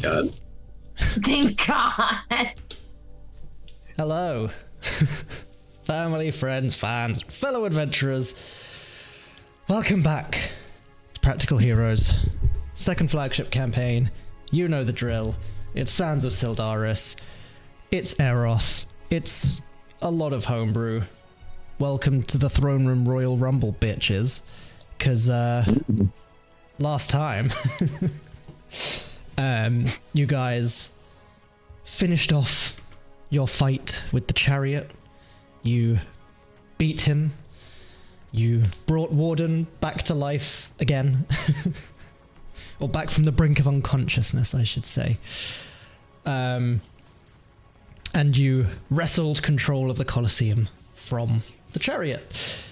god. Thank God. Hello. Family, friends, fans, fellow adventurers. Welcome back to Practical Heroes. Second flagship campaign. You know the drill. It's Sands of Syldaris. It's Eroth. It's a lot of homebrew. Welcome to the Throne Room Royal Rumble, bitches. Because, last time, you guys finished off your fight with the chariot. You beat him. You brought Warden back to life again. Or back from the brink of unconsciousness, I should say. And you wrestled control of the Colosseum from the chariot.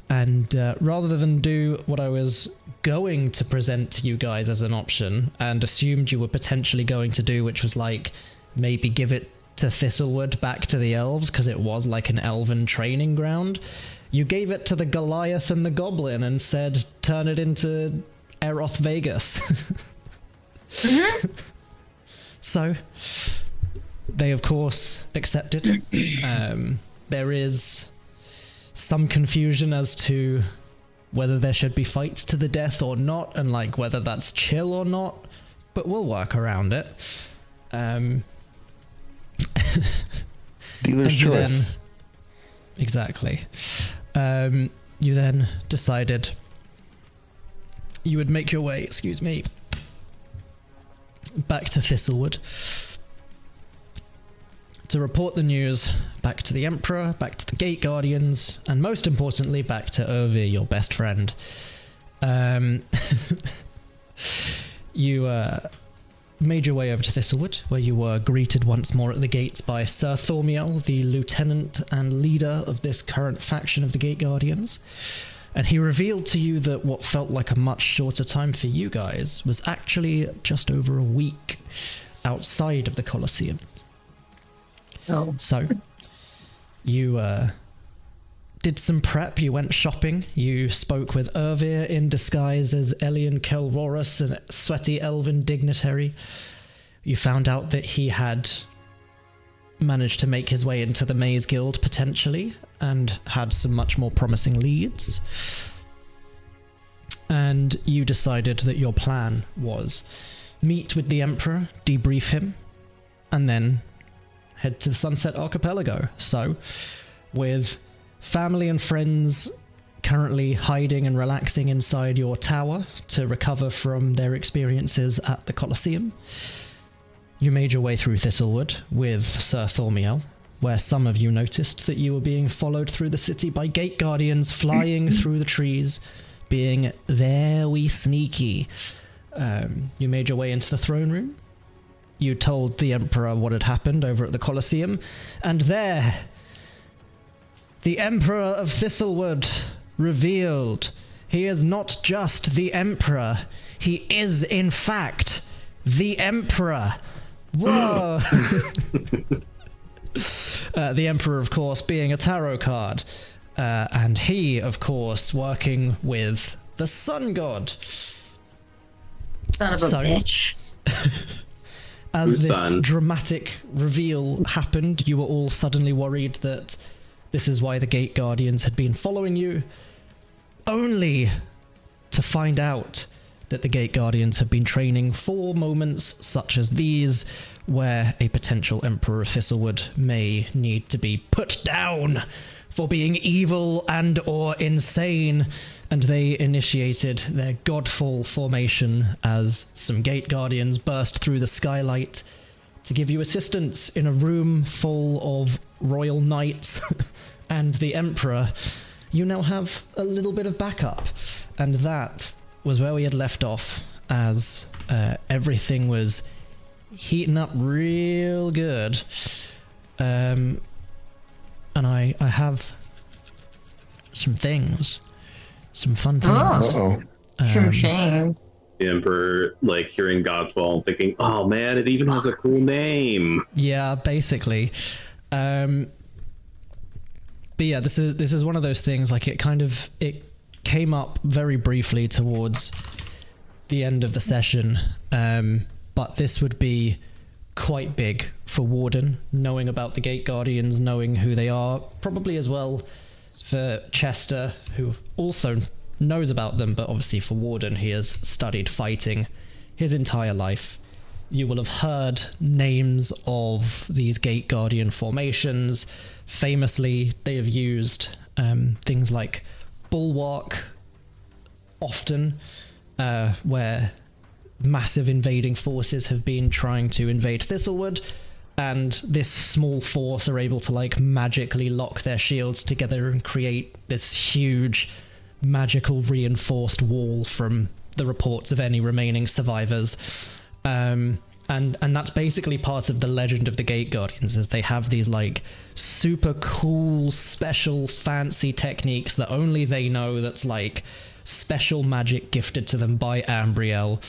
And rather than do what I was going to present to you guys as an option, and assumed you were potentially going to do, which was like, maybe give it to Thistlewood back to the elves, because it was like an elven training ground, you gave it to the Goliath and the Goblin and said, turn it into Eroth Vegas. Mm-hmm. So, they of course accepted. There is some confusion as to whether there should be fights to the death or not, and like whether that's chill or not, but we'll work around it. Dealer's choice. Exactly. You then decided you would make your way, back to Thistlewood to report the news back to the Emperor, back to the Gate Guardians, and most importantly, back to Irvi, your best friend. You made your way over to Thistlewood, where you were greeted once more at the gates by Sir Thormiel, the lieutenant and leader of this current faction of the Gate Guardians. And he revealed to you that what felt like a much shorter time for you guys was actually just over a week outside of the Colosseum. Oh. So, you did some prep, you went shopping, you spoke with Irvir in disguise as Elian Kelrorus, a sweaty elven dignitary. You found out that he had managed to make his way into the Maze Guild, potentially, and had some much more promising leads. And you decided that your plan was meet with the Emperor, debrief him, and then head to the Sunset Archipelago. So, with family and friends currently hiding and relaxing inside your tower to recover from their experiences at the Colosseum, you made your way through Thistlewood with Sir Thormiel, where some of you noticed that you were being followed through the city by Gate Guardians flying through the trees, being very sneaky. You made your way into the throne room. You told the Emperor what had happened over at the Colosseum, and there, the Emperor of Thistlewood revealed he is not just the Emperor, he is in fact the Emperor. Whoa! The Emperor, of course, being a tarot card, and he, of course, working with the Sun God. Son of a bitch. As this dramatic reveal happened, you were all suddenly worried that this is why the Gate Guardians had been following you, only to find out that the Gate Guardians had been training for moments such as these, where a potential Emperor of Thistlewood may need to be put down for being evil and or insane, and they initiated their Godfall formation as some Gate Guardians burst through the skylight to give you assistance in a room full of royal knights and the Emperor. You now have a little bit of backup, and that was where we had left off, as everything was heating up real good. And I have some things, some fun things. Oh, sure shame. The Emperor, like, hearing Godfall and thinking, oh man, it even has a cool name. Yeah, basically. But yeah, this is one of those things, like, it came up very briefly towards the end of the session, but this would be quite big for Warden, knowing about the Gate Guardians, knowing who they are, probably as well for Chester, who also knows about them, but obviously for Warden, he has studied fighting his entire life. You will have heard names of these Gate Guardian formations. Famously, they have used things like Bulwark often, where massive invading forces have been trying to invade Thistlewood, and this small force are able to like magically lock their shields together and create this huge magical reinforced wall from the reports of any remaining survivors. And that's basically part of the legend of the Gate Guardians, is they have these like super cool, special, fancy techniques that only they know, that's like special magic gifted to them by Ambriel.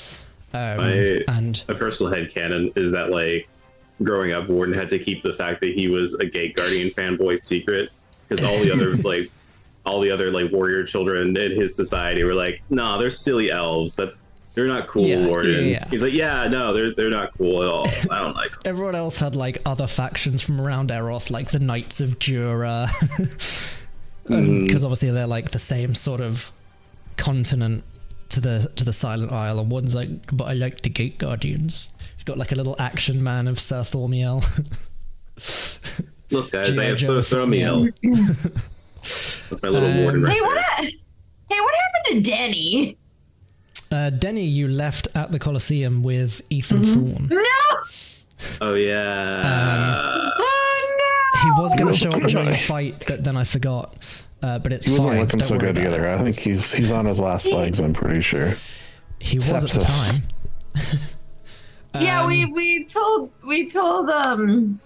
And a personal headcanon is that like growing up, Warden had to keep the fact that he was a Gate Guardian fanboy secret, because all the other warrior children in his society were like, nah, they're silly elves. They're not cool, Warden. Yeah. He's like, yeah, no, they're not cool at all. I don't like them. Everyone else had like other factions from around Eroth, like the Knights of Jura, because obviously they're like the same sort of continent to the Silent Isle, and one's like, but I like the Gate Guardians. He's got like a little action man of Sir Thormiel. Look, guys, I have Sir Thormiel. That's my little Warden right there. Hey, what happened to Denny? Denny, you left at the Colosseum with Ethan Thorne. No! Oh, yeah. He was going to show up during the fight, but then I forgot. But it's fine. He wasn't looking Don't so worry good about together. it. I think he's on his last legs, I'm pretty sure. He was at the Sepsis. time. Yeah, we told Ethan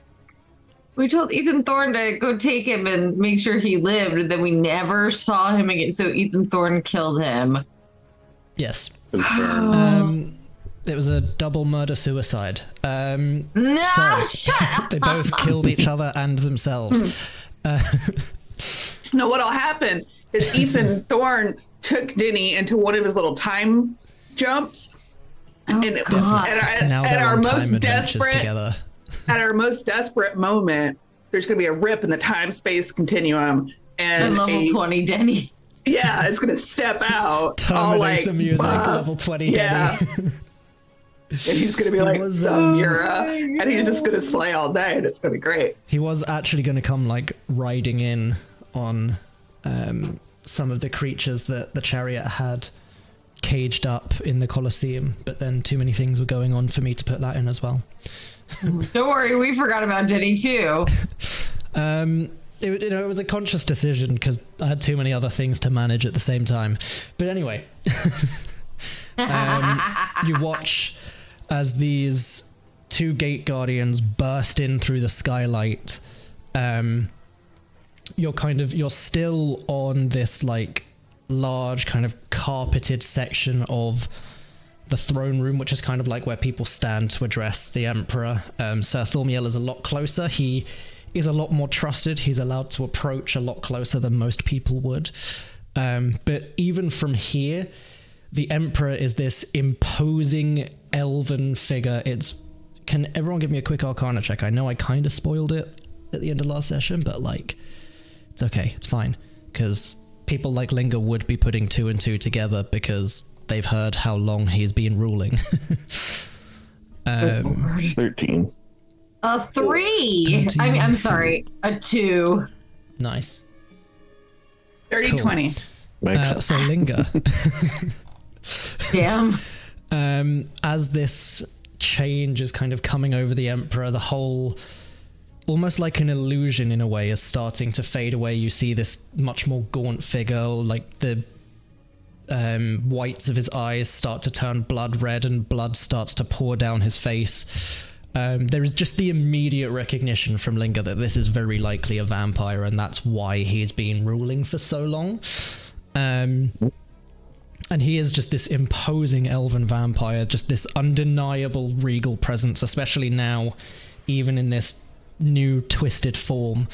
Thorne to go take him and make sure he lived, and then we never saw him again. So Ethan Thorne killed him. Yes. Confirmed. It was a double murder-suicide. No, So, shut up. they both killed each other and themselves. No, what'll happen is Ethan Thorne took Denny into one of his little time jumps. Oh, And God. Now at they're our on most time adventures desperate together. at our most desperate moment, there's going to be a rip in the time-space continuum, and level 20 Denny. yeah, it's going to step out. all Terminator like, music, "Bah." level 20 Yeah. Denny. And he's going to be like, was, so Yura, and he's just going to slay all day, and it's going to be great. He was actually going to come like riding in on some of the creatures that the chariot had caged up in the Colosseum, but then too many things were going on for me to put that in as well. Don't worry, we forgot about Denny too. It was a conscious decision because I had too many other things to manage at the same time. But anyway, you watch as these two Gate Guardians burst in through the skylight. You're still on this like large kind of carpeted section of the throne room, which is kind of like where people stand to address the Emperor. Sir Thormiel is a lot closer. He is a lot more trusted. He's allowed to approach a lot closer than most people would. But even from here, the Emperor is this imposing elven figure. Can everyone give me a quick Arcana check? I know I kind of spoiled it at the end of last session, but like, it's okay. It's fine. Because people like Linger would be putting 2 and 2 together because they've heard how long he's been ruling. 13. A 3. I'm sorry, a 2. Nice. 30, Cool. 20. Makes sense. So Linger, Damn. as this change is kind of coming over the Emperor, the whole, almost like an illusion in a way, is starting to fade away. You see this much more gaunt figure, like the whites of his eyes start to turn blood red and blood starts to pour down his face. There is just the immediate recognition from Linger that this is very likely a vampire, and that's why he's been ruling for so long. And he is just this imposing elven vampire, just this undeniable regal presence, especially now, even in this new twisted form.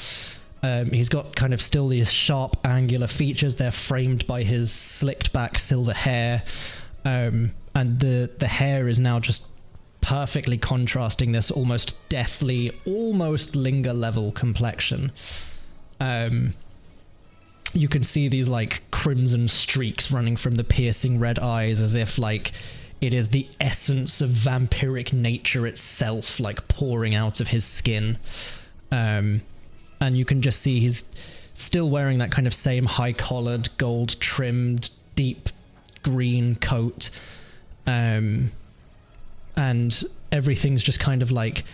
He's got kind of still these sharp angular features. They're framed by his slicked back silver hair. And the hair is now just perfectly contrasting this almost deathly, almost Linger level complexion. You can see these like crimson streaks running from the piercing red eyes, as if like it is the essence of vampiric nature itself, like pouring out of his skin. And you can just see he's still wearing that kind of same high-collared, gold-trimmed, deep green coat. And everything's just kind of like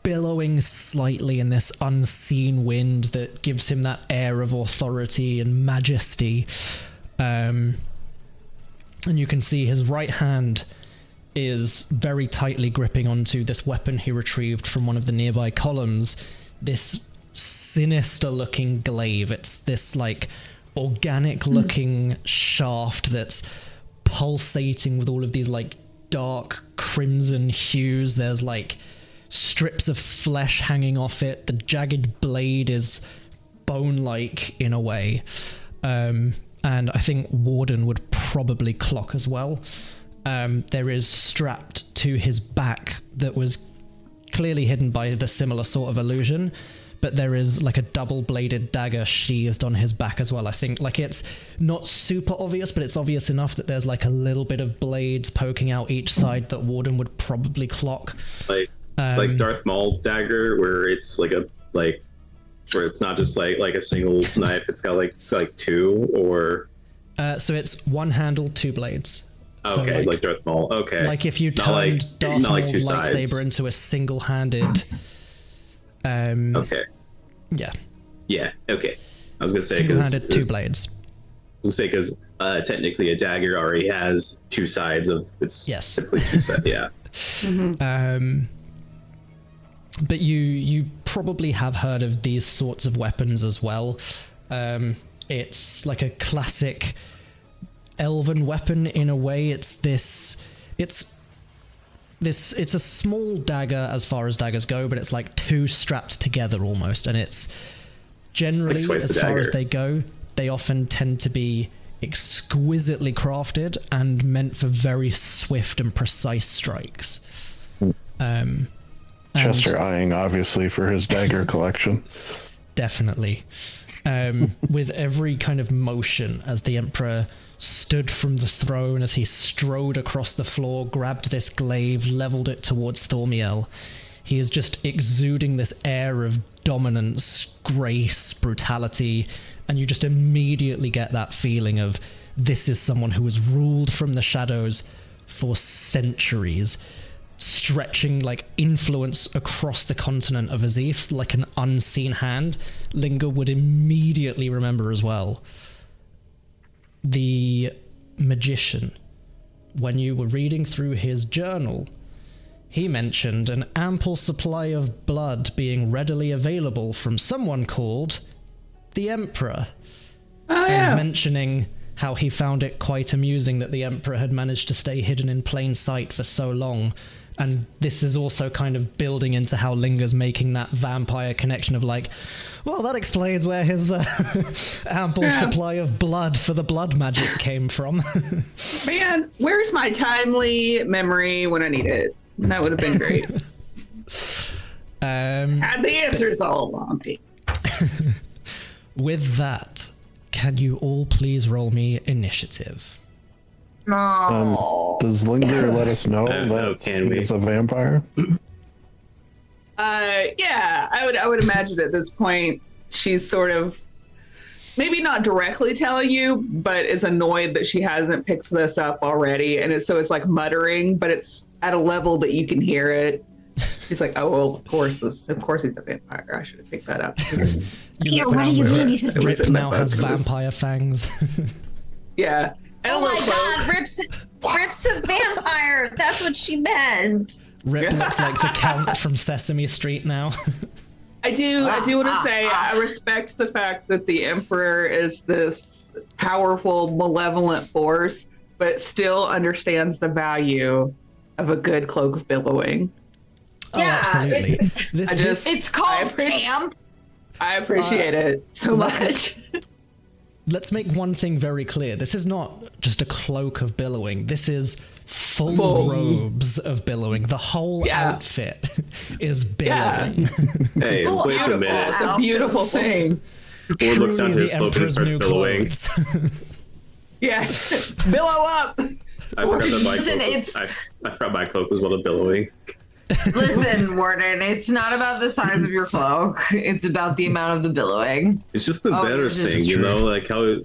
billowing slightly in this unseen wind that gives him that air of authority and majesty. And you can see his right hand is very tightly gripping onto this weapon he retrieved from one of the nearby columns, this sinister looking glaive. It's this like organic looking shaft that's pulsating with all of these like dark crimson hues. There's like strips of flesh hanging off it. The jagged blade is bone-like in a way. And I think Warden would probably clock as well. There is strapped to his back, that was clearly hidden by the similar sort of illusion, but there is like a double-bladed dagger sheathed on his back as well. I think like it's not super obvious, but it's obvious enough that there's like a little bit of blades poking out each side that Warden would probably clock. Like Darth Maul's dagger, where it's like where it's not just like a single knife. It's got like two, or so it's one handle, two blades. Okay, so like Darth Maul. Okay, like if you turned Darth Maul's lightsaber sides. into a single-handed. Okay. Yeah. Yeah. Okay. I was gonna say single-handed, two blades. I was gonna say because technically a dagger already has two sides of its. Yes. Typically two sides. Yeah. But you probably have heard of these sorts of weapons as well. It's like a classic elven weapon in a way. It's a small dagger as far as daggers go, but it's like two strapped together almost, and it's generally, like as far as they go, they often tend to be exquisitely crafted and meant for very swift and precise strikes. Chester eyeing obviously for his dagger collection. Definitely. With every kind of motion as the Emperor stood from the throne, as he strode across the floor, grabbed this glaive, leveled it towards Thormiel, he is just exuding this air of dominance, grace, brutality, and you just immediately get that feeling of this is someone who has ruled from the shadows for centuries, stretching like influence across the continent of Azith like an unseen hand. Linger would immediately remember as well. The magician, when you were reading through his journal, he mentioned an ample supply of blood being readily available from someone called the Emperor. Oh, yeah. And mentioning how he found it quite amusing that the Emperor had managed to stay hidden in plain sight for so long. And this is also kind of building into how Linger's making that vampire connection of like, well, that explains where his ample supply of blood for the blood magic came from. Man, where's my timely memory when I need it? That would have been great. Had the answers all along. With that, can you all please roll me initiative? No. Does Linger let us know that he's a vampire? Yeah, I would imagine at this point she's sort of maybe not directly telling you, but is annoyed that she hasn't picked this up already, and it's like muttering, but it's at a level that you can hear it. She's like, "Oh, well, of course he's a vampire. I should have picked that up." Yeah, what do you mean he's a Rip now has vampire fangs. Yeah. And oh my god, Rip's a vampire. That's what she meant. Rip looks like the Count from Sesame Street now. I do want to say I respect the fact that the Emperor is this powerful, malevolent force, but still understands the value of a good cloak of billowing. Oh, absolutely. It's called camp. I appreciate it so much. let's make one thing very clear. This is not just a cloak of billowing. This is full robes of billowing. The whole outfit is billowing. Hey, It's wait a minute. It's a beautiful thing. Ward looks down to his cloak and starts billowing. Yeah. Billow up. I forgot that my Listen, cloak was, I forgot my cloak was one of billowing. Listen, Warden, it's not about the size of your cloak. It's about the amount of the billowing. It's just the better this is thing, you true. know? Like how,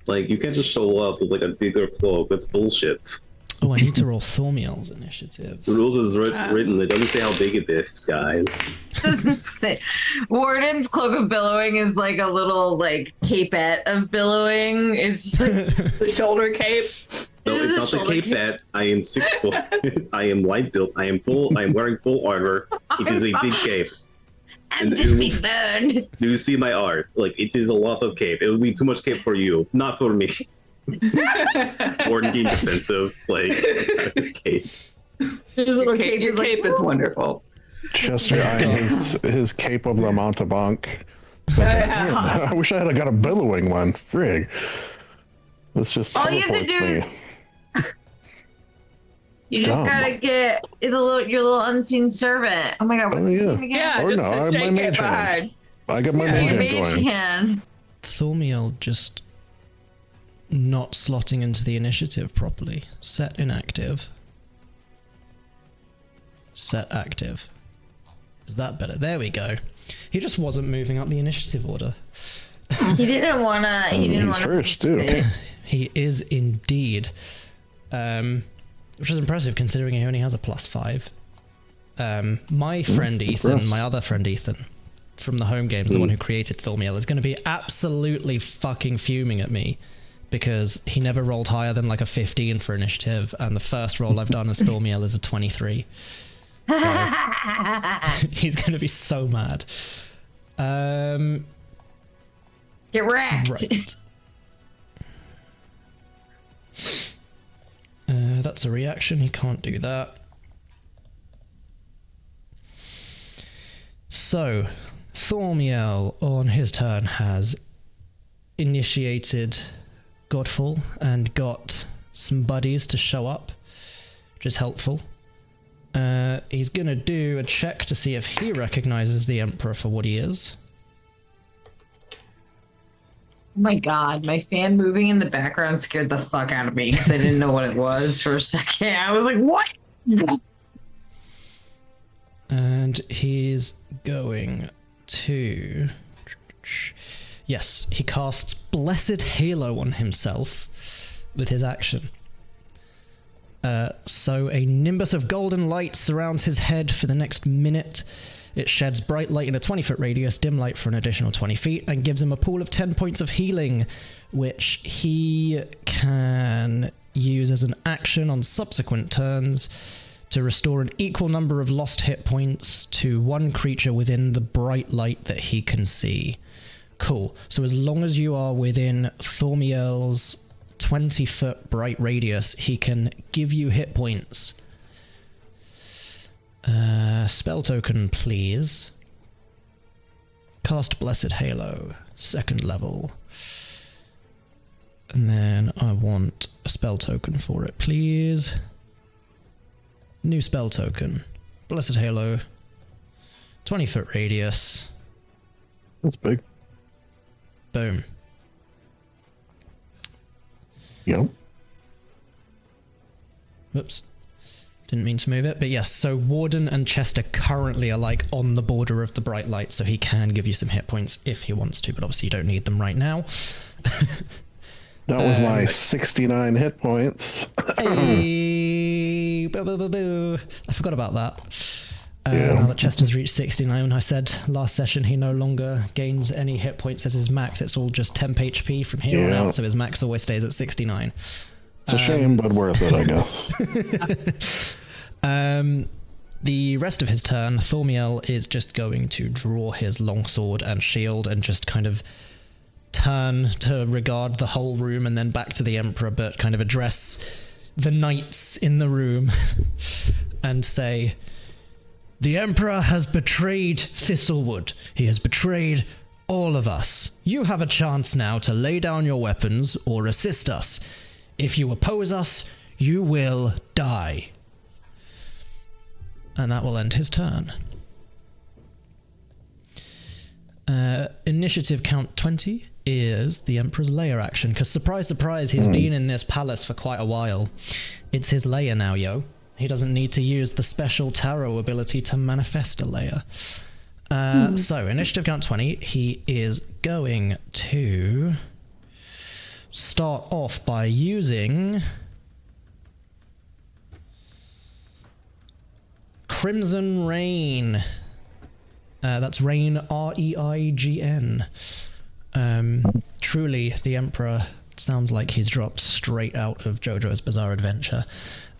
like you can't just show up with like a bigger cloak. That's bullshit. Oh, I need to roll Thormiel's initiative. The rules is written. It doesn't say how big it is, guys. Doesn't say. Warden's cloak of billowing is like a little like capette of billowing. It's just like The shoulder cape. No, It is it's a not the shoulder cape cape. bat. I am 6 foot. I am light built. I am wearing full armor. It is a big cape. I'm just being burned. Do you see my art? Like it is a lot of cape. It would be too much cape for you, not for me. Warden being defensive, like his cape. Your cape is wonderful. Chester eyeing his cape of the Montebank. I wish I had got a billowing one. Frig. Let's just All you have to teleports do is me. you just Dumb. gotta get your little unseen servant. Oh my god, what's Oh, his yeah. name again? Yeah, Or just no, I to have my shake mage it hand. behind. I got my Yeah, mage Your hand mage going. hand. Thormiel just not slotting into the initiative properly. Set inactive. Set active. Is that better? There we go. He just wasn't moving up the initiative order. He didn't wanna. He didn't He's wanna. first, too. He is indeed. Which is impressive considering he only has a +5. My friend Ethan, impressed. my other friend Ethan, from the home games, the one who created Thormiel, is going to be absolutely fucking fuming at me because he never rolled higher than like a 15 for initiative, and the first roll I've done as Thormiel is a 23. So he's going to be so mad. Get wrecked. Right. That's a reaction. He can't do that. So, Thormiel, on his turn, has initiated Godfall and got some buddies to show up, which is helpful. He's going to do a check to see if he recognizes the Emperor for what he is. Oh my god, my fan moving in the background scared the fuck out of me because I didn't know what it was for a second. I was like, what? And he's going to... Yes, he casts Blessed Halo on himself with his action. So a nimbus of golden light surrounds his head for the next minute. It sheds bright light in a 20-foot radius, dim light for an additional 20 feet, and gives him a pool of 10 points of healing, which he can use as an action on subsequent turns to restore an equal number of lost hit points to one creature within the bright light that he can see. Cool. So as long as you are within Thormiel's 20-foot bright radius, he can give you hit points. Spell token, please. Cast Blessed Halo, 2nd level. And then I want a spell token for it, please. New spell token. Blessed Halo. 20-foot radius. That's big. Boom. Yep. Whoops. Didn't mean to move it, but yes, so Warden and Chester currently are like on the border of the bright light, so he can give you some hit points if he wants to, but obviously you don't need them right now. That was my 69 hit points. Hey, boo, boo, boo, boo. I forgot about that. Yeah. Now that Chester's reached 69, I said last session he no longer gains any hit points as his max. It's all just temp HP from here on Yeah. out, so his max always stays at 69. It's a shame, but worth it, I guess. The rest of his turn, Thormiel is just going to draw his longsword and shield and just kind of turn to regard the whole room and then back to the Emperor, but kind of address the knights in the room and say, "The Emperor has betrayed Thistlewood. He has betrayed all of us, you have a chance now to lay down your weapons or assist us. If you oppose us, you will die. And that will end his turn. Initiative count 20 is the Emperor's Lair action, because surprise, surprise, he's been in this palace for quite a while. It's his lair now, yo. He doesn't need to use the special tarot ability to manifest a lair. So, initiative count 20, he is going to start off by using Crimson Rain. That's Rain, R-E-I-G-N. Truly, the Emperor sounds like he's dropped straight out of JoJo's Bizarre Adventure.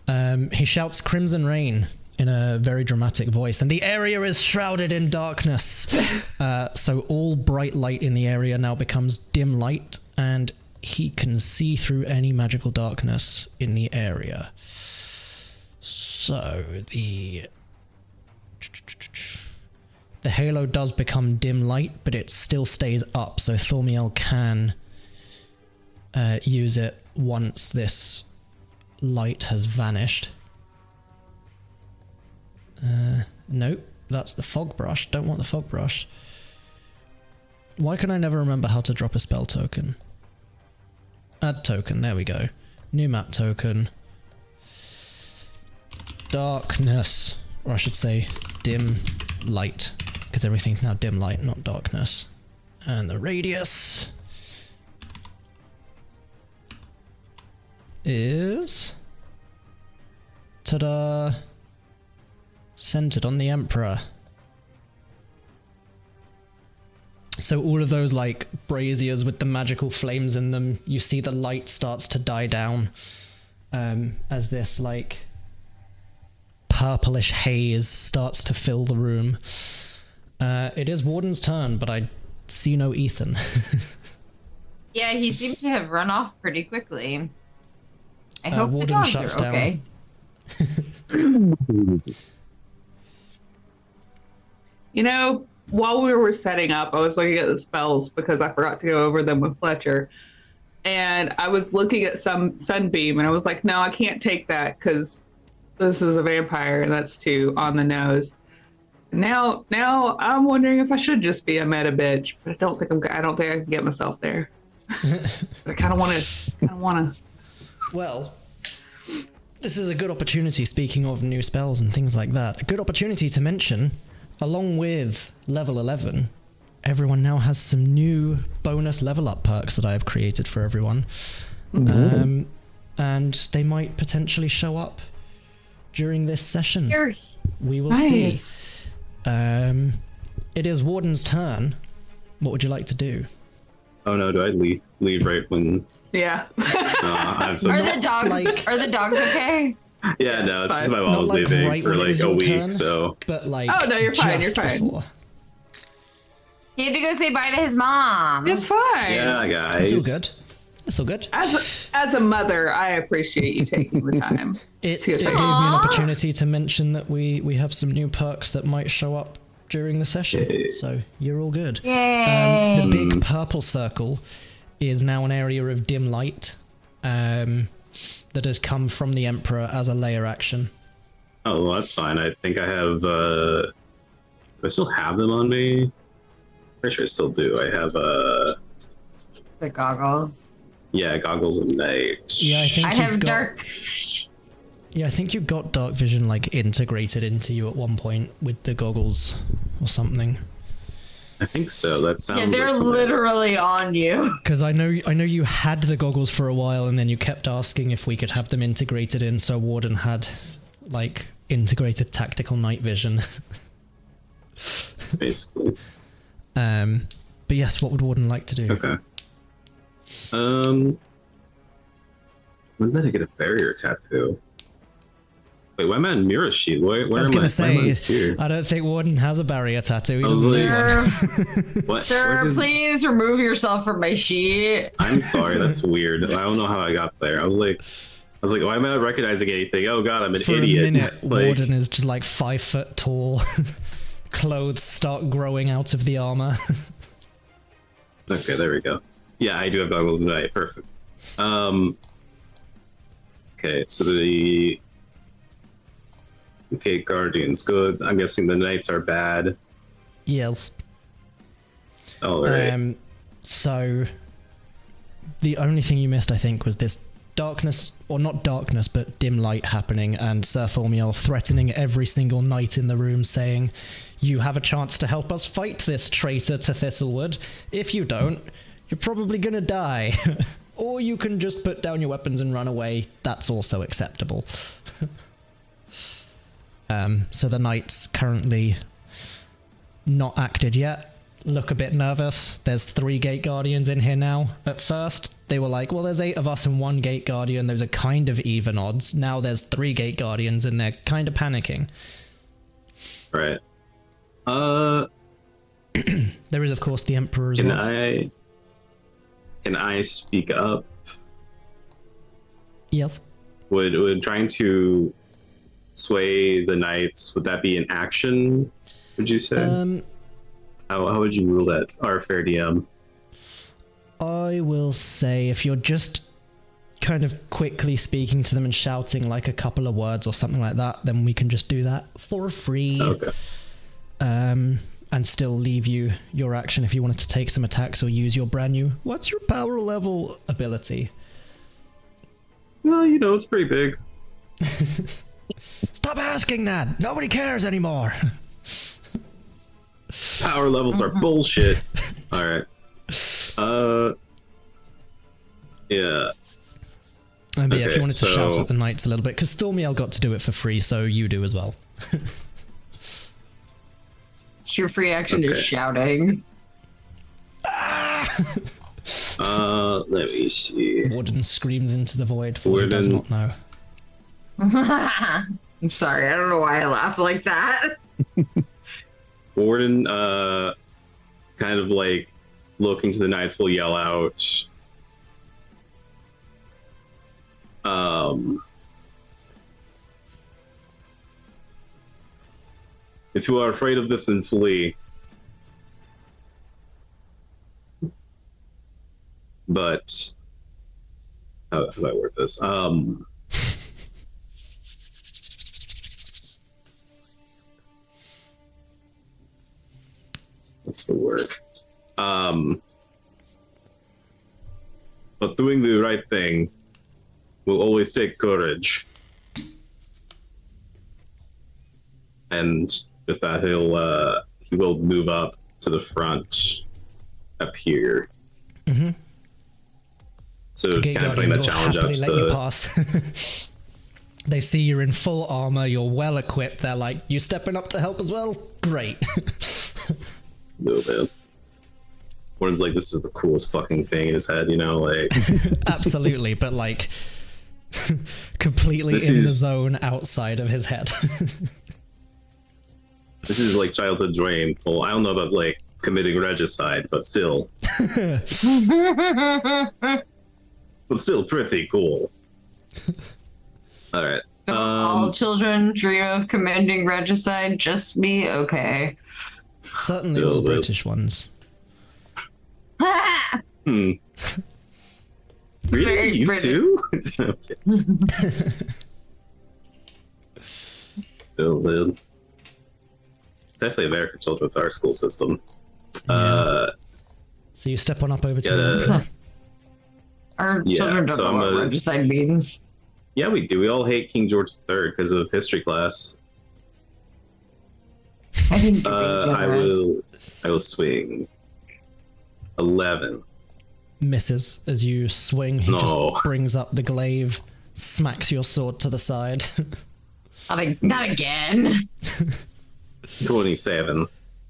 He shouts Crimson Rain in a very dramatic voice, and the area is shrouded in darkness. So all bright light in the area now becomes dim light, and he can see through any magical darkness in the area. So the halo does become dim light, but it still stays up, so Thormiel can use it once this light has vanished. Nope, that's the fog brush. Don't want the fog brush. Why can I never remember how to drop a spell token? Add token, there we go. New map token. Darkness, or I should say dim light, because everything's now dim light, not darkness. And the radius is, ta-da, centered on the Emperor. So all of those like braziers with the magical flames in them, you see the light starts to die down as this like purplish haze starts to fill the room. It is Warden's turn, but I see no Ethan. Yeah, he seemed to have run off pretty quickly. I hope the Warden dogs shuts are okay. You know, while we were setting up, I was looking at the spells because I forgot to go over them with Fletcher. And I was looking at some Sunbeam, and I was like, no, I can't take that because this is a vampire, and that's too on the nose. Now I'm wondering if I should just be a meta bitch, but I don't think I can get myself there. But I kind of want to. Well, this is a good opportunity, speaking of new spells and things like that, a good opportunity to mention, along with level 11, everyone now has some new bonus level up perks that I have created for everyone. And they might potentially show up during this session. We will see. It is Warden's turn. What would you like to do? Oh no, do I leave right when... Yeah. I'm so Are sorry. the dogs okay? Yeah, no, it's just my Not mom was like leaving right for when it like was a your week, turn, so... But like, Oh, no, you're fine, just you're fine. before. He had to go say bye to his mom. It's fine. Yeah, guys. It's all good. It's all good. As a mother, I appreciate you taking the time. It gave me an opportunity to mention that we have some new perks that might show up during the session. Yay. So you're all good. Yay. The big purple circle is now an area of dim light that has come from the Emperor as a layer action. Oh, well, that's fine. I think I have... do I still have them on me? Pretty sure I still do. I have... The goggles. Yeah, goggles and night. Yeah, I have dark. Yeah, I think you got dark vision like integrated into you at one point with the goggles or something. I think so. That sounds. Yeah, they're like something. literally on you. Because I know you had the goggles for a while, and then you kept asking if we could have them integrated in, so Warden had like integrated tactical night vision. Basically. But yes, what would Warden like to do? Okay. When did I get a barrier tattoo? Wait, why am I on Mira's sheet? Where I was am gonna I? say, Why am I here? I don't think Warden has a barrier tattoo. He I was doesn't need like- one. What? Sir, Where did- please remove yourself from my sheet. I'm sorry, that's weird. I don't know how I got there. I was like, why am I not recognizing anything? Oh god, I'm an For idiot. a minute, Like, Warden is just like 5 foot tall. Clothes start growing out of the armor. Okay, there we go. Yeah, I do have goggles tonight. Perfect. Okay, so the Gate Guardians, good. I'm guessing the Knights are bad. Yes. All right. So the only thing you missed, I think, was this darkness, or not darkness, but dim light happening, and Sir Thormiel threatening every single knight in the room, saying, "You have a chance to help us fight this traitor to Thistlewood. If you don't, you're probably gonna die." Or you can just put down your weapons and run away. That's also acceptable. So the knights currently not acted yet. Look a bit nervous. There's 3 Gate Guardians in here now. At first, they were like, well, there's 8 of us and 1 Gate Guardian. Those are kind of even odds. Now there's 3 Gate Guardians and they're kind of panicking. Right. There is, of course, the Emperor as well. Can I speak up? Yes. Would trying to sway the knights, would that be an action, would you say? How would you rule that, our fair DM? I will say, if you're just kind of quickly speaking to them and shouting like a couple of words or something like that, then we can just do that for free. Okay. And still leave you your action if you wanted to take some attacks or use your brand new, what's your power level ability? Well, you know, it's pretty big. Stop asking that! Nobody cares anymore! Power levels are bullshit. Alright. Yeah. But yeah, if Okay, you wanted to shout so- at the knights a little bit, because Thormiel got to do it for free, so you do as well. Your free action is Okay. shouting. Let me see. Warden screams into the void, for he does Warden- not know. I'm sorry, I don't know why I laugh like that. Warden, kind of like looking to the knights, will yell out, if you are afraid of this, then flee. But how do I word this? What's the word? But doing the right thing will always take courage. And with that, he will move up to the front up here. Mm-hmm. So Gate kind of putting Guardians that will challenge out happily to let you the pass. They see you're in full armor, you're well equipped, they're like, you stepping up to help as well? Great. little bit. Warden's like, this is the coolest fucking thing in his head, you know, like Absolutely, but like completely This in the is- zone outside of his head. this is like childhood dream. Well, I don't know about like committing regicide, but still. But still pretty cool. All right. Don't all children dream of committing regicide? Just me? Okay. Certainly all the Little bit. British ones. Really? Very You British. too? Okay. Little. Definitely American children with our school system. So you step on up over to Yeah, the So- Our Yeah, children don't so know I'm what a- regicide means. Yeah, we do. We all hate King George III because of history class. I think you're being I generous. will swing 11. misses as you swing. He No. just brings up the glaive, smacks your sword to the side. Not again. 27.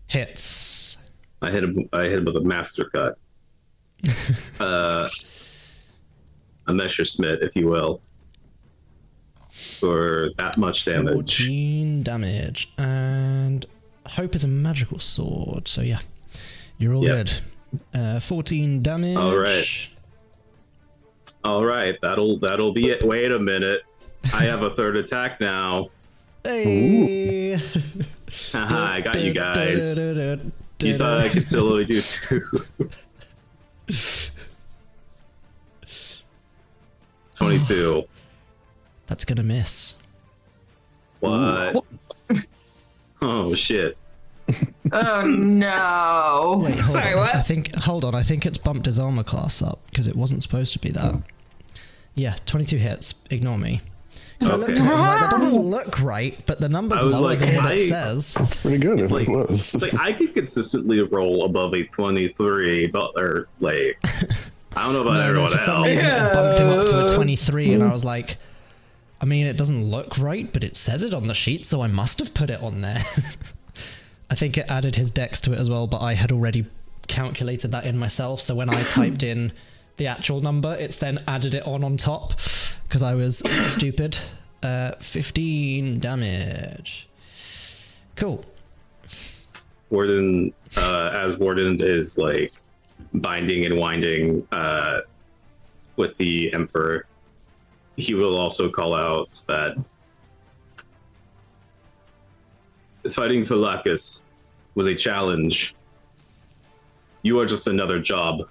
Hits. I hit him with a master cut. A Messerschmitt, if you will, for that much damage. 14 damage. And Hope is a magical sword, so yeah. You're all Yep. good. 14 damage. All right, that'll be it. Wait a minute, I have a third attack now. Hey! Haha, I got you guys. You thought I could still only do 2. 22. That's gonna miss. What? Oh shit. Oh no. Wait, hold Sorry, on. what? Hold on, I think it's bumped his armor class up, because it wasn't supposed to be that. Yeah, 22 hits. Ignore me. So I looked at it, I was like, that doesn't look right, but the number's I was lower like, than what I- it says. It's pretty good if like, it was. It's like I could consistently roll above a 23, but or like I don't know about No, everyone for some else. reason it bumped him up to a 23, and I was like, I mean, it doesn't look right, but it says it on the sheet, so I must have put it on there. I think it added his dex to it as well, but I had already calculated that in myself, so when I typed in the actual number, it's then added it on top, because I was stupid. 15 damage. Cool. Warden, as Warden is like binding and winding with the Emperor, he will also call out that fighting for Lacus was a challenge. You are just another job.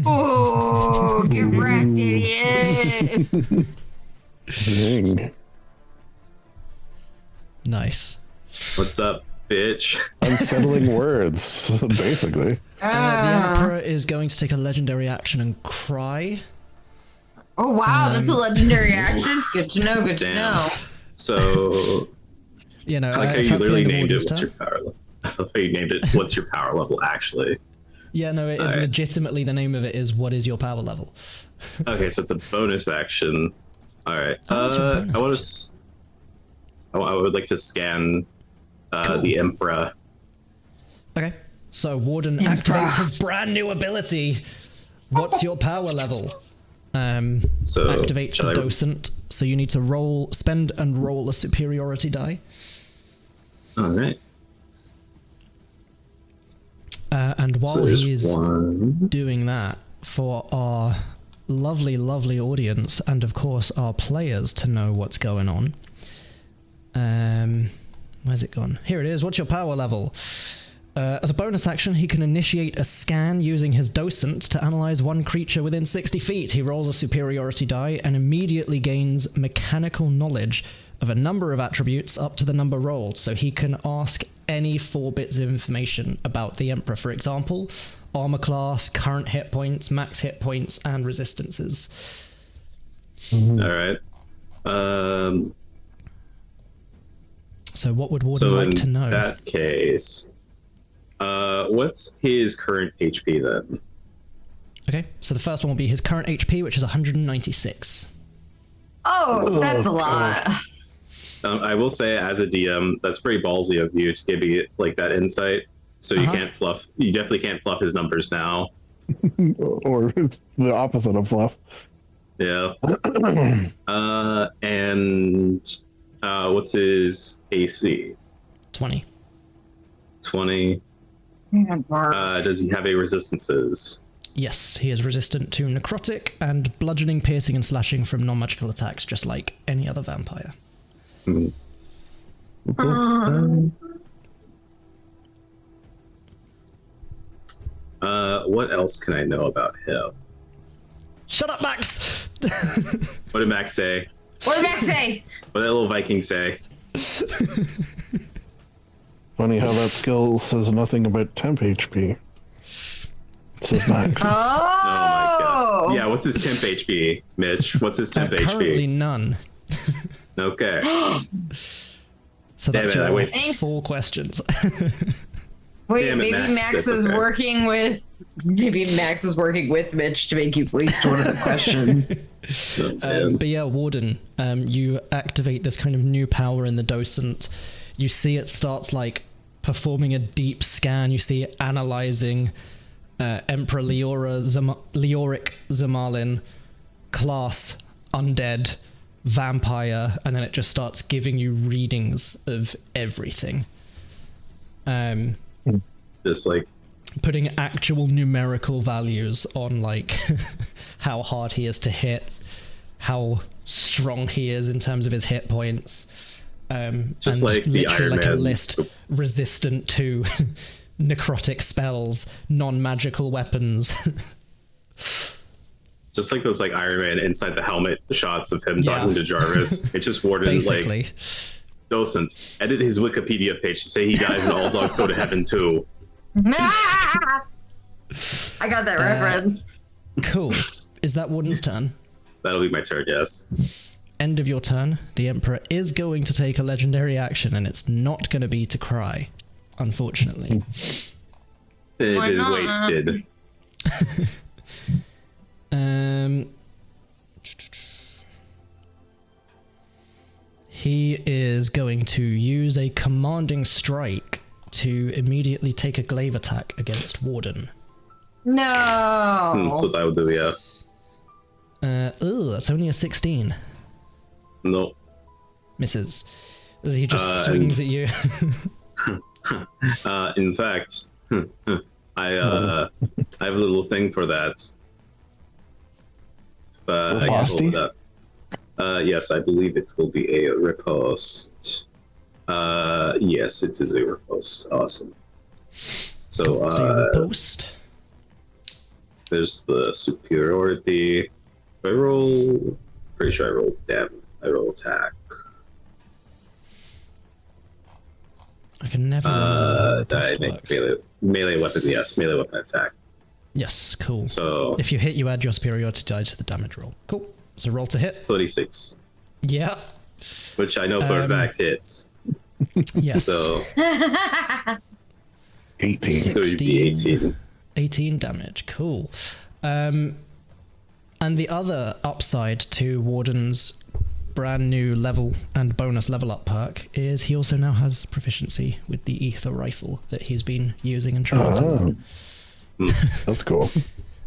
Oh, get wrecked, idiot. Dang. Nice. What's up, bitch? Unsettling words, basically. The Emperor is going to take a legendary action and cry. Oh wow, that's a legendary action. Good to know. Good to Damn. know. So, You know, I like how if you that's the literally end of named it. Warden's What's turn. your power level? I love how you named it. What's your power level? Actually, Yeah, no, it is Alright. legitimately the name of it is what is your power level? okay, so it's a bonus action. All right. Oh, it's your bonus I want to. I would like to scan Cool. the Emperor. Okay. So Warden activates his brand new ability. What's your power level? So Activates shall the I- docent. So you need to spend and roll a superiority die. All right. And while So there's he's one. doing that, for our lovely, lovely audience, and of course our players to know what's going on. Where's it gone? Here it is. What's your power level? As a bonus action, he can initiate a scan using his docent to analyze one creature within 60 feet. He rolls a superiority die and immediately gains mechanical knowledge of a number of attributes up to the number rolled. So he can ask any 4 bits of information about the Emperor. For example, armor class, current hit points, max hit points, and resistances. All right. So what would Warden So like in to know? that case, what's his current HP then? Okay, so the first one will be his current HP, which is 196. Oh, that's a lot. I will say, as a DM, that's pretty ballsy of you to give me like that insight. So you can't fluff. You definitely can't fluff his numbers now. Or the opposite of fluff. Yeah. And what's his AC? 20. 20. Does he have any resistances? Yes, he is resistant to necrotic and bludgeoning, piercing, and slashing from non-magical attacks, just like any other vampire. What else can I know about him? Shut up, Max! What did Max say? What did Max say? What did that little Viking say? Funny how that skill says nothing about temp HP. It says max. Oh, Oh my god. Yeah, what's his temp HP, Mitch? What's his temp Currently HP? none. Okay. So that's Damn it, I your wasted- 4 questions. Wait, Damn it, maybe Max, Max that's was okay. working with. Maybe Max was working with Mitch to make you waste one of the questions. Oh, man. But yeah, Warden, you activate this kind of new power in the docent. You see it starts like performing a deep scan. You see it analyzing Emperor Leoric Zamalin, class undead, vampire, and then it just starts giving you readings of everything. Just like Putting actual numerical values on like how hard he is to hit, how strong he is in terms of his hit points. Just and like the literally Iron like a Man. list resistant to necrotic spells, non-magical weapons. Just like those like Iron Man inside the helmet shots of him talking to Jarvis. It's just Warden Basically. like docent. Edit his Wikipedia page to say he dies and all dogs go to heaven too. I got that reference. Cool. Is that Warden's turn? That'll be my turn, yes. End of your turn. The Emperor is going to take a legendary action, and it's not going to be to cry, unfortunately. It is wasted. He is going to use a commanding strike to immediately take a glaive attack against Warden. No. That's what I would do, yeah. That's only a 16. No. Misses. As he just swings at you. In fact, I have a little thing for that. I can hold it up. Yes, I believe it will be a riposte. Yes, it is a riposte. Awesome. So, Cool. So you riposte. There's the superiority. I roll. Pretty sure I rolled damage. I roll attack. I can never remember how I riposte think works. melee weapon. Yes, melee weapon attack. Yes, cool. So If you hit, you add your superiority die to the damage roll. Cool. So roll to hit. 36, Yeah. which I know for a fact hits. Yes. So 18. so you'd be 18. 18 damage. Cool. And the other upside to Warden's brand new level and bonus level up perk is he also now has proficiency with the ether rifle that he's been using and trying to learn. That's cool.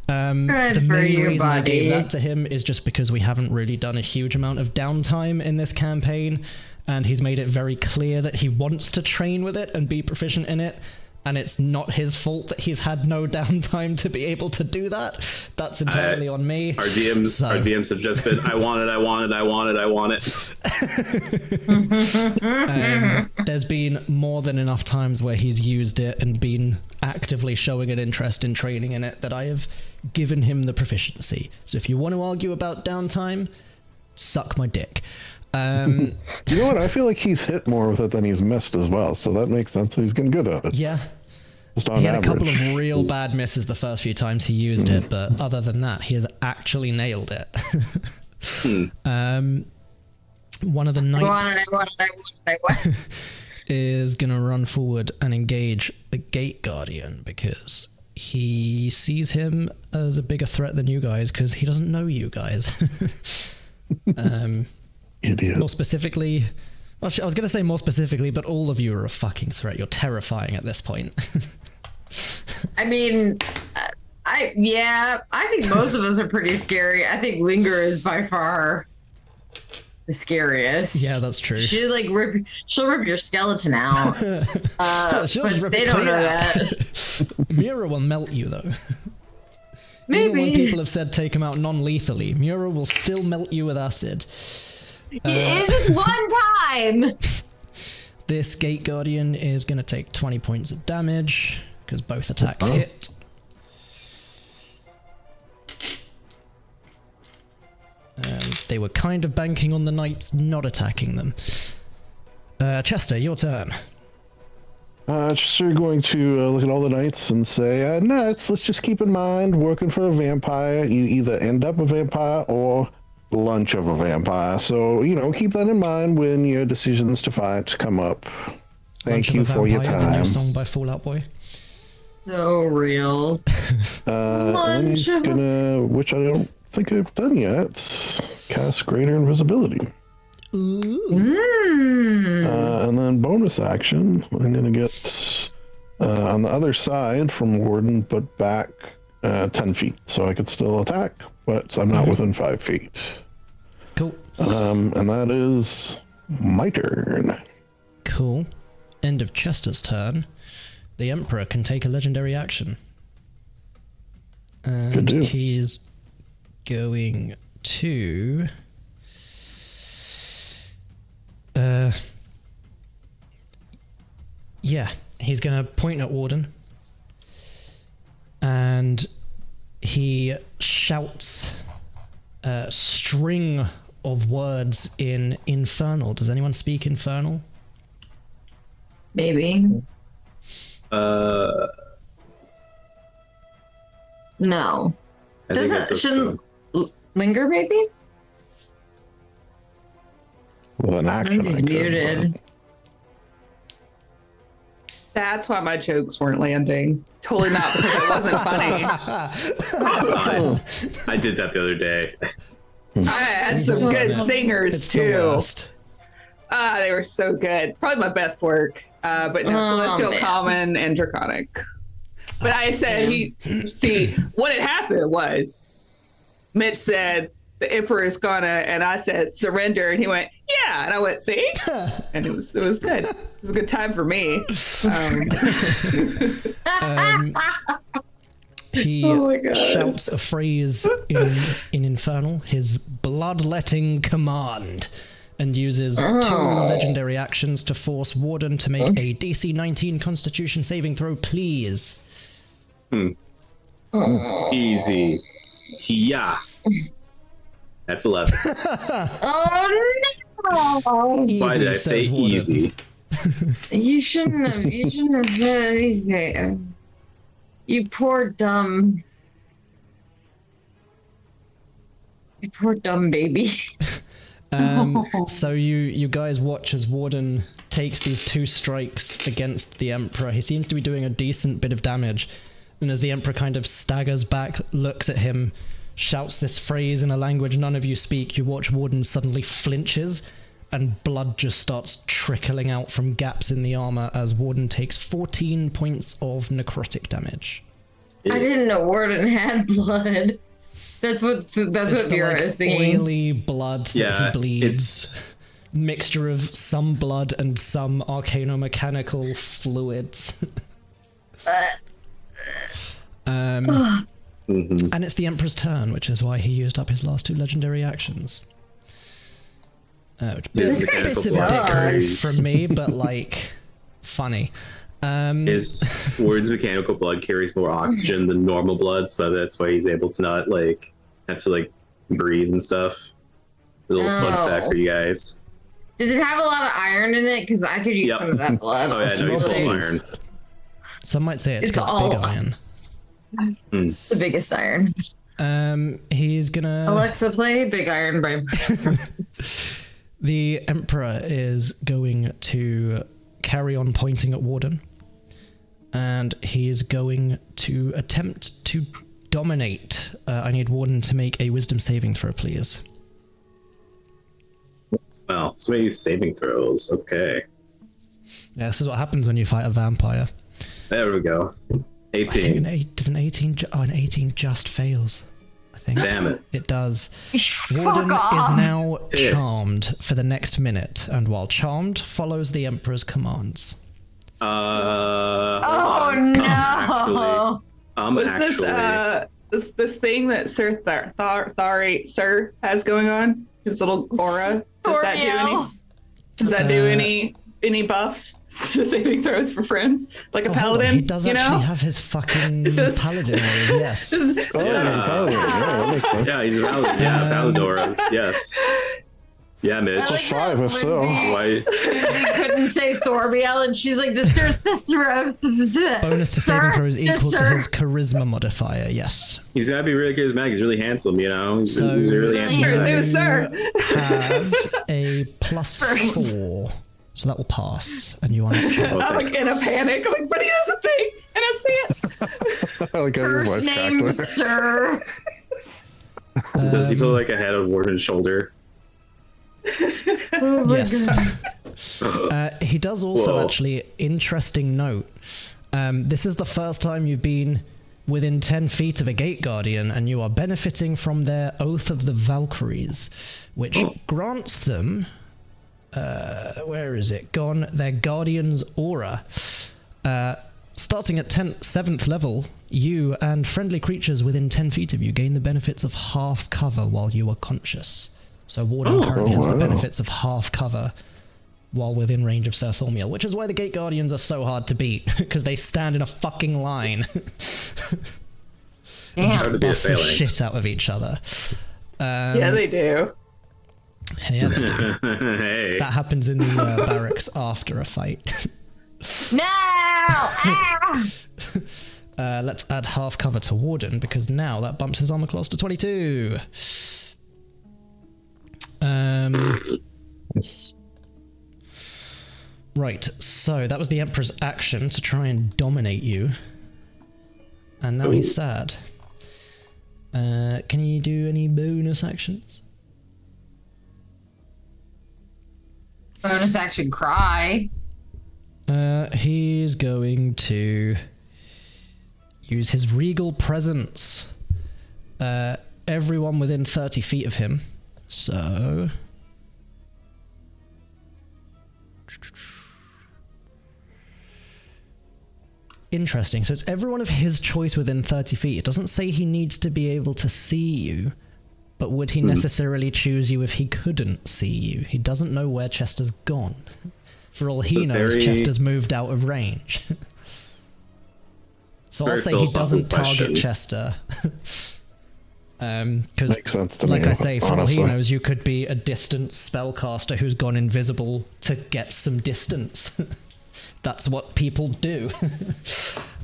The for main you, reason I gave buddy. that to him is just because we haven't really done a huge amount of downtime in this campaign, and he's made it very clear that he wants to train with it and be proficient in it, and it's not his fault that he's had no downtime to be able to do that. That's entirely on me. Our DMs, So- our DMs have just been, I want it, I want it, I want it, I want it. There's been more than enough times where he's used it and been actively showing an interest in training in it that I have given him the proficiency. So if you want to argue about downtime, suck my dick. You know what? I feel like he's hit more with it than he's missed as well, so that makes sense. He's getting good at it. Yeah. Just on He had average. a couple of real bad misses the first few times he used it, but other than that, he has actually nailed it. One of the knights I want it. is going to run forward and engage the Gate Guardian because he sees him as a bigger threat than you guys because he doesn't know you guys. Idiot. More specifically, well, I was going to say more specifically, but all of you are a fucking threat. You're terrifying at this point. I mean, I think most of us are pretty scary. I think Linger is by far the scariest. Yeah, that's true. She'll rip your skeleton out. She'll but rip they it don't clean know out. that. Mira will melt you though. Maybe. Even when people have said take him out non-lethally, Mura will still melt you with acid. It's just one time. This Gate Guardian is going to take 20 points of damage because both attacks hit. They were kind of banking on the knights not attacking them. Chester, your turn. Just you're going to look at all the knights and say, knights, let's just keep in mind, working for a vampire, you either end up a vampire or lunch of a vampire. So, keep that in mind when your decisions to fight come up. Thank Lunch you of a for your Vampire is a new time. song by Fall Out Boy. So real. And he's gonna, which I don't think I've done yet, cast Greater Invisibility. And then bonus action, I'm gonna get on the other side from Warden, but back 10 feet, so I could still attack, but I'm not within 5 feet. Cool. And that is my turn. Cool. End of Chester's turn. The Emperor can take a legendary action. And Could do. he's going to... yeah, he's going to point at Warden he shouts a string of words in Infernal. Does anyone speak Infernal? Maybe. No. I think that's Shouldn't linger, maybe? With an action. He's muted. That's why my jokes weren't landing. Totally not because it wasn't funny. I did that the other day. I had some good singers It's the too. worst. They were so good. Probably my best work. But no, Celestial, man. Common, and Draconic. But I said what had happened was Mitch said the Emperor's gonna, and I said surrender, and he went, yeah, and I went, see? And it was good. It was a good time for me. He shouts a phrase in Infernal, his bloodletting command, and uses 2 legendary actions to force Warden to make a DC 19 Constitution saving throw, please. Easy. Yeah. That's 11. Oh no! Why did I Easy, say says Warden. easy? You shouldn't have said anything. You poor dumb baby. So you guys watch as Warden takes these 2 strikes against the Emperor. He seems to be doing a decent bit of damage. And as the Emperor kind of staggers back, looks at him, shouts this phrase in a language none of you speak, you watch Warden suddenly flinches, and blood just starts trickling out from gaps in the armor as Warden takes 14 points of necrotic damage. I didn't know Warden had blood. That's what It's Vera the is thinking. oily blood that he bleeds. Mixture of some blood and some arcano-mechanical fluids. And it's the Emperor's turn, which is why he used up his last 2 legendary actions. Which His is a mechanical bit blood rude carries. from me, but like funny. His Ward's mechanical blood carries more oxygen than normal blood, so that's why he's able to not have to breathe and stuff. A little fun fact for you guys. Does it have a lot of iron in it? Because I could use Yep. some of that blood. Oh yeah, no, he's full of iron. Some might say it's got all big iron. the biggest iron. He's gonna... Alexa, play Big Iron by... The Emperor is going to carry on pointing at Warden. And he is going to attempt to dominate. I need Warden to make a wisdom saving throw, please. Well, so many saving throws. Okay, Yeah, this is what happens when you fight a vampire. there we go. I think 18. does an 18... an 18 just fails, I think. Damn it. It does. Warden is now Yes. charmed for the next minute, and while charmed, follows the Emperor's commands. Oh no! This thing that Sir Sir has going on? His little aura. Does that do any buffs to saving throws for friends? Like a Oh, hold on, paladin? he does actually have his fucking paladin auras, yes. Oh, he's a paladin. Yeah, that makes sense. Yeah, he's valid. Yeah, Valadoras. Yes. Yeah, Mitch. Plus 5 if so. Why? Lindsay couldn't say Thorbiel, and she's like, Bonus to saving throws equal to his charisma modifier, yes. He's gotta be really charismatic. He's really handsome, you know. He's So a really handsome His guy. name is Sir. Have a plus 4, so that will pass, and you are not charmed. I'm like in a panic. I'm like, but he does a thing, and I see it. I like how your First voice cracked name, there. Sir. Does he put a head on Warden's shoulder? Oh my Yes. God. He does also Whoa. actually, interesting note, this is the first time you've been within 10 feet of a Gate Guardian, and you are benefiting from their Oath of the Valkyries, which grants them, where is it gone? Their Guardian's Aura. Starting at 7th level, you and friendly creatures within 10 feet of you gain the benefits of half cover while you are conscious. So Warden currently has the benefits of half cover while within range of Sir Thormiel, which is why the Gate Guardians are so hard to beat, because they stand in a fucking line. Hard to be a buff the phalanx. shit out of each other. Yeah, they do. Yeah, they do. Hey. That happens in the barracks after a fight. No! Ah! Let's add half cover to Warden, because now that bumps his armor class to 22. Yes. Right, so that was the Emperor's action to try and dominate you. And now he's sad. Can you do any bonus actions? Bonus action cry. He's going to use his regal presence. Everyone within 30 feet of him. So... Interesting. So it's everyone of his choice within 30 feet. It doesn't say he needs to be able to see you, but would he necessarily choose you if he couldn't see you? He doesn't know where Chester's gone. For all he knows, Chester's moved out of range. So I'll say he doesn't target Chester. Because, Makes sense to like me, I say, for all he honestly. knows, you could be a distant spellcaster who's gone invisible to get some distance. That's what people do.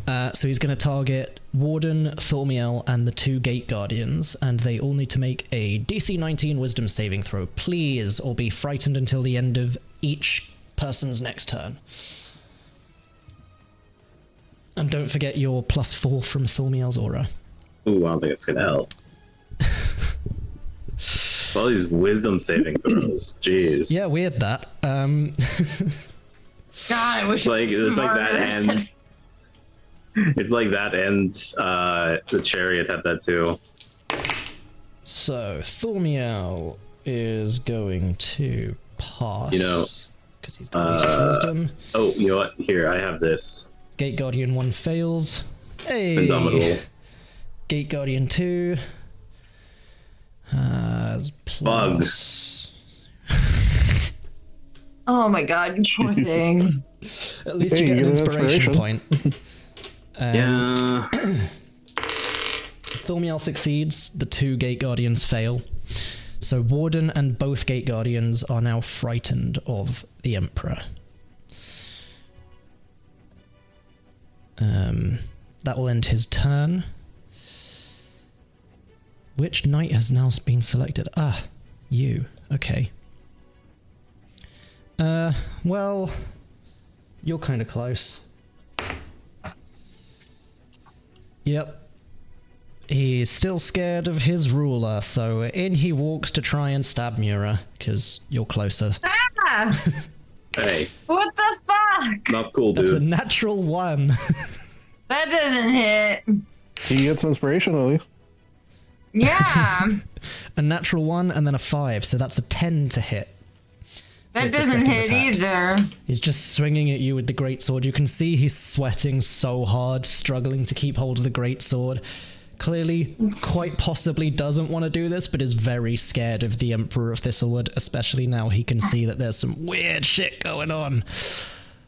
So he's going to target Warden, Thormiel, and the 2 Gate Guardians, and they all need to make a DC 19 Wisdom saving throw, please, or be frightened until the end of each person's next turn. And don't forget your +4 from Thormiel's aura. Ooh, I don't think it's gonna help. All these wisdom saving throws. Jeez. Yeah, weird that. God, I wish It's like that and it's like that and the chariot had that too. So Thormiel is going to pass. You know, because he's got wisdom. Oh, you know what? Here, I have this. Gate Guardian 1 fails. Hey! Indomitable. Gate Guardian 2 has plus... Oh my god, you poor thing. At least Hey, you get you an get an inspiration point. Yeah. Thormiel succeeds, the 2 Gate Guardians fail. So Warden and both Gate Guardians are now frightened of the Emperor. That will end his turn. Which knight has now been selected? Ah, you. Okay. Well, you're kind of close. Yep. He's still scared of his ruler, so in he walks to try and stab Mura, because you're closer. Ah, Hey, what the fuck? not cool, That's a dude. natural 1. That doesn't hit. He gets inspiration, at least. Yeah, A natural 1 and then a 5, so that's a 10 to hit. that With the doesn't second hit attack. either. He's just swinging at you with the greatsword. You can see he's sweating so hard, struggling to keep hold of the greatsword. Clearly, quite possibly doesn't want to do this, but is very scared of the Emperor of Thistlewood, especially now he can see that there's some weird shit going on.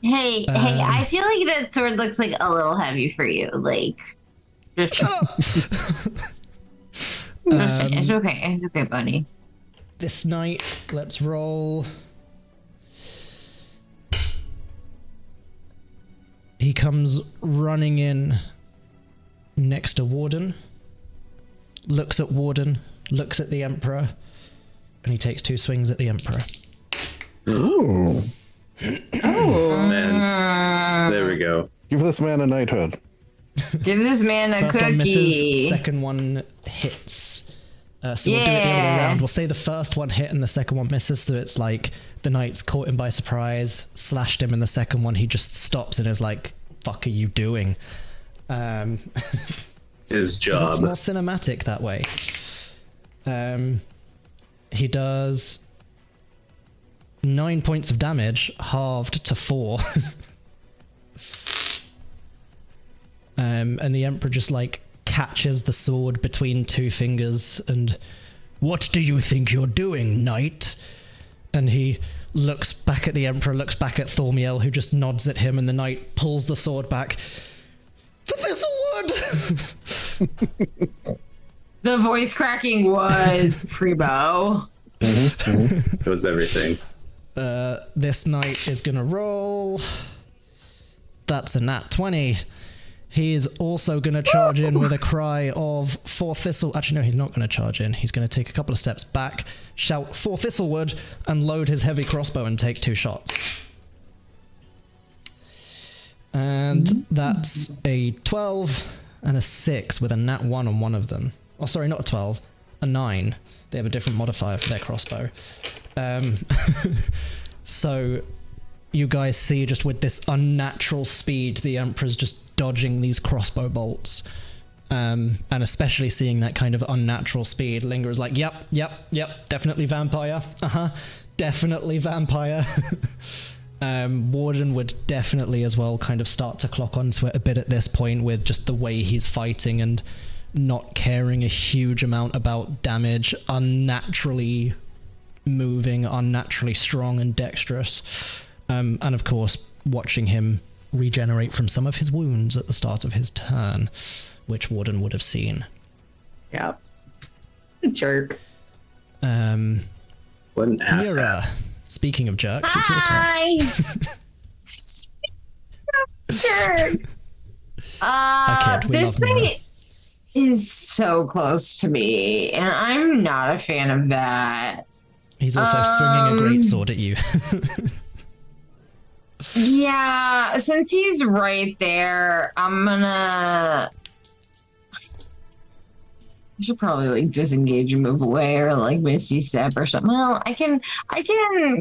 Hey, I feel like that sword looks like a little heavy for you. Like, just, it's okay, buddy. This night, let's roll. He comes running in next to Warden, looks at Warden, looks at the Emperor, and he takes 2 swings at the Emperor. Ooh. And there we go. Give this man a knighthood. Give this man a First cookie. one misses, second one hits. So we'll do it the other way around. We'll say the first one hit and the second one misses, so it's like the knight's caught him by surprise, slashed him, and the second one he just stops and is like, "Fuck are you doing?" His 'Cause job. it's more cinematic that way. He does 9 points of damage, halved to 4. And the Emperor just like catches the sword between 2 fingers and, "What do you think you're doing, knight?" And he looks back at the Emperor, looks back at Thormiel, who just nods at him, and the knight pulls the sword back. "For Thistlewood!" The voice cracking was primo. It was everything. This knight is gonna roll. That's a nat 20. He's also gonna charge in with a cry of for thistle. Actually, no, he's not gonna charge in. He's gonna take a couple of steps back, shout for thistlewood, and load his heavy crossbow and take 2 shots. And that's a 12 and a 6 with a nat 1 on one of them. Oh, sorry, not a 12, a 9. They have a different modifier for their crossbow. So you guys see just with this unnatural speed, the Emperor's just dodging these crossbow bolts. And especially seeing that kind of unnatural speed, Linger is like, yep, definitely vampire. Definitely vampire. Warden would definitely as well kind of start to clock onto it a bit at this point with just the way he's fighting and not caring a huge amount about damage, unnaturally moving, unnaturally strong and dexterous. And of course, watching him regenerate from some of his wounds at the start of his turn, which Warden would have seen. Yep. Jerk. What an ass. Mira, speaking of jerks, it's your turn. Sure. I kid, we This love Mira. thing is so close to me, and I'm not a fan of that. He's also swinging a greatsword at you. Yeah, since he's right there, I'm gonna. I should probably like disengage and move away, or like Misty Step or something. Well, I can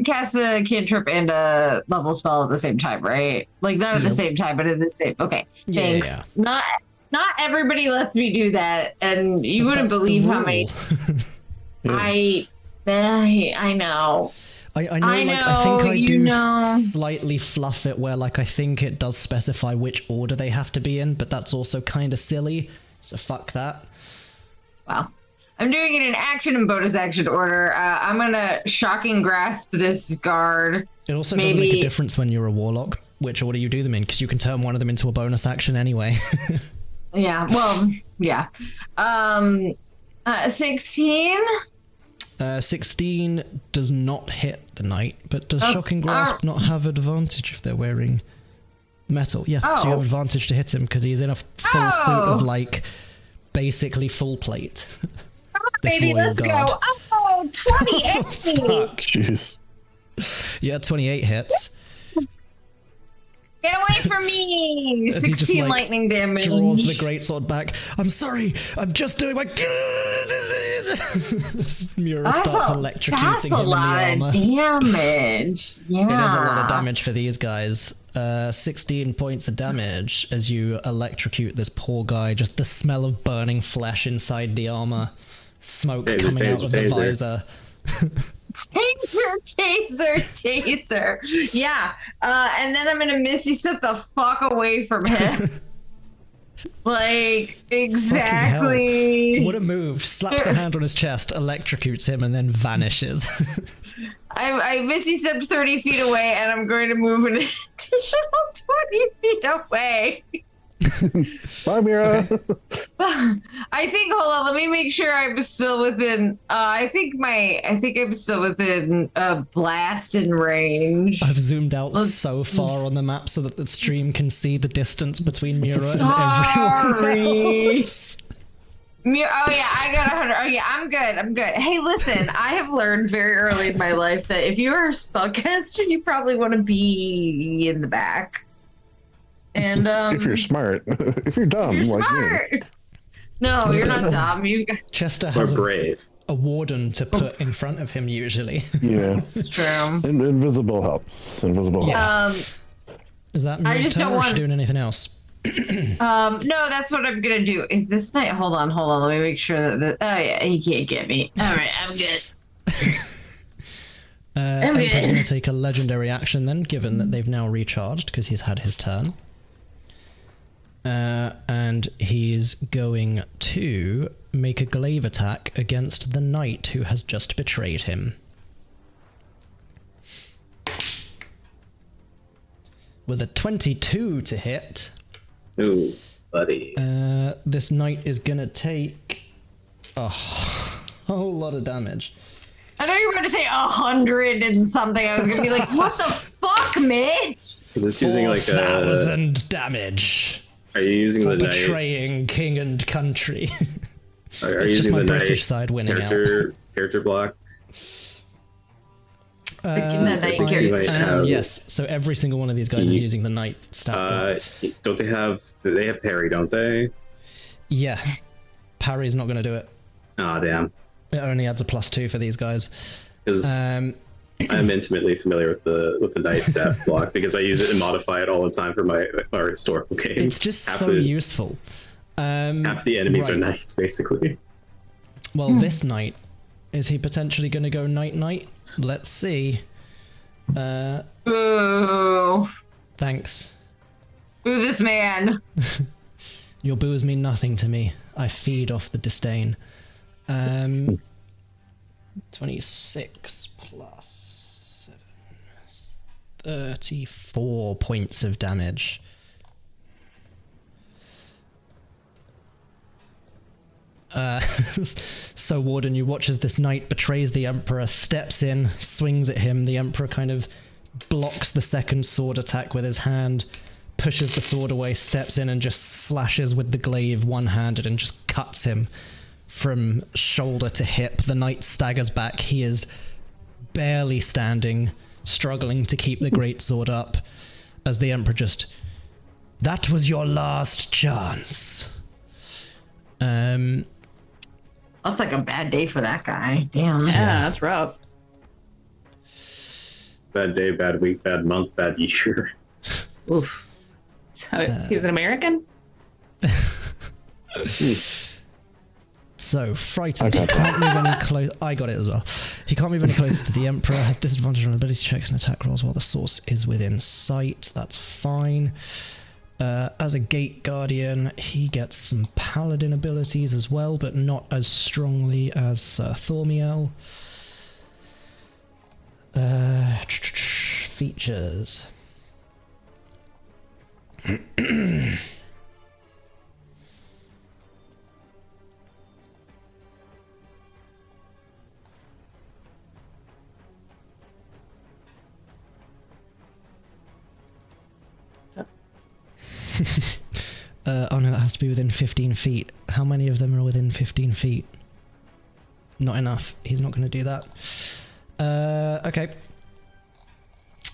cast a cantrip and a level spell at the same time, right? Like not at the same time, but at the same. Okay, thanks. Yeah. Not everybody lets me do that, and you wouldn't That's the believe how rule. many. I know. I know, like, I think I you do know. slightly fluff it where, like, I think it does specify which order they have to be in, but that's also kind of silly, so fuck that. Well, I'm doing it in action and bonus action order. I'm gonna shocking grasp this guard. It also doesn't make a difference when you're a warlock, which order you do them in, because you can turn one of them into a bonus action anyway. Yeah, well, yeah. 16? 16 does not hit the knight, but does Shocking Grasp not have advantage if they're wearing metal? Yeah, so you have advantage to hit him because he's in a full suit of, like, basically full plate. Baby, let's guard. go. Oh, 28! Fuck. Jeez. Yeah, 28 hits. Get away from me! As he just, 16 like, lightning damage. Draws the greatsword back. I'm sorry, I'm just doing my... Mira starts electrocuting him in the armor. Damage. Yeah. It is a lot of damage for these guys. 16 points of damage as you electrocute this poor guy. Just the smell of burning flesh inside the armor. Smoke coming out of the visor. Taser. Yeah. And then I'm gonna Misty Step the fuck away from him. Like, exactly. What a move. Slaps a hand on his chest, electrocutes him, and then vanishes. I Misty Stepped 30 feet away, and I'm going to move an additional 20 feet away. Bye, Mira. I think. Hold on. Let me make sure I'm still within. I think I'm still within blasting range. I've zoomed out so far on the map so that the stream can see the distance between Mira and everyone else. Oh yeah, I got 100. Oh yeah, I'm good. Hey, listen, I have learned very early in my life that if you're a spellcaster, you probably want to be in the back. And if you're smart, if you're dumb, you're like smart. me. No, you're not dumb. You got Chester has brave. A warden to put in front of him usually. Yeah, it's true. Invisible helps. Invisible helps. Is that I just don't want doing anything else? No, that's what I'm gonna do. Is this night? Hold on. Let me make sure that. Oh yeah, he can't get me. All right, I'm good. I'm going to take a legendary action then, given that they've now recharged because he's had his turn. And he's going to make a glaive attack against the knight who has just betrayed him. With a 22 to hit. Ooh. buddy. This knight is gonna take a whole lot of damage. I thought you were going to say 100 and something. I was going to be like, what the fuck, Mitch? Is this using like a 4,000 damage Are you using for the knight? betraying king and country? Are It's you just using my the British knight side winning character block? Freaking that knight I think you might have- yes, so every single one of these guys is using the knight stat block. Don't they have parry? Don't they? Yeah, parry's not going to do it. Ah, damn. It only adds a +2 for these guys. Because I'm intimately familiar with the knight stat block because I use it and modify it all the time for our historical games. It's just so useful. Half the enemies are right. knights, basically. Well, this knight, is he potentially going to go knight? Let's see. Ooh. Thanks. Ooh, this man. Your boos mean nothing to me. I feed off the disdain. 26 plus 7, 34 points of damage. So Warden, you watch as this knight betrays the Emperor, steps in, swings at him. The Emperor kind of blocks the second sword attack with his hand, pushes the sword away, steps in and just slashes with the glaive one-handed and just cuts him from shoulder to hip. The knight staggers back. He is barely standing, struggling to keep the greatsword up, as the Emperor just... That was your last chance. That's like a bad day for that guy. Damn. Yeah, that's rough. Bad day, bad week, bad month, bad year. Oof. So he's an American? So, frightened. He can't move any close. I got it as well. He can't move any closer to the Emperor, has disadvantage on ability checks and attack rolls while the source is within sight. That's fine. As a Gate Guardian, he gets some Paladin abilities as well, but not as strongly as Thormiel. Features. Oh no, it has to be within 15 feet. How many of them are within 15 feet? Not enough. He's not going to do that. Okay.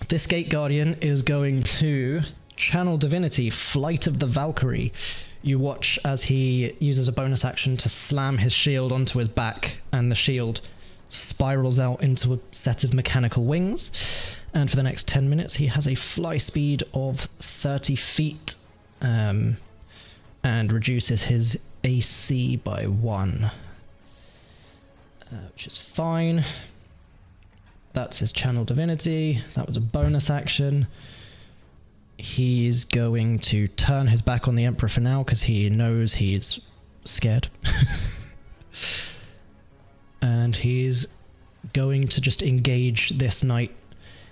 This Gate Guardian is going to channel Divinity, Flight of the Valkyrie. You watch as he uses a bonus action to slam his shield onto his back, and the shield spirals out into a set of mechanical wings. And for the next 10 minutes, he has a fly speed of 30 feet. And reduces his AC by 1, which is fine. That's his channel divinity. That was a bonus action. He's going to turn his back on the Emperor for now because he knows he's scared. And he's going to just engage this knight.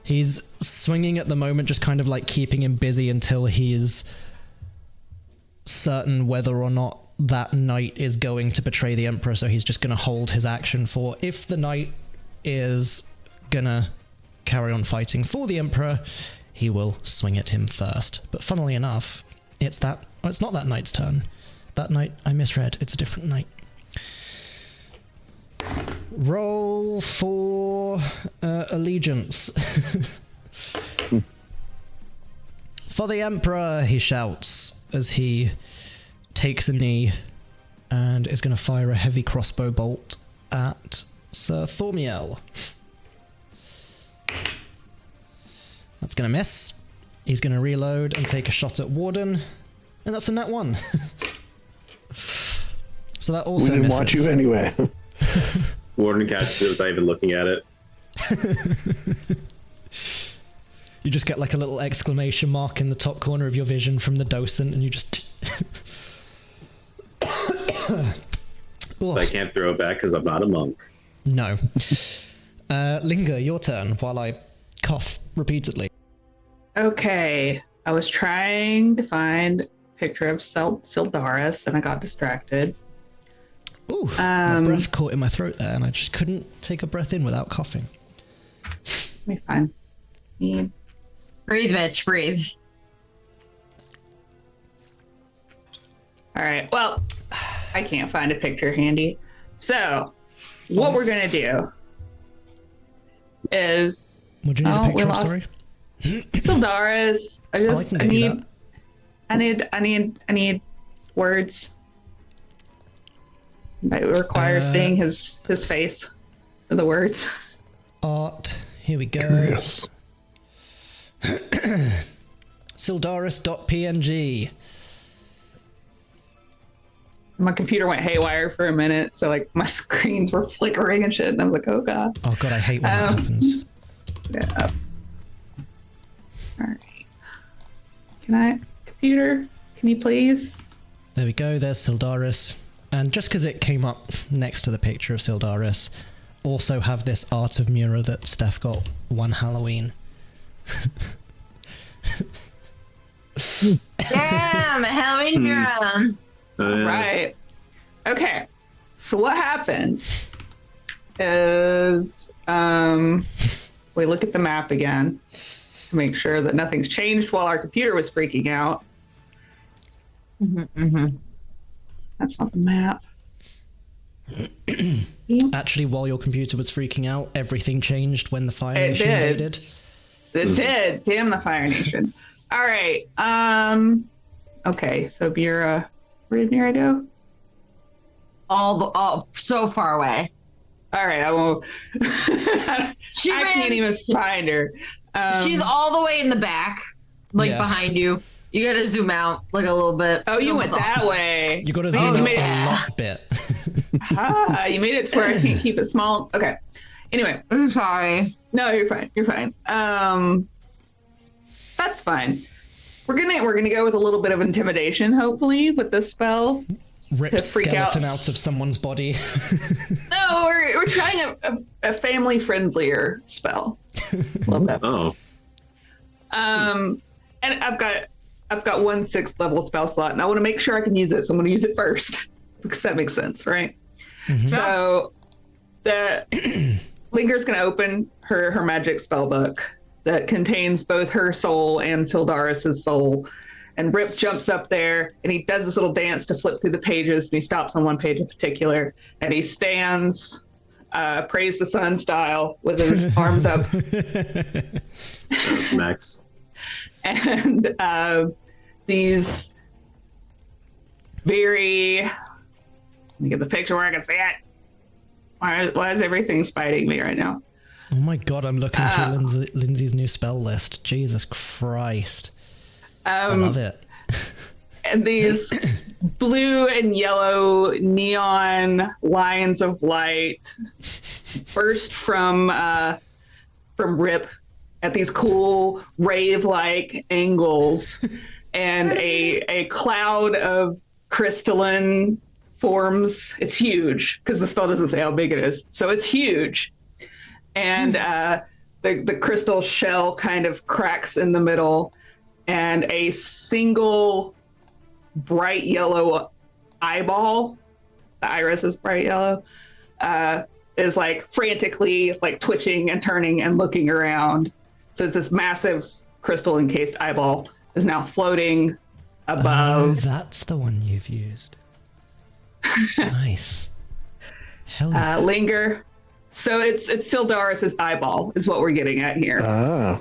He's swinging at the moment, just kind of like keeping him busy until he's certain whether or not that knight is going to betray the Emperor, so he's just going to hold his action for if the knight is gonna carry on fighting for the Emperor, he will swing at him first. But funnily enough, it's not that knight's turn. That knight, I misread, it's a different knight. Roll for allegiance. For the Emperor, he shouts as he takes a knee and is going to fire a heavy crossbow bolt at Sir Thormiel. That's going to miss. He's going to reload and take a shot at Warden, and that's a nat 1. So that also we didn't misses. watch you anyway. Warden catches it without even looking at it. You just get like a little exclamation mark in the top corner of your vision from the docent, and you just... But I can't throw it back because I'm not a monk. No. Linga, your turn while I cough repeatedly. Okay. I was trying to find picture of Syldaris, and I got distracted. Ooh, my breath caught in my throat there, and I just couldn't take a breath in without coughing. Let me find. Breathe, bitch, breathe. All right. Well, I can't find a picture handy. So, what we're gonna do is. Would you need a picture? Sorry. Syldaris. I need words. It requires seeing his face for the words. Art. Here we go. Yes. Syldaris.png. My computer went haywire for a minute, so like my screens were flickering and shit, and I was like, "Oh god." Oh god, I hate when that happens. Yeah. All right. Computer? Can you please? There we go. There's Syldaris, and just because it came up next to the picture of Syldaris, also have this art of Mura that Steph got one Halloween. Damn, Halloween Mura. Right. Okay. So what happens is we look at the map again to make sure that nothing's changed while our computer was freaking out. That's not the map. Actually, while your computer was freaking out, everything changed when the Fire It Nation did. invaded. It did. Damn the Fire Nation. All right. Okay. So Mira, where did Mira go? All so far away. All right. I won't. I can't even find her. She's all the way in the back, like Yeah. behind you. You gotta zoom out like a little bit. Oh, you went Almost that all- way. You got to zoom you out made a it. lot bit. You made it to where I can't keep it small. Okay. Anyway, I'm sorry. no, you're fine. You're fine. That's fine. We're gonna go with a little bit of intimidation, hopefully, with this spell. Rip To freak skeleton out. out of someone's body. No, we're trying a family friendlier spell. A little bit. Oh, And I've got 1 6th level spell slot, and I want to make sure I can use it, so I'm going to use it first because that makes sense, right? So the Linger's going to open her magic spell book that contains both her soul and Syldaris's soul. And Rip jumps up there, and he does this little dance to flip through the pages, and he stops on one page in particular, and he stands, praise the sun style, with his arms up. that's Max. And these very, let me get the picture where I can see it. Why is everything spiting me right now? Oh my god, I'm looking through Lindsay's new spell list. Jesus Christ. I love it. And these blue and yellow neon lines of light burst from Rip at these cool rave-like angles, and a cloud of crystalline forms. It's huge because the spell doesn't say how big it is, so it's huge. And the crystal shell kind of cracks in the middle, and a single bright yellow eyeball, the iris is bright yellow, is like frantically like twitching and turning and looking around. So it's this massive crystal encased eyeball is now floating Oh, above. that's the one you've used. Nice. Hell yeah. Linger. So it's Syldaris' eyeball is what we're getting at here. Yeah.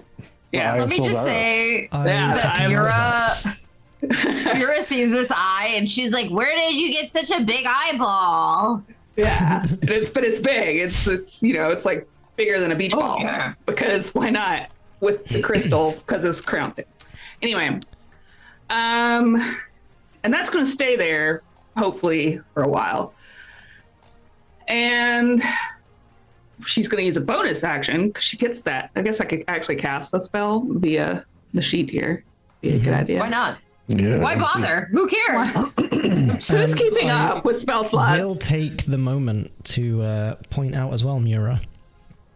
Let me just Syldaris. say I yeah, fucking I've- love that. Mura sees this eye and she's like, "Where did you get such a big eyeball?" Yeah, but it's big. It's you know, it's like bigger than a beach ball. yeah. Because why not with the crystal? Because it's crowned it. Anyway, and that's going to stay there hopefully for a while. And she's going to use a bonus action because she gets that. I guess I could actually cast the spell via the sheet here. Be a good idea. Why not? Yeah. Why bother? Who cares? Who's keeping up with spell slots? We'll take the moment to point out as well, Mura.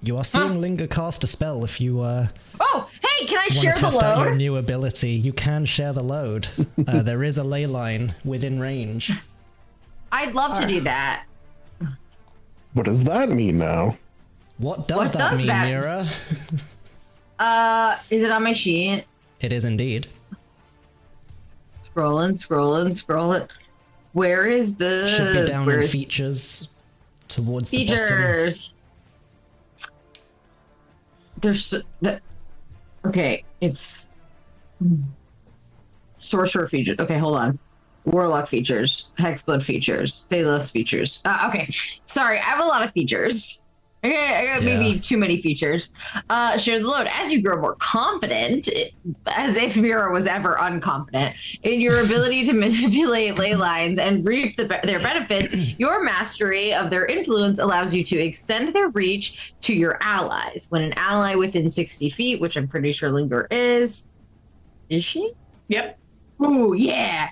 You are seeing Linger cast a spell if you Oh, hey, Hey, can I Want share to the test out your load? new ability? You can share the load. There is a ley line within range. I'd love to do that. What does that mean now? What does What that does mean, that- Mira? Is it on my sheet? It is indeed. Scrolling. Where is the? Should be down in where's features towards the bottom. features? There's okay. It's sorcerer features. Okay, hold on. Warlock features, Hexblood features, Phalos features. Okay, sorry, I have a lot of features. Okay, I got maybe too many features. Share the load. As you grow more confident, as if Mira was ever unconfident, in your ability to manipulate ley lines and reap their benefits, your mastery of their influence allows you to extend their reach to your allies. When an ally within 60 feet, which I'm pretty sure Linger is she? Yep. Ooh, yeah.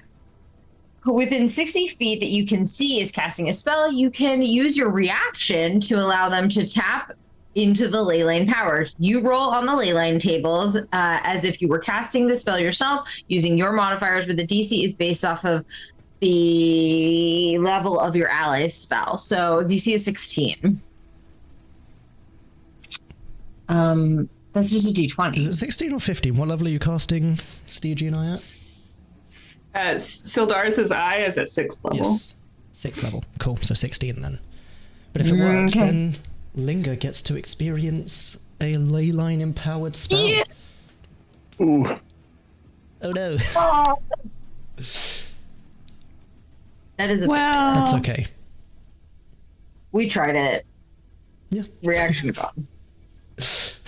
Within 60 feet that you can see is casting a spell, you can use your reaction to allow them to tap into the ley line power. You roll on the ley line tables as if you were casting the spell yourself, using your modifiers, but the DC is based off of the level of your ally's spell. So DC is 16. That's just a D20. Is it 16 or 15? What level are you casting Stigi and I at? Syldaris' eye is at 6th level. Yes. 6th level. Cool. So 16 then. But if it works, Okay. then Linger gets to experience a ley line empowered spell. Yeah. Ooh. Oh no. That is a Well, That's okay. we tried it. Yeah. Reaction gone.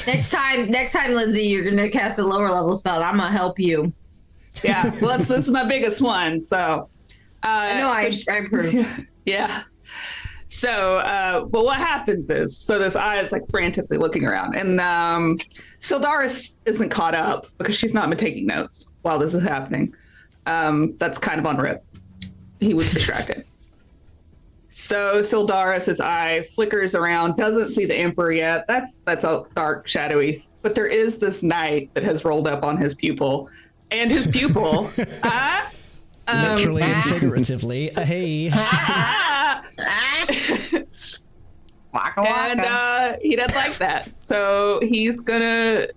Next time, Lindsay, you're gonna cast a lower level spell. And I'm gonna help you. yeah. Well, this is my biggest one. So, No, I approve. yeah. So, but what happens is, so this eye is like frantically looking around, and Syldaris isn't caught up because she's not been taking notes while this is happening. That's kind of on rip. He was distracted. So Syldaris' eye flickers around, doesn't see the Emperor yet. That's all dark, shadowy. But there is this knight that has rolled up on his pupil, and his pupil, Literally and figuratively. Hey. Waka waka. And he doesn't like that, so he's gonna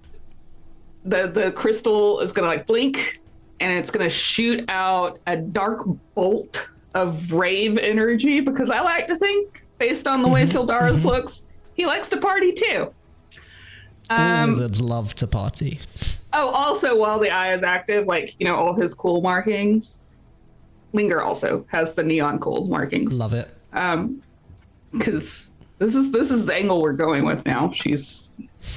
the crystal is gonna like blink, and it's gonna shoot out a dark bolt of rave energy, because I like to think, based on the way Syldaris looks, he likes to party too. All wizards love to party. Oh, also, while the eye is active, like, you know, all his cool markings, Linger also has the neon gold markings. Love it. Because this is the angle we're going with now. She's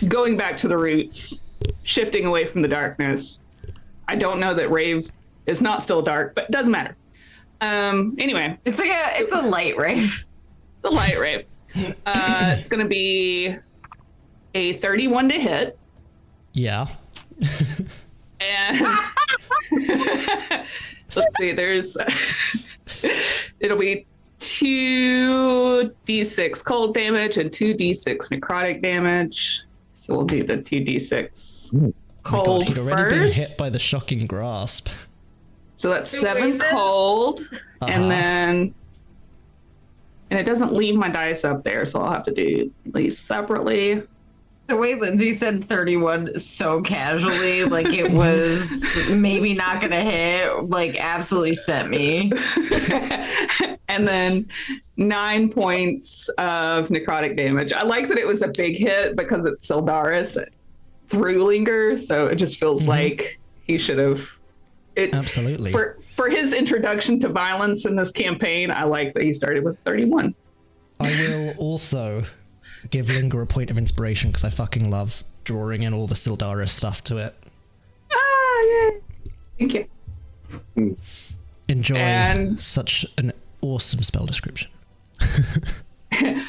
going back to the roots, shifting away from the darkness. I don't know that Rave is not still dark, but it doesn't matter. Anyway, It's a light rave. the light rave. It's gonna be a 31 to hit, Yeah. and let's see. There's it'll be 2d6 cold damage and 2d6 necrotic damage. So we'll do the 2d6 Oh my cold God, he'd already been first. hit by the shocking grasp. So that's Wait, 7 then? cold, Uh-huh. and it doesn't leave my dice up there, so I'll have to do these separately. The way Lindsay said 31 so casually, like it was maybe not gonna hit, like absolutely sent me. And then 9 points of necrotic damage. I like that it was a big hit because it's Syldaris through Linger, so it just feels like he should have. Absolutely. For his introduction to violence in this campaign, I like that he started with 31. I will also give Linger a point of inspiration because I fucking love drawing in all the Syldaris stuff to it. Ah, yeah. Thank you. Enjoy And- such an awesome spell description. And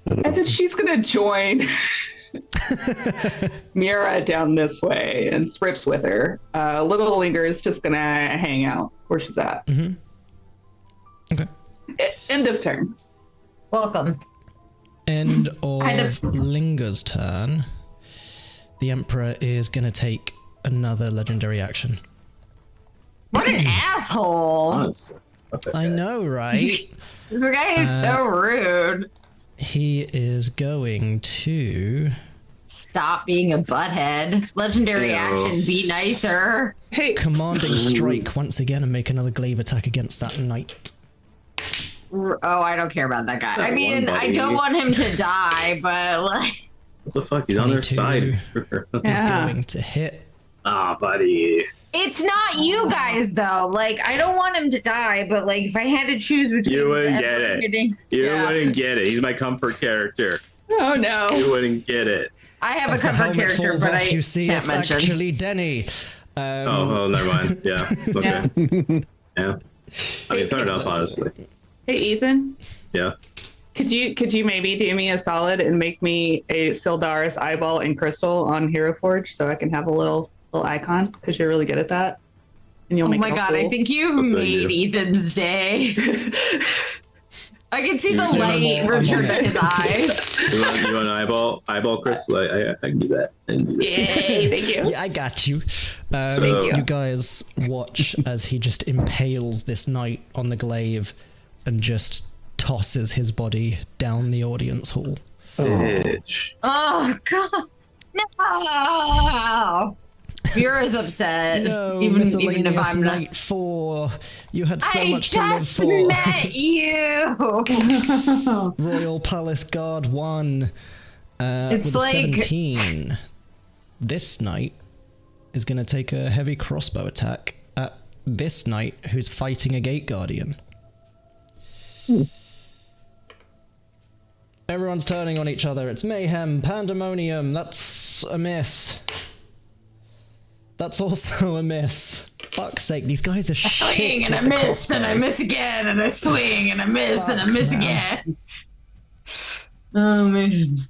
then she's gonna join Mira down this way, and Sprips with her. Little Linger is just gonna hang out where she's at. Okay. End of turn. Welcome. End of Kind of- Linger's turn. the Emperor is going to take another legendary action. What an asshole! Honestly. Okay. I know, right? This guy is so rude. He is going to... Stop being a butthead. Legendary Ew. action, be nicer. Hey, Commanding strike once again and make another glaive attack against that knight. Oh, I don't care about that guy. That I mean, one I buddy. don't want him to die, but like... What the fuck? He's on their 22. side. Is Yeah. going to hit. Ah, buddy. It's not you guys, though. Like, I don't want him to die, but like, if I had to choose between... You wouldn't the get Emperor it. hitting- You Yeah. wouldn't get it. He's my comfort character. oh no. You wouldn't get it. I have As a the comfort helmet character, falls but off, I you see can't it's mention. actually Denny. Oh, never mind. Yeah. Okay. Yeah. I mean, fair enough, honestly. Hey, Ethan. Yeah. Could you maybe do me a solid and make me a Syldaris eyeball and crystal on Hero Forge so I can have a little icon because you're really good at that. And you'll Oh make my it all god, I cool. think you've That's what I made do. Ethan's day. I can see the You're light I'm on return to it. his eyes. You want an eyeball crystal? I can do that. I can do that. Yay, thank you. Yeah, I got you. So- Thank You guys watch as he just impales this knight on the glaive and just tosses his body down the audience hall. Bitch. Oh god, no! Vera's upset. No, even if miscellaneous I'm not. Knight 4. You had so I much to live just for. met you. Royal Palace Guard 1. It's with a like- 17. This knight is going to take a heavy crossbow attack at this knight who's fighting a Gate Guardian. Everyone's turning on each other. It's mayhem, pandemonium. That's a miss. That's also a miss. Fuck's sake, these guys are Swing shit. and I with the miss and I crossbows. miss again and I swing and I miss and I Fuck, miss man. again. Oh man.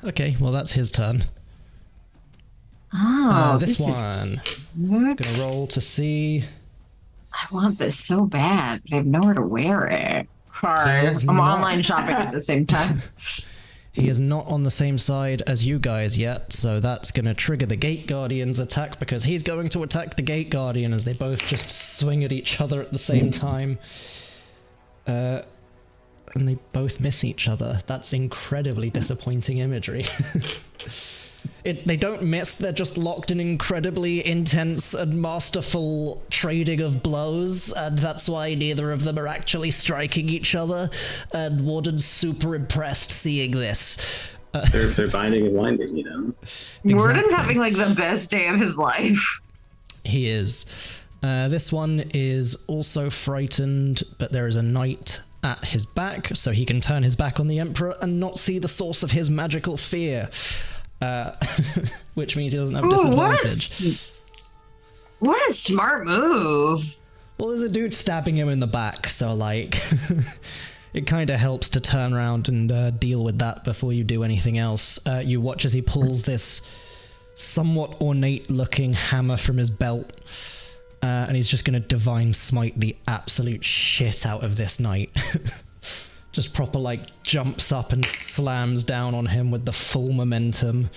Okay, well that's his turn. Oh, This is one. what? Gonna roll to see. I want this so bad, but I have nowhere to wear it. Sorry, Here's I'm not- online shopping at the same time. He is not on the same side as you guys yet, so that's going to trigger the Gate Guardian's attack because he's going to attack the Gate Guardian as they both just swing at each other at the same time. And they both miss each other. That's incredibly disappointing imagery. They don't miss, they're just locked in incredibly intense and masterful trading of blows, and that's why neither of them are actually striking each other, and Warden's super impressed seeing this. They're binding and winding, you know? Warden's having like the best day of his life. He is. This one is also frightened, but there is a knight at his back, so he can turn his back on the Emperor and not see the source of his magical fear. Which means he doesn't have Ooh, disadvantage. what a smart move. Well, there's a dude stabbing him in the back, so like, it kind of helps to turn around and deal with that before you do anything else. You watch as he pulls this somewhat ornate-looking hammer from his belt, and he's just going to divine smite the absolute shit out of this knight. Just proper, like, jumps up and slams down on him with the full momentum.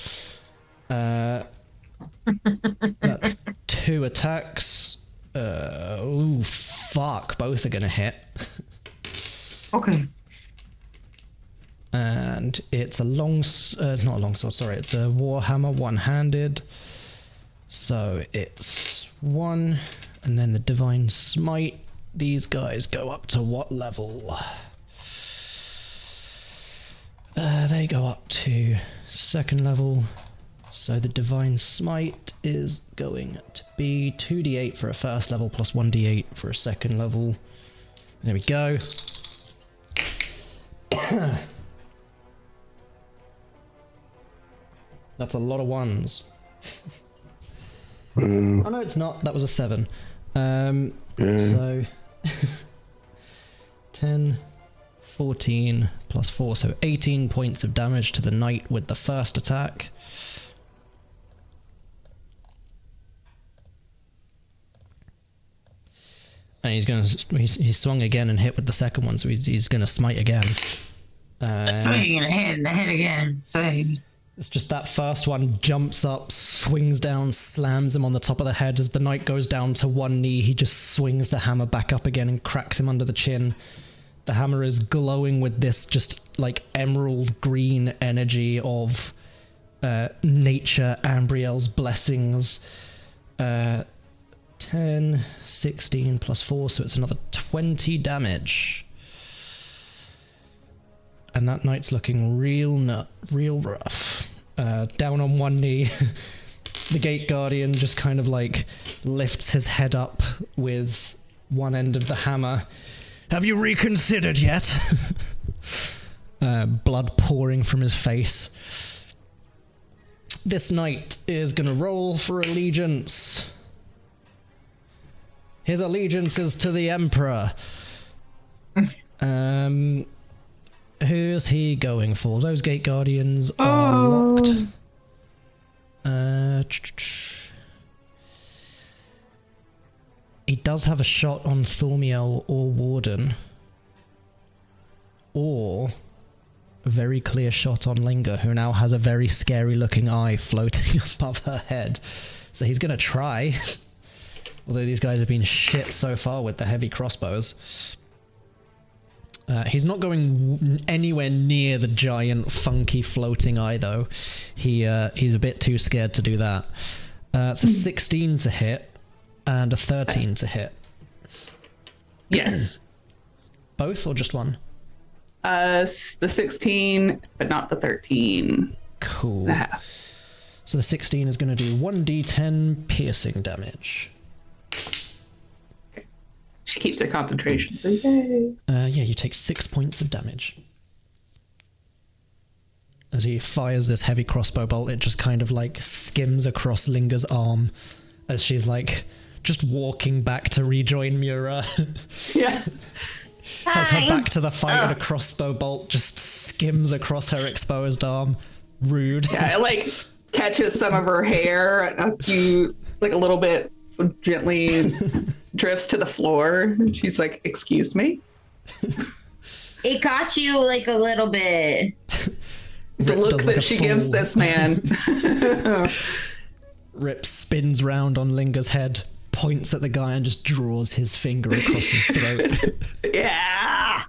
That's 2 attacks. Ooh, fuck. Both are gonna hit. Okay. And it's a not a longsword, sorry. It's a warhammer, one-handed. So it's 1, and then the divine smite. These guys go up to what level? They go up to 2nd level. So the divine smite is going to be 2d8 for a 1st level plus 1d8 for a 2nd level. There we go. That's a lot of 1s. Oh no, it's not. That was a 7. So 10, 14 plus 4, so 18 points of damage to the knight with the first attack. And he's swung again and hit with the second one, so he's gonna smite again. Swing and hit again. Swing. It's just that first one jumps up, swings down, slams him on the top of the head. As the knight goes down to one knee, he just swings the hammer back up again and cracks him under the chin. The hammer is glowing with this just like emerald green energy of nature, Ambriel's blessings. 10, 16 plus 4, so it's another 20 damage. And that knight's looking real rough. Down on one knee, the Gate Guardian just kind of like lifts his head up with one end of the hammer. Have you reconsidered yet? Blood pouring from his face. This knight is gonna roll for allegiance. His allegiance is to the Emperor. Who's he going for? Those Gate Guardians are locked. He does have a shot on Thormiel or Warden. Or a very clear shot on Linger, who now has a very scary looking eye floating above her head. So he's gonna try. Although these guys have been shit so far with the heavy crossbows. He's not going anywhere near the giant, funky, floating eye, though. He's a bit too scared to do that. It's a 16 to hit and a 13 to hit. Yes. Both or just one? The 16, but not the 13. Cool. So the 16 is going to do 1d10 piercing damage. She keeps her concentration, so yay. Yeah, you take 6 points of damage. As he fires this heavy crossbow bolt, it just kind of like skims across Linger's arm as she's like just walking back to rejoin Mura. Yeah. Has her back to the fight and a crossbow bolt just skims across her exposed arm. Rude. Yeah, it like catches some of her hair and a few, like a little bit gently drifts to the floor. She's like, excuse me? It got you like a little bit. The look that she gives this man. Rip spins round on Linger's head, points at the guy and just draws his finger across his throat. Yeah!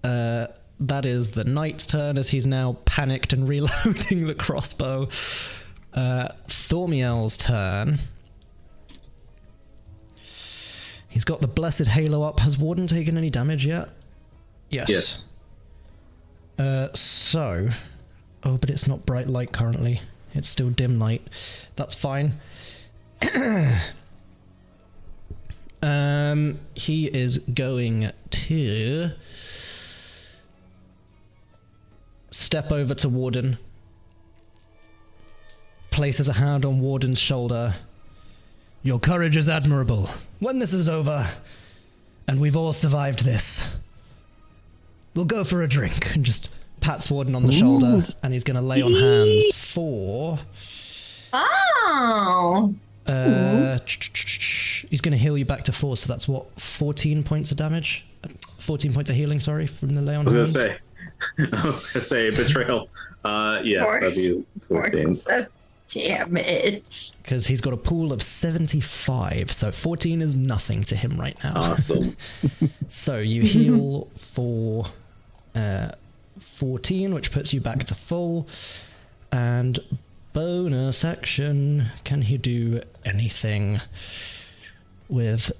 That is the knight's turn as he's now panicked and reloading the crossbow. Thormiel's turn. He's got the blessed halo up. Has Warden taken any damage yet? Yes. So... Oh, but it's not bright light currently. It's still dim light. That's fine. He is going to... step over to Warden. Places a hand on Warden's shoulder. Your courage is admirable. When this is over, and we've all survived this, we'll go for a drink. And just pats Warden on the shoulder, and he's going to lay on hands for... Oh! He's going to heal you back to 4, so that's what, 14 points of damage? 14 points of healing, sorry, from the lay on hands. I was gonna say betrayal. Yes, that'd be 14. Damage. Because he's got a pool of 75, so 14 is nothing to him right now. Awesome. So you heal for 14, which puts you back to full. And bonus action, can he do anything with...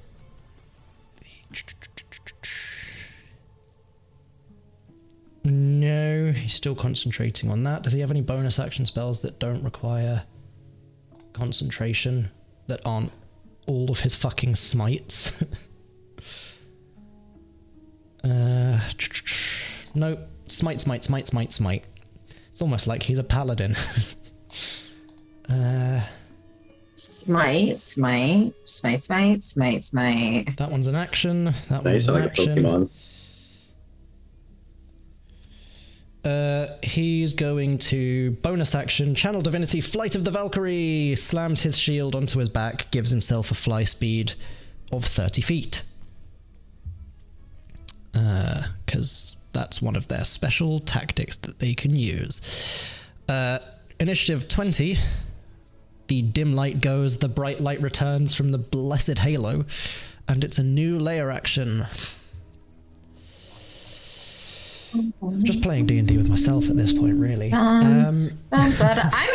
No, he's still concentrating on that. Does he have any bonus action spells that don't require concentration, that aren't all of his fucking smites? Nope. Smite. It's almost like he's a paladin. Smite. That one's an action. That Nice, one's an like action. a Pokemon. He's going to bonus action, Channel Divinity, Flight of the Valkyrie, slams his shield onto his back, gives himself a fly speed of 30 feet. Because That's one of their special tactics that they can use. Initiative 20. The dim light goes, the bright light returns from the blessed halo, and it's a new layer action. Just playing D&D with myself at this point, really. I'm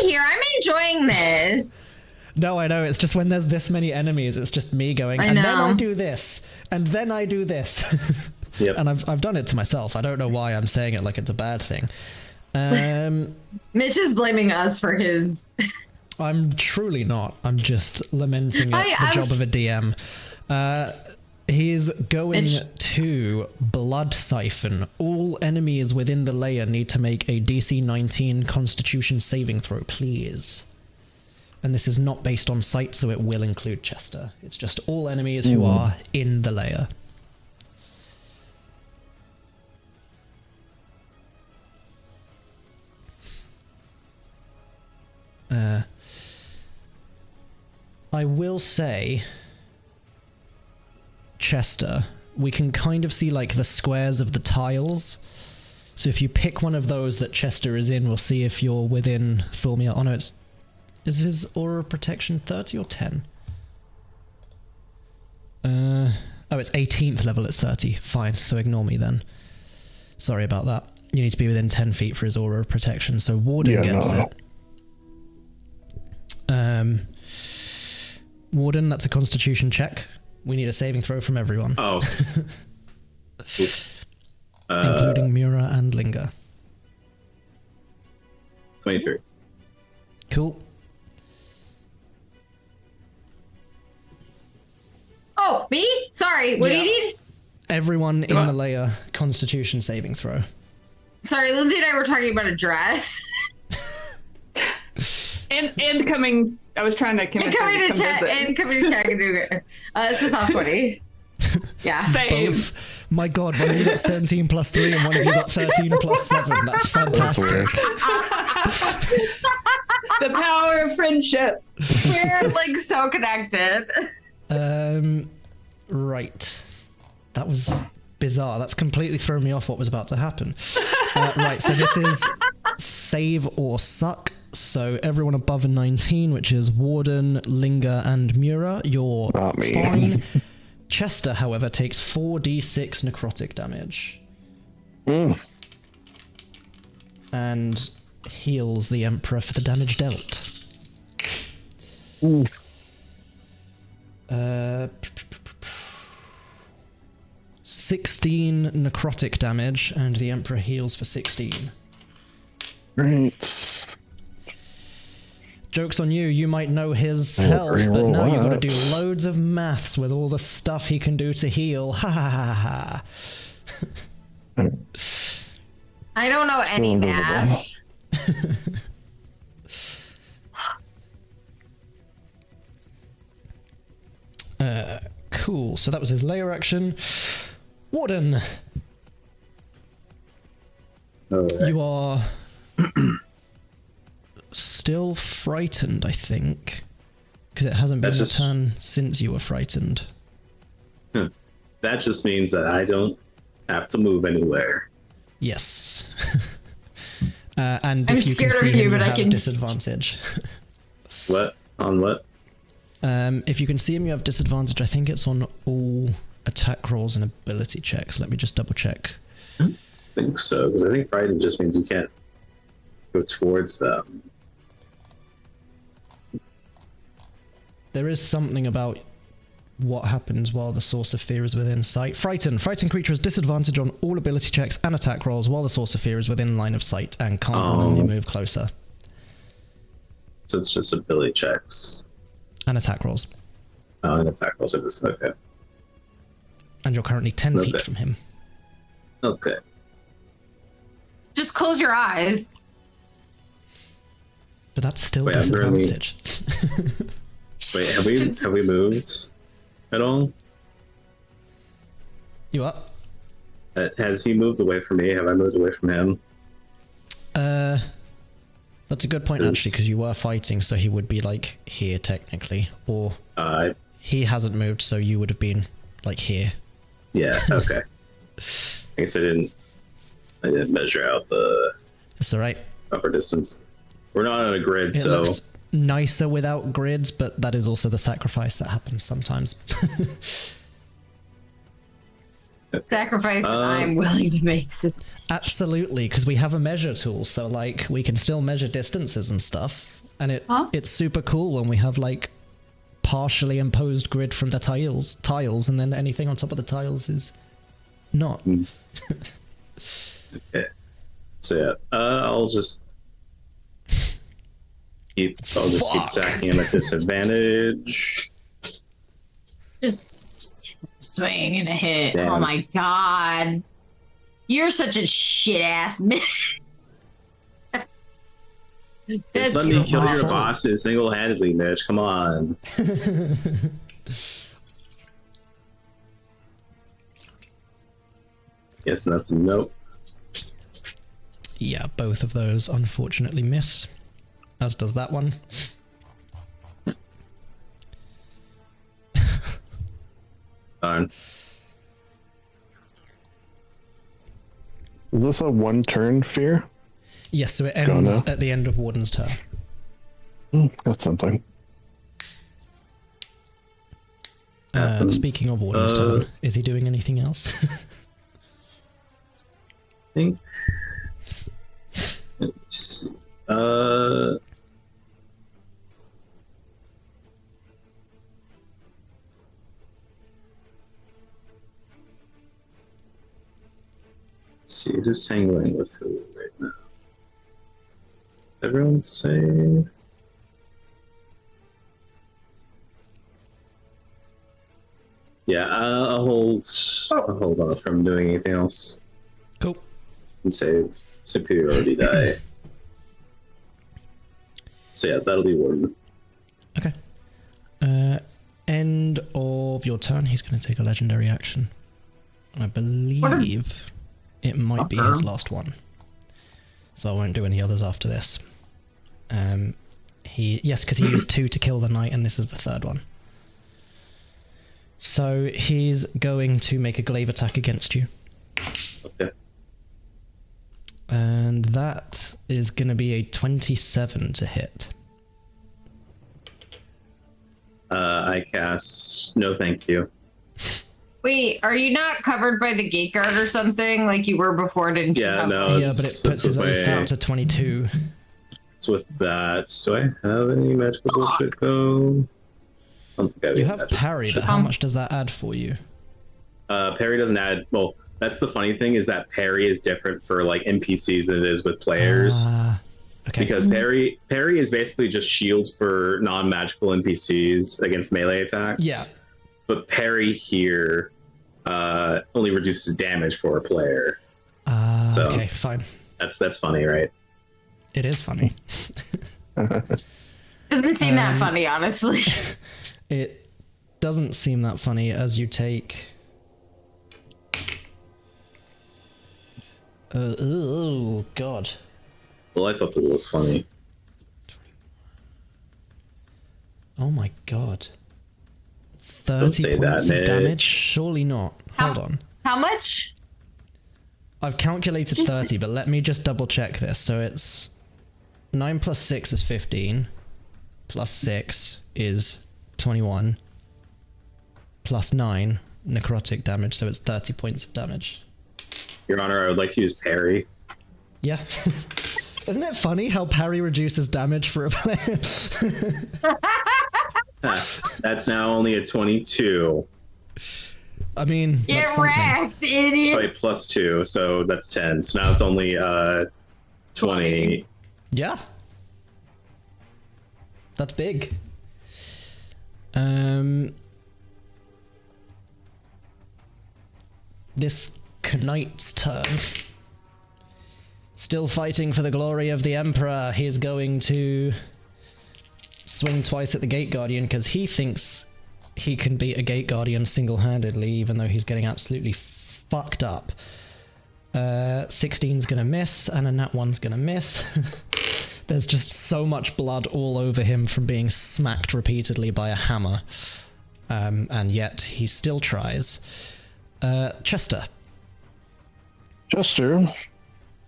here. I'm enjoying this. No, I know. It's just when there's this many enemies, it's just me going, and then I do this, and then I do this. Yep. And I've done it to myself. I don't know why I'm saying it like it's a bad thing. Mitch is blaming us for his... I'm truly not. I'm just lamenting the job of a DM. He's going to Blood Siphon. All enemies within the layer need to make a DC 19 Constitution saving throw, please. And this is not based on sight, so it will include Chester. It's just all enemies who are in the layer. I will say, Chester, we can kind of see like the squares of the tiles. So if you pick one of those that Chester is in, we'll see if you're within Thormir. Oh no, is his aura of protection 30 or 10? Oh, it's 18th level, it's 30. Fine, so ignore me then. Sorry about that. You need to be within 10 feet for his aura of protection, so Warden gets it. Warden, that's a Constitution check. We need a saving throw from everyone. Oh. Oops. Including Mura and Linga. 23. Cool. Oh, me? Sorry, what do you need? Everyone in the layer, Constitution saving throw. Sorry, Lindsay and I were talking about a dress. And coming, I was trying to convince her to come visit. And coming to check and do it. It's a soft 20. Yeah. Same. Both. My god, one of you got 17 plus 3 and one of you got 13 plus 7. That's fantastic. The power of friendship. We're like so connected. Right. That was bizarre. That's completely thrown me off what was about to happen. Right, so this is save or suck. So everyone above a 19, which is Warden, Linga, and Mura, you're fine. Chester, however, takes 4d6 necrotic damage. And heals the Emperor for the damage dealt. 16 necrotic damage, and the Emperor heals for 16. Great. Joke's on you, you might know his health, but now you've got to do loads of maths with all the stuff he can do to heal. Ha ha ha ha. I don't know any math. Cool, so that was his layer action. Warden! Right. You are still frightened, I think. Because it hasn't been a turn since you were frightened. That just means that I don't have to move anywhere. Yes. And I'm if you can scared see of him, you, you but I have can disadvantage. What? On what? If you can see him, you have disadvantage. I think it's on all attack rolls and ability checks. Let me just double check. I think so, because I think frightened just means you can't go towards them. There is something about what happens while the source of fear is within sight. Frightened creature has disadvantage on all ability checks and attack rolls while the source of fear is within line of sight and can't willingly move closer. So it's just ability checks. And attack rolls. Oh, and attack rolls. Okay. And you're currently 10 feet from him. Okay. Just close your eyes. But that's still disadvantage. Wait, have we moved at all? You up? Has he moved away from me? Have I moved away from him? That's a good point, actually, because you were fighting, so he would be, like, here, technically. Or he hasn't moved, so you would have been, like, here. Yeah, okay. I guess I didn't I didn't measure out the It's all right. upper distance. We're not on a grid, It so looks nicer without grids, but that is also the sacrifice that happens sometimes. Sacrifice that I'm willing to make. Absolutely, because we have a measure tool, so like we can still measure distances and stuff, and it's super cool when we have like partially imposed grid from the tiles, and then anything on top of the tiles is not. okay. So yeah, I'll just keep attacking him at disadvantage. Just swing and a hit. Damn. Oh my god. You're such a shit ass man. Just let me kill your bosses single-handedly, Mitch. Come on. Yes, that's a nope. Yeah, both of those unfortunately miss, as does that one. Darn. Is this a one-turn fear? Yes, so it ends at the end of Warden's turn. That's something. Speaking of Warden's turn, is he doing anything else? I think. Let's see. Let's see, who's tangling with who right now? Everyone say. Yeah, I'll hold off from doing anything else Cool. and save superiority die. So yeah, that'll be Warden. Okay. End of your turn, he's going to take a legendary action. And I believe it might be his last one. So I won't do any others after this. Yes, because he used 2 to kill the knight, and this is the third one. So he's going to make a glaive attack against you. Okay. And that is going to be a 27 to hit. I cast no thank you. Wait, are you not covered by the gate guard or something like you were before? Didn't you? Yeah, no. Yeah, but it puts his AC up to 22. It's with that. Do I have any magical bullshit go? I don't think I have You any have magical parry, bullshit. but how much does that add for you? Parry doesn't add. Well, that's the funny thing is that parry is different for like NPCs than it is with players. Okay. Because parry is basically just shield for non-magical NPCs against melee attacks. Yeah. But parry here only reduces damage for a player. So okay, fine. That's funny, right? It is funny. Doesn't seem that funny, honestly. It doesn't seem that funny as you take... oh, God. Well, I thought that was funny. Oh my God. Don't 30 say points that, of Nick. damage? Surely not. Hold on. How much? I've calculated 30, but let me just double check this. So it's 9 plus 6 is 15, plus 6 is 21, plus 9 necrotic damage, so it's 30 points of damage. Your Honor, I would like to use parry. Yeah. Isn't it funny how parry reduces damage for a player? That's now only a 22. I mean, Get that's something. wrecked, idiot. Wait, plus 2, so that's 10. So now it's only 20. Yeah. That's big. This knight's turn. Still fighting for the glory of the Emperor. He's going to swing twice at the Gate Guardian because he thinks he can beat a Gate Guardian single-handedly, even though he's getting absolutely fucked up. 16's gonna miss, and a nat 1's gonna miss. There's just so much blood all over him from being smacked repeatedly by a hammer. And yet he still tries. Chester. Chester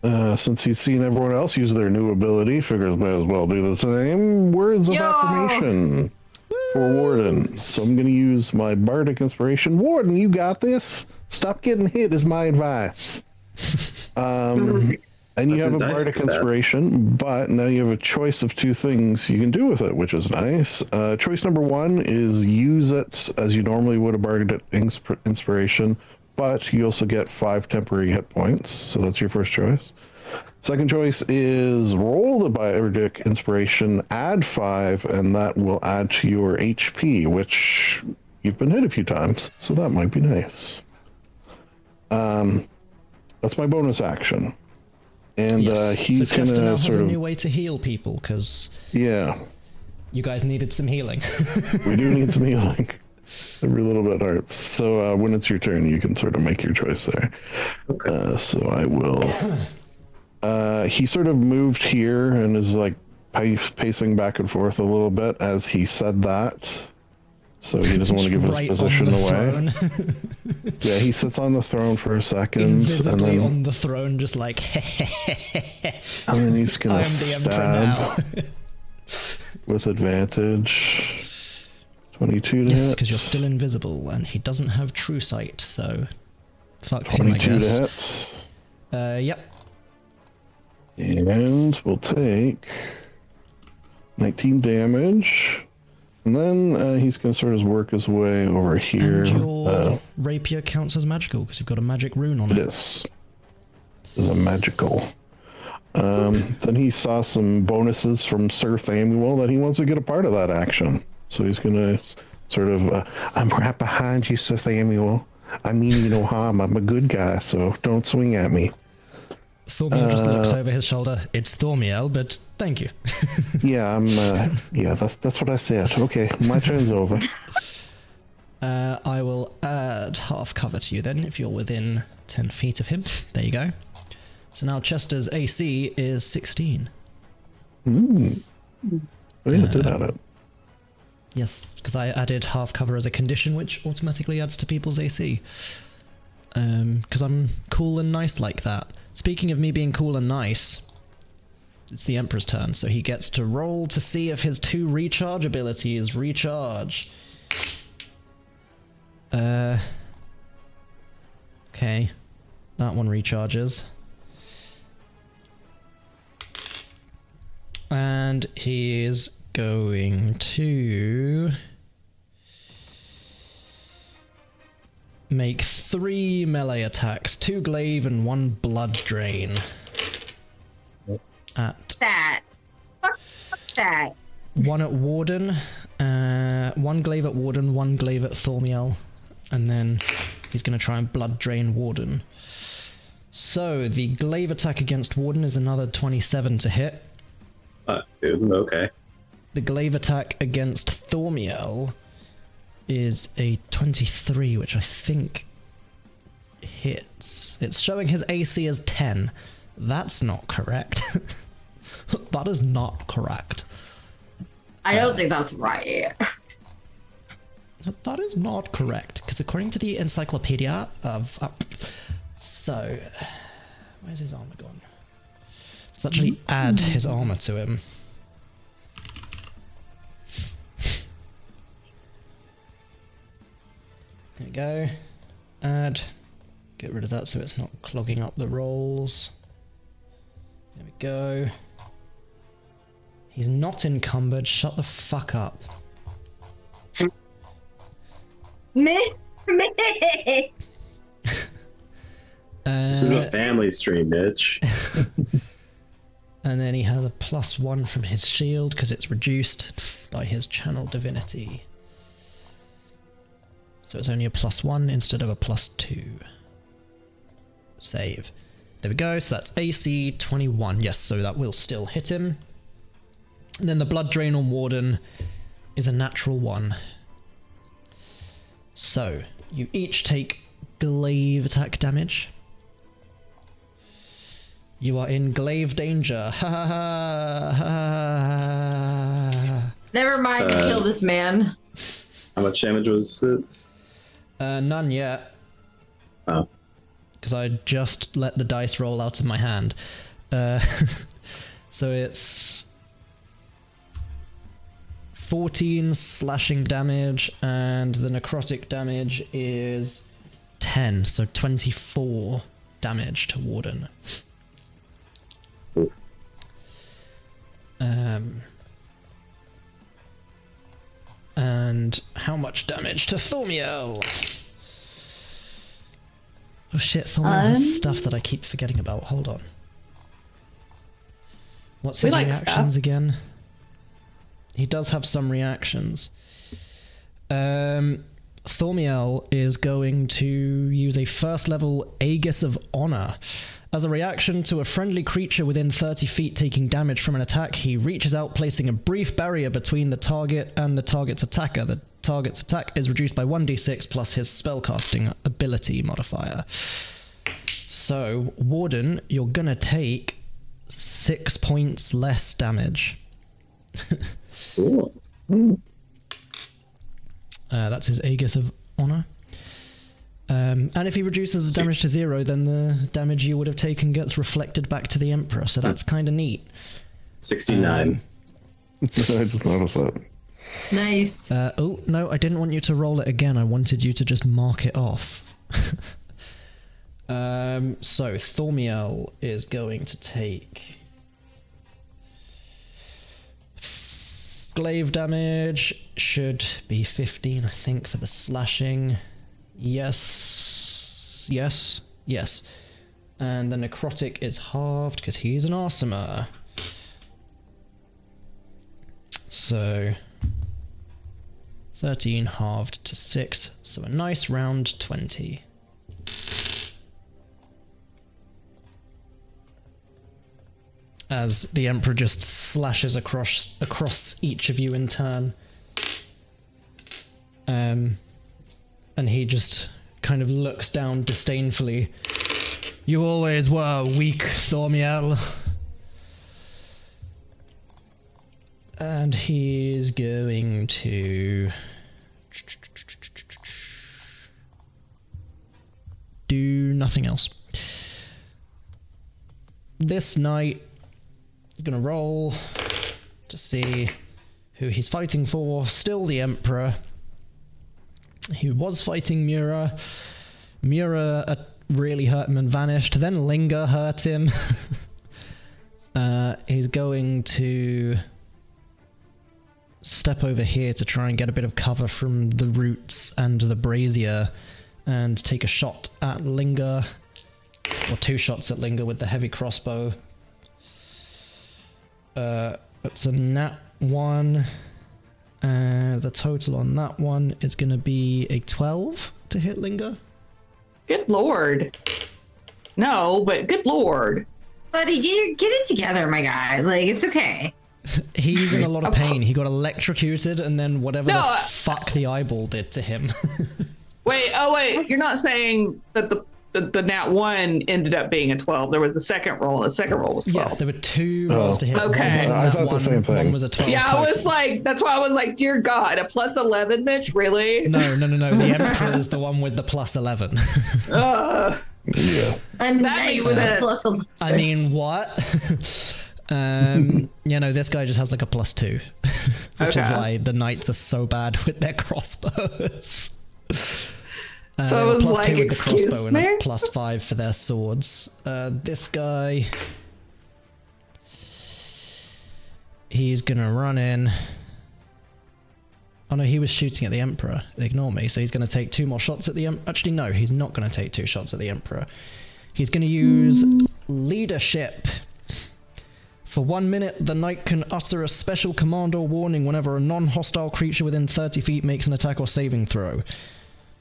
Since he's seen everyone else use their new ability, figures might as well do the same. Words of affirmation for Warden. So I'm going to use my bardic inspiration. Warden, you got this. Stop getting hit is my advice. And you have a bardic inspiration, but now you have a choice of two things you can do with it, which is nice. Choice number one is use it as you normally would a bardic inspiration, but you also get 5 temporary hit points. So that's your first choice. Second choice is roll the bardic inspiration, add 5, and that will add to your HP, which you've been hit a few times, so that might be nice. That's my bonus action. And he's so going Chester now to has sort a of... new way to heal people, because Yeah, you guys needed some healing. we do need some healing. Every little bit hurts. So when it's your turn, you can sort of make your choice there. Okay. So I will... he sort of moved here and is like pacing back and forth a little bit as he said that. So he doesn't want to give his Right position on the away. throne. Yeah, he sits on the throne for a second. Invisibly and then, on the throne, just like, and then he's going I'm to the emperor stab now. with advantage. 22 to Yes, hit. because you're still invisible, and he doesn't have true sight, so fuck him, I 22 guess. to hit. Yep. And we'll take 19 damage. And then he's going to sort of work his way over here. And your rapier counts as magical, because you've got a magic rune on it. It is. It is a magical. Then he saw some bonuses from Sir Thamuel that he wants to get a part of that action. So he's going to sort of, I'm right behind you, Sir Thamuel. I mean you no harm. I'm a good guy, so don't swing at me. Thormiel just looks over his shoulder. It's Thormiel, but thank you. Yeah, that's what I said. Okay, my turn's over. I will add half cover to you then, if you're within 10 feet of him. There you go. So now Chester's AC is 16. Oh, yeah, did add it. Yes, because I added half cover as a condition, which automatically adds to people's AC. Because I'm cool and nice like that. Speaking of me being cool and nice, it's the Emperor's turn, so he gets to roll to see if his 2 recharge abilities recharge. Okay. That one recharges. And he is going to make 3 melee attacks, 2 glaive and 1 blood drain. At That. Fuck that. 1 at Warden, 1 glaive at Warden, 1 glaive at Thormiel, and then he's going to try and blood drain Warden. So the glaive attack against Warden is another 27 to hit. Dude, okay. The glaive attack against Thormiel is a 23, which I think hits. It's showing his AC as 10. That's not correct. That is not correct. I don't think that's right. That is not correct, because according to the encyclopedia of... so, where's his armor gone? Let's actually add his armor to him. There we go. Add. Get rid of that so it's not clogging up the rolls. There we go. He's not encumbered. Shut the fuck up. Mitch. This is a family stream, Mitch. And then he has a +1 from his shield because it's reduced by his channel divinity. So it's only a +1 instead of a +2. Save. There we go, so that's AC 21. Yes, so that will still hit him. And then the blood drain on Warden is a natural 1. So, you each take glaive attack damage. You are in glaive danger. Ha ha ha ha ha. Never mind, kill this man. How much damage was it? None yet. Oh. because I just let the dice roll out of my hand. So it's 14 slashing damage, and the necrotic damage is 10, so 24 damage to Warden. And how much damage to Thormiel? Oh shit, Thormiel has stuff that I keep forgetting about. Hold on. What's his reactions again? He does have some reactions. Thormiel is going to use a first level Aegis of Honor. As a reaction to a friendly creature within 30 feet taking damage from an attack, he reaches out, placing a brief barrier between the target and the target's attacker. The target's attack is reduced by 1d6 plus his spellcasting ability modifier. So, Warden, you're gonna take 6 points less damage. Cool. That's his Aegis of Honor. And if he reduces the damage to 0, then the damage you would have taken gets reflected back to the Emperor, so that's kind of neat. 69. I just noticed that. Nice. Oh, no, I didn't want you to roll it again. I wanted you to just mark it off. So, Thormiel is going to take glaive damage. Should be 15, I think, for the slashing. Yes. Yes. Yes. And the necrotic is halved because he's an Arsimer. So 13 halved to 6, so a nice round 20. As the Emperor just slashes across each of you in turn. And he just kind of looks down disdainfully. You always were weak, Thormiel. And he's going to do nothing else. This night, he's gonna roll to see who he's fighting for. Still the Emperor. He was fighting Mura. Mura really hurt him and vanished. Then Linger hurt him. He's going to step over here to try and get a bit of cover from the roots and the brazier and take a shot at Linger. Or 2 shots at Linger with the heavy crossbow. It's a nat 1. The total on that one is going to be a 12 to hit Linger. Good lord. No, but good lord. Buddy, get it together, my guy. Like, it's okay. He's in a lot of pain. He got electrocuted and then whatever the fuck the eyeball did to him. Wait, you're not saying that the nat 1 ended up being a 12. There was a second roll, and the second roll was 12. Yeah, there were 2 rolls to hit. Okay. I thought the same thing. One was a 12 Yeah, total. I was like, that's why I was like, dear God, a plus 11, Mitch? Really? No. The Emperor is the one with the plus 11. Yeah. And That makes sense. plus 11. I mean, what? This guy just has like a plus 2. Which is why the knights are so bad with their crossbows. So I was plus like, 2 with the excuse crossbow and me? a plus 5 for their swords. This guy, he's gonna run in. Oh no, he was shooting at the Emperor. Ignore me. So he's gonna take 2 more shots at the Emperor. Actually, no, he's not gonna take 2 shots at the Emperor. He's gonna use leadership. For 1 minute, the knight can utter a special command or warning whenever a non-hostile creature within 30 feet makes an attack or saving throw.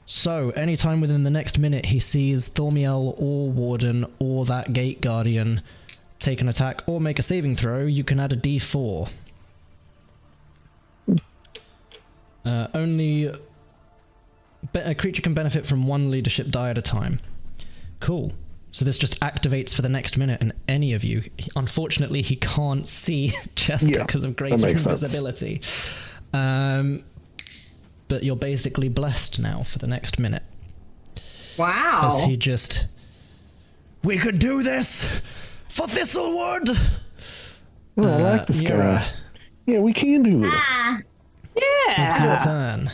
So, anytime within the next minute he sees Thormiel or Warden or that Gate Guardian take an attack or make a saving throw, you can add a d4. Only a creature can benefit from 1 leadership die at a time. Cool. So this just activates for the next minute, and any of you, unfortunately he can't see Chester because of greater invisibility. But you're basically blessed now for the next minute. Wow. As he just We could do this for Thistlewood. Oh, I like this Mira, guy. Yeah, we can do this. Ah, it's your Yeah. turn.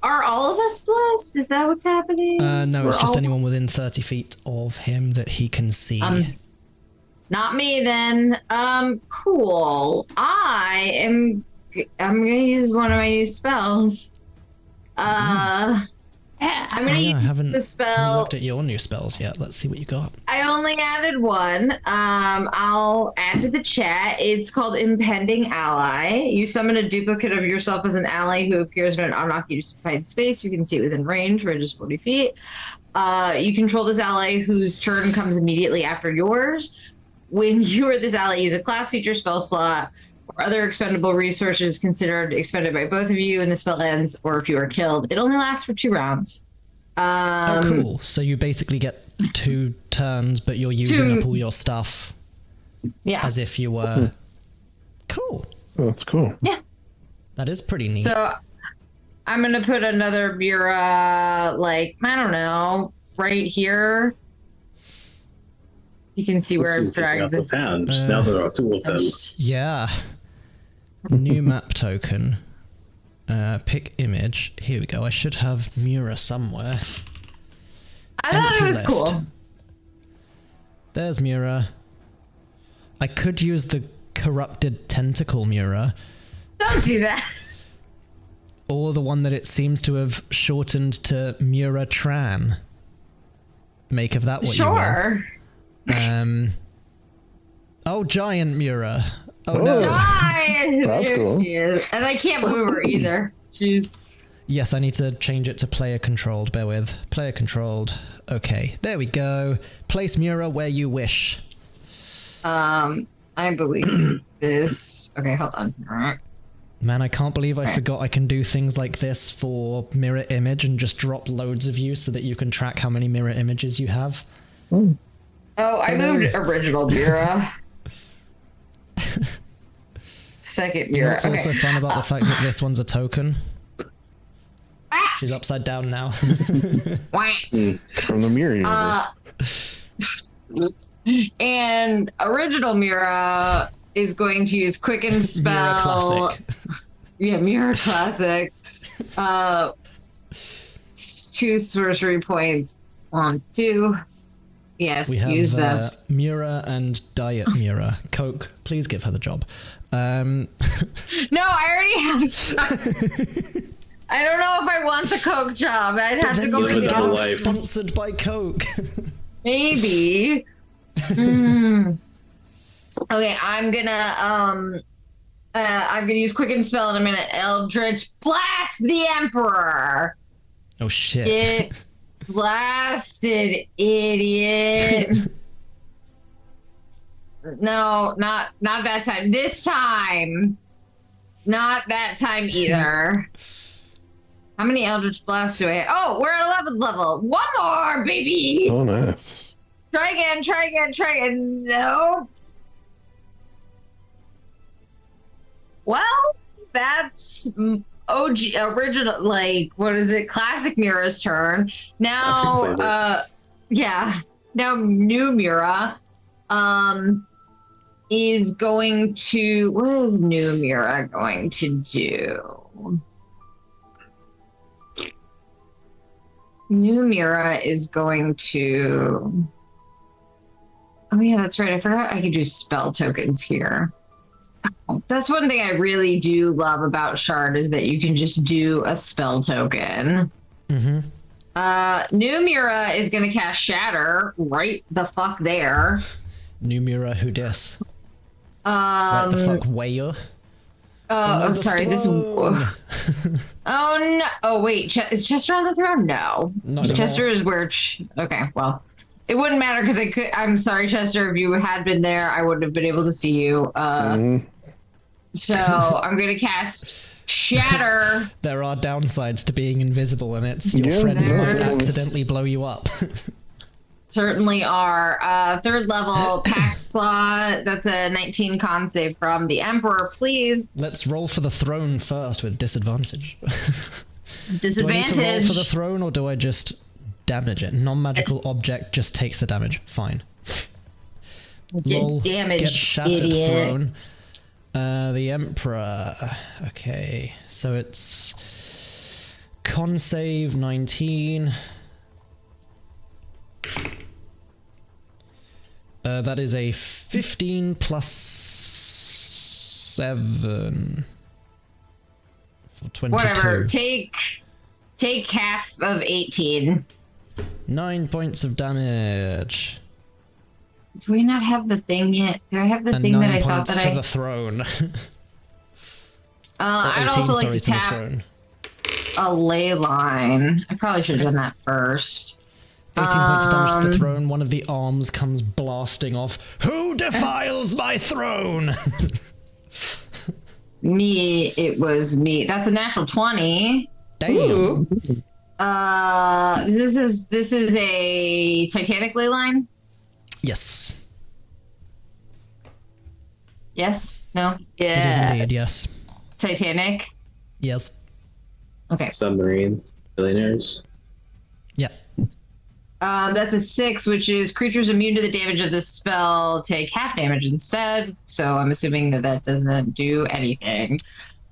Are all of us blessed? Is that what's happening? No, it's We're just all- anyone within 30 feet of him that he can see. Not me then. Cool. I'm gonna use one of my new spells. I'm gonna I use haven't the spell. looked at your new spells yet. Let's see what you got. I only added one. I'll add to the chat. It's called Impending Ally. You summon a duplicate of yourself as an ally who appears in an unoccupied space. You can see it within range, range is 40 feet. You control this ally whose turn comes immediately after yours. When you or this ally use a class feature spell slot or other expendable resources considered expended by both of you and the spell ends, or if you are killed, it only lasts for 2 rounds. Oh, cool. So you basically get 2 turns, but you're using up all your stuff Yeah. as if you were... Cool. Oh, that's cool. Yeah. That is pretty neat. So I'm going to put another Mira, like, I don't know, right here. You can see where I've This is picking up dragged the the... pound. Now there are 2 of them. Yeah. New map token. Pick image. Here we go. I should have Mura somewhere. I thought Empty it was list. cool. There's Mura. I could use the corrupted tentacle Mura, Don't do that. or the one that it seems to have shortened to Mura Tran. Make of that what you will. Sure. Oh, giant Mura. Oh, Oh. no. Hi. That's There cool. she is. And I can't move her either. She's... Yes, I need to change it to player controlled. Bear with. Player controlled. Okay, there we go. Place Mura where you wish. I believe this... Okay, hold on. Man, I can't believe I forgot I can do things like this for mirror image and just drop loads of you so that you can track how many mirror images you have. Oh, I moved original Mira. Second You know Mira. what's Okay. also fun about the fact that this one's a token? She's upside down now. Wah. From the mirror universe. And original Mira is going to use Quicken Spell. Mirror classic. Yeah, Mira Classic. 2 sorcery points. 1, 2. Yes, We have use them. Mura and Diet Mura. Coke, please give her the job. No, I already have. I don't know if I want the Coke job. I'd have to Then go you live can a get double us life. sponsored by Coke. maybe. Okay, I'm gonna use Quicken Spell in a minute. Eldritch Blast the Emperor. Oh shit. Get blasted, idiot. No, not that time. This time. Not that time either. How many Eldritch Blasts do I have? Oh, we're at 11th level. One more, baby. Oh, nice. Try again. No. Well, that's OG original, like, what is it? Classic Mira's turn. Now, Classic yeah. Now new Mira, is going to, what is new Mira going to do? New Mira is going to, oh yeah, that's right. I forgot I could do spell tokens here. That's one thing I really do love about Shard is that you can just do a spell token. New Mira is going to cast Shatter right the fuck there. New Mura who dis? Right the fuck way you? Oh, sorry. This. throne. Oh no! Oh wait, is Chester on the throne? No, Not anymore. Chester is where. Okay, well, it wouldn't matter because I could. I'm sorry, Chester. If you had been there, I wouldn't have been able to see you. So I'm gonna cast Shatter. There are downsides to being invisible, and it's your Yeah, friends might there is. accidentally blow you up. Certainly are. 3rd level pact slot. That's a 19 con save from the Emperor. Please. Let's roll for the throne first with disadvantage. Do I need to roll Disadvantage. for the throne, or do I just damage it. Non-magical object just takes the damage. Fine. Get damaged, get shattered, idiot. thrown. The Emperor. Okay, so it's con save 19. That is a 15 plus 7 for 22. Whatever. Take half of 18. 9 points of damage. Do we not have the thing yet? Do I have the And thing 9 that I thought points that to I... the throne. I'd 18, also like sorry, to tap throne. a ley line. I probably should have done that first. 18 points of damage to the throne. One of the arms comes blasting off. Who defiles my throne? Me, it was me. That's a natural 20. Damn. Ooh. This is a Titanic ley line? Yes. Yes? No? It is indeed, yes. Titanic? Yes. Okay. Submarine billionaires. Yeah. That's a 6, which is creatures immune to the damage of this spell take half damage instead. So I'm assuming that doesn't do anything.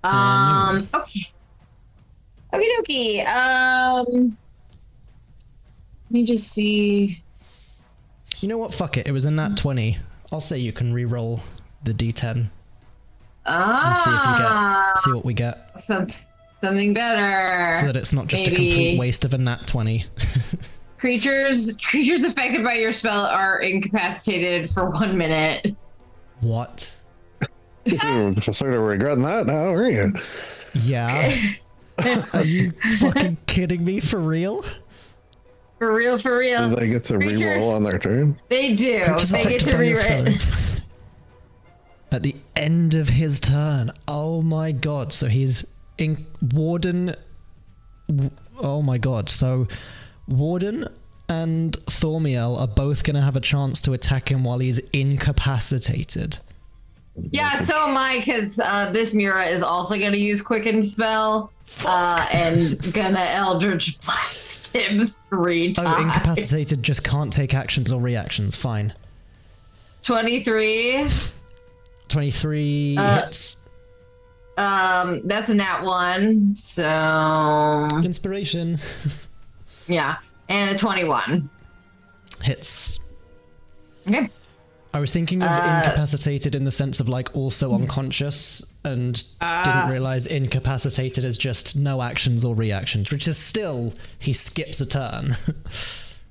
Okay. Okie dokie. Let me just see. You know what? Fuck it. It was a nat 20. I'll say you can re-roll the d10 and see if you get. See what we get. Something better. So that it's not just Maybe. a complete waste of a nat 20. Creatures affected by your spell are incapacitated for 1 minute. What? You're sort of regretting that now, are you? Yeah. Are you fucking kidding me? For real? For real. Do they get to Creature- re-roll on their turn? They do. Creatures They get affected to by your rewrite. spell. At the end of his turn. Oh my god. So he's in Warden. Oh my god. So Warden and Thormiel are both going to have a chance to attack him while he's incapacitated. Yeah, so am I, because this Mira is also going to use Quicken Spell and gonna Eldritch Blast him 3 times. Oh, incapacitated just can't take actions or reactions. Fine. 23. 23 hits. That's a nat 1, so Inspiration. yeah, and a 21. Hits. Okay. I was thinking of incapacitated in the sense of like also unconscious and didn't realize incapacitated as just no actions or reactions, which is still he skips a turn.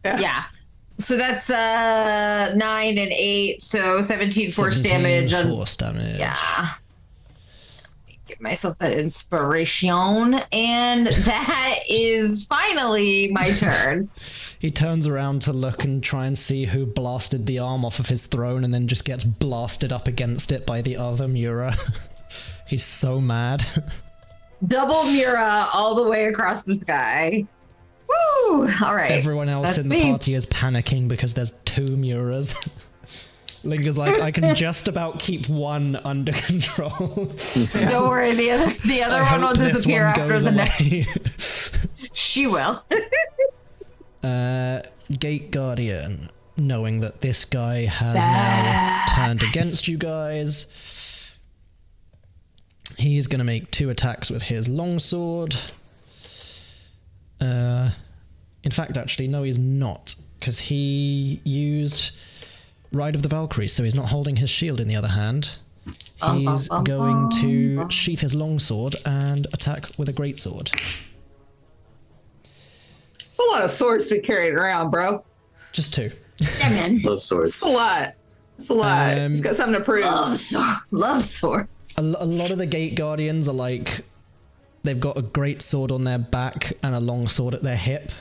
Yeah. So that's 9 and 8, so 17 force 17 damage. Force damage. Yeah. Give myself that inspiration, and that is finally my turn. He turns around to look and try and see who blasted the arm off of his throne and then just gets blasted up against it by the other Mura. He's so mad. Double Mira all the way across the sky. Woo! All right. Everyone else That's in the me. party is panicking because there's 2 Muras. Linger's like, I can just about keep one under control. Don't worry, the other I one will hope this disappear one after goes the away. next. She will. Gate Guardian, knowing that this guy has now turned against you guys, he's going to make 2 attacks with his longsword. In fact, actually, no, he's not, because he used Ride of the Valkyrie, so he's not holding his shield in the other hand. He's going to sheath his longsword and attack with a greatsword. It's a lot of swords to be carried around, bro. Just 2. Yeah, man. Love swords. It's a lot. It's a lot. It's got something to prove. Love swords. A lot of the Gate Guardians are like, they've got a great sword on their back and a long sword at their hip,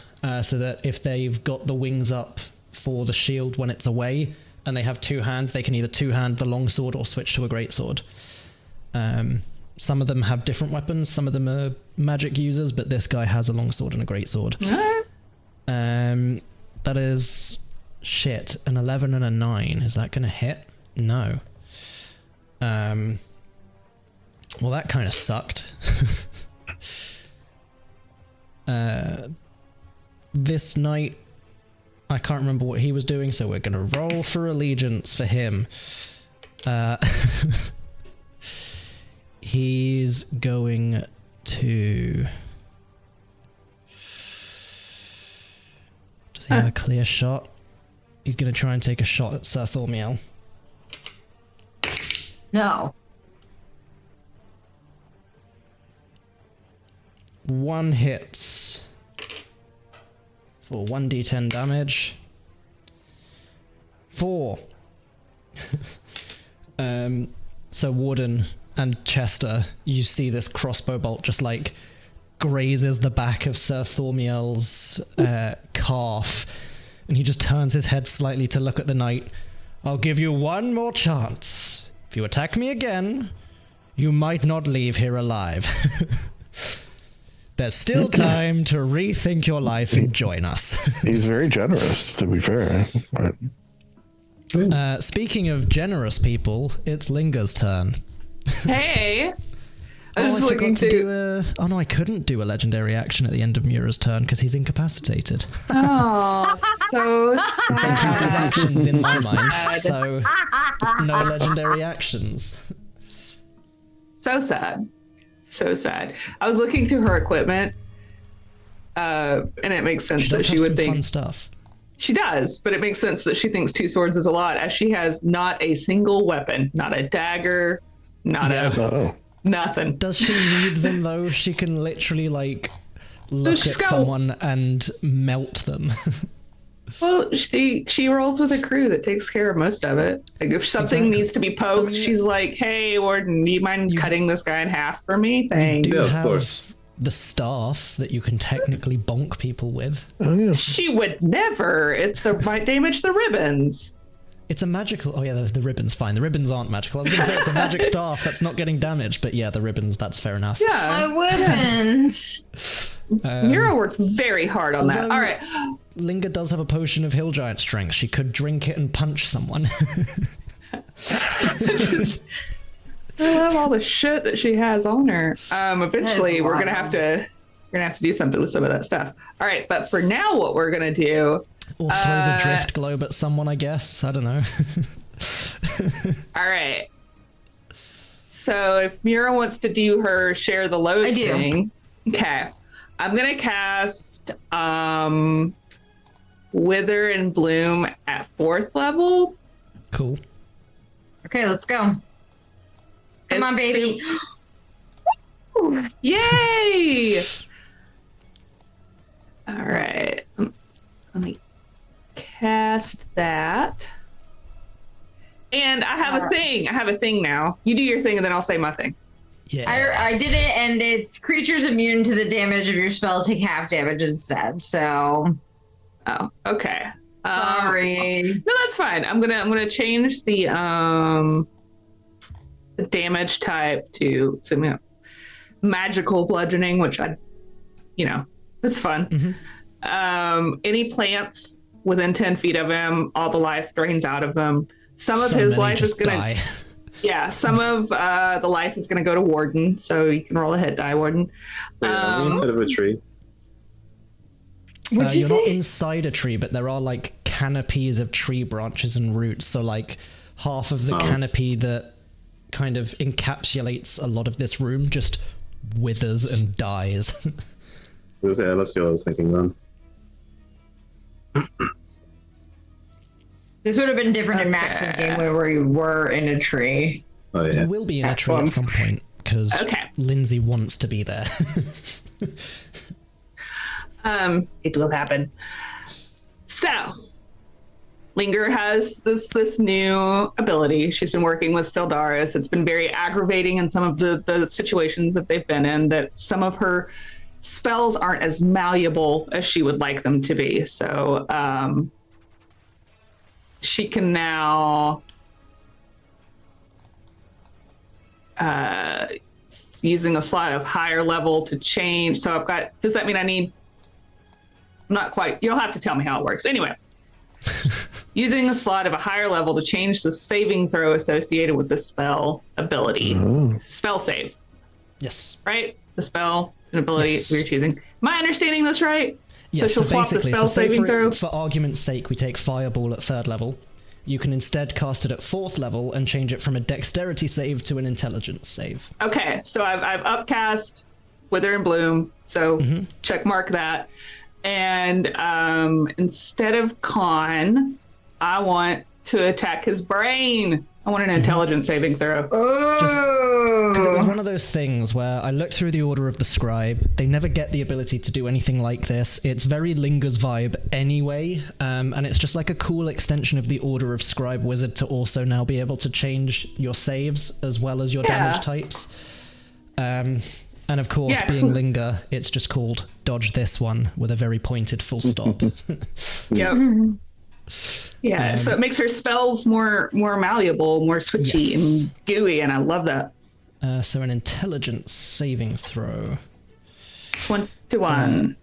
so that if they've got the wings up for the shield when it's away, and they have 2 hands, they can either 2-hand the long sword or switch to a great sword. Some of them have different weapons, some of them are magic users, but this guy has a long sword and a great sword. That is shit. An 11 and a 9. Is that gonna hit? No. Well, that kind of sucked. this night, I can't remember what he was doing, so we're gonna roll for allegiance for him. He's going to... Does he have a clear shot? He's gonna try and take a shot at Sir Thormiel. No. 1 hits for 1d10 damage. 4. So Warden and Chester, you see this crossbow bolt just like grazes the back of Sir Thormiel's calf, and he just turns his head slightly to look at the knight. I'll give you one more chance. If you attack me again, you might not leave here alive. There's still time to rethink your life and join us. He's very generous, to be fair. Right. Speaking of generous people, it's Linga's turn. Hey. I was I looking forgot to do a... Oh no, I couldn't do a legendary action at the end of Mura's turn because he's incapacitated. Oh, so They count as sad. actions in my mind, so no legendary actions. So sad. So sad. I was looking through her equipment, and it makes sense She that does she have would some think fun stuff. she does, but it makes sense that she thinks 2 swords is a lot, as she has not a single weapon, not a dagger, not Oh. nothing. Does she need them though? She can literally like look she's at got- someone and melt them. Well, she rolls with a crew that takes care of most of it. Like if something Exactly. needs to be poked, I mean, she's like, "Hey, Warden, do you mind cutting this guy in half for me? Thanks." Do Yeah, of have course. the staff that you can technically bonk people with. Oh, yeah. She would never. It might damage the ribbons. It's a magical... Oh yeah, the ribbon's fine. The ribbons aren't magical. I was going to say it's a magic staff that's not getting damaged, but yeah, the ribbons, that's fair enough. Yeah, I wouldn't. Mira worked very hard on that. although- All right. Linga does have a potion of hill giant strength. She could drink it and punch someone. Just, I love all the shit that she has on her. Eventually, we're gonna have to do something with some of that stuff. All right, but for now, what we're gonna do? Or throw the drift globe at someone, I guess. I don't know. All right. So if Mira wants to do her share the load I do. thing, okay, I'm gonna cast Wither and Bloom at 4th level. Cool. Okay, let's go. Come on, baby. Yay! All right. Let me cast that. And I have a thing. I have a thing now. You do your thing, and then I'll say my thing. Yeah. I did it, and it's creatures immune to the damage of your spell take half damage instead. So Oh, okay. sorry. No, that's fine. I'm gonna change the damage type to some magical bludgeoning, which it's fun. Any plants within 10 feet of him, all the life drains out of them. Some of So his many life is just gonna die. yeah. Some of the life is gonna go to Warden, so you can roll a hit die, Warden. Instead of a tree. What'd you You're not say? inside a tree, but there are like canopies of tree branches and roots. So like half of the canopy that kind of encapsulates a lot of this room just withers and dies. Yeah, that's what I was thinking then. This would have been different in Max's game where we were in a tree. Oh yeah. It will be in a That's tree fun. at some point because Okay. Lindsay wants to be there. It will happen. So, Linger has this new ability. She's been working with Syldaris. It's been very aggravating in some of the situations that they've been in, that some of her spells aren't as malleable as she would like them to be. So, she can now using a slot of higher level to change. So I've got, does that mean I'm not quite, you'll have to tell me how it works. Anyway, using a slot of a higher level to change the saving throw associated with the spell ability. Spell save, Yes. right? The spell and ability Yes. we're choosing. Am I understanding this right? Yeah, she'll swap the spell say saving throw? for argument's sake, we take Fireball at 3rd level. You can instead cast it at 4th level and change it from a Dexterity save to an Intelligence save. Okay, so I've upcast Wither and Bloom, so check mark that. And instead of con, I want to attack his brain. I want an intelligence saving throw. Because it was one of those things where I looked through the Order of the Scribe. They never get the ability to do anything like this. It's very Linger's vibe anyway, and it's just like a cool extension of the Order of Scribe Wizard to also now be able to change your saves as well as your damage types. And of course, being Linger, it's just called dodge this one with a very pointed full stop. Yep. Yeah, so it makes her spells more malleable, more switchy and gooey, and I love that. So an intelligence saving throw. 21.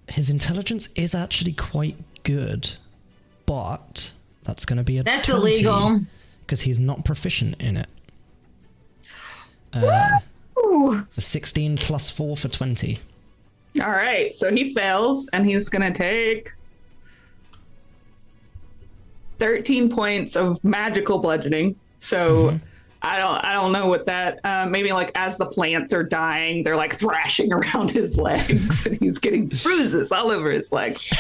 His intelligence is actually quite good, but that's going to be a That's 20, illegal. because he's not proficient in it. It's a 16 plus 4 for 20. All right, so he fails, and he's going to take 13 points of magical bludgeoning. So I don't know what that maybe like as the plants are dying, they're like thrashing around his legs and he's getting bruises all over his legs.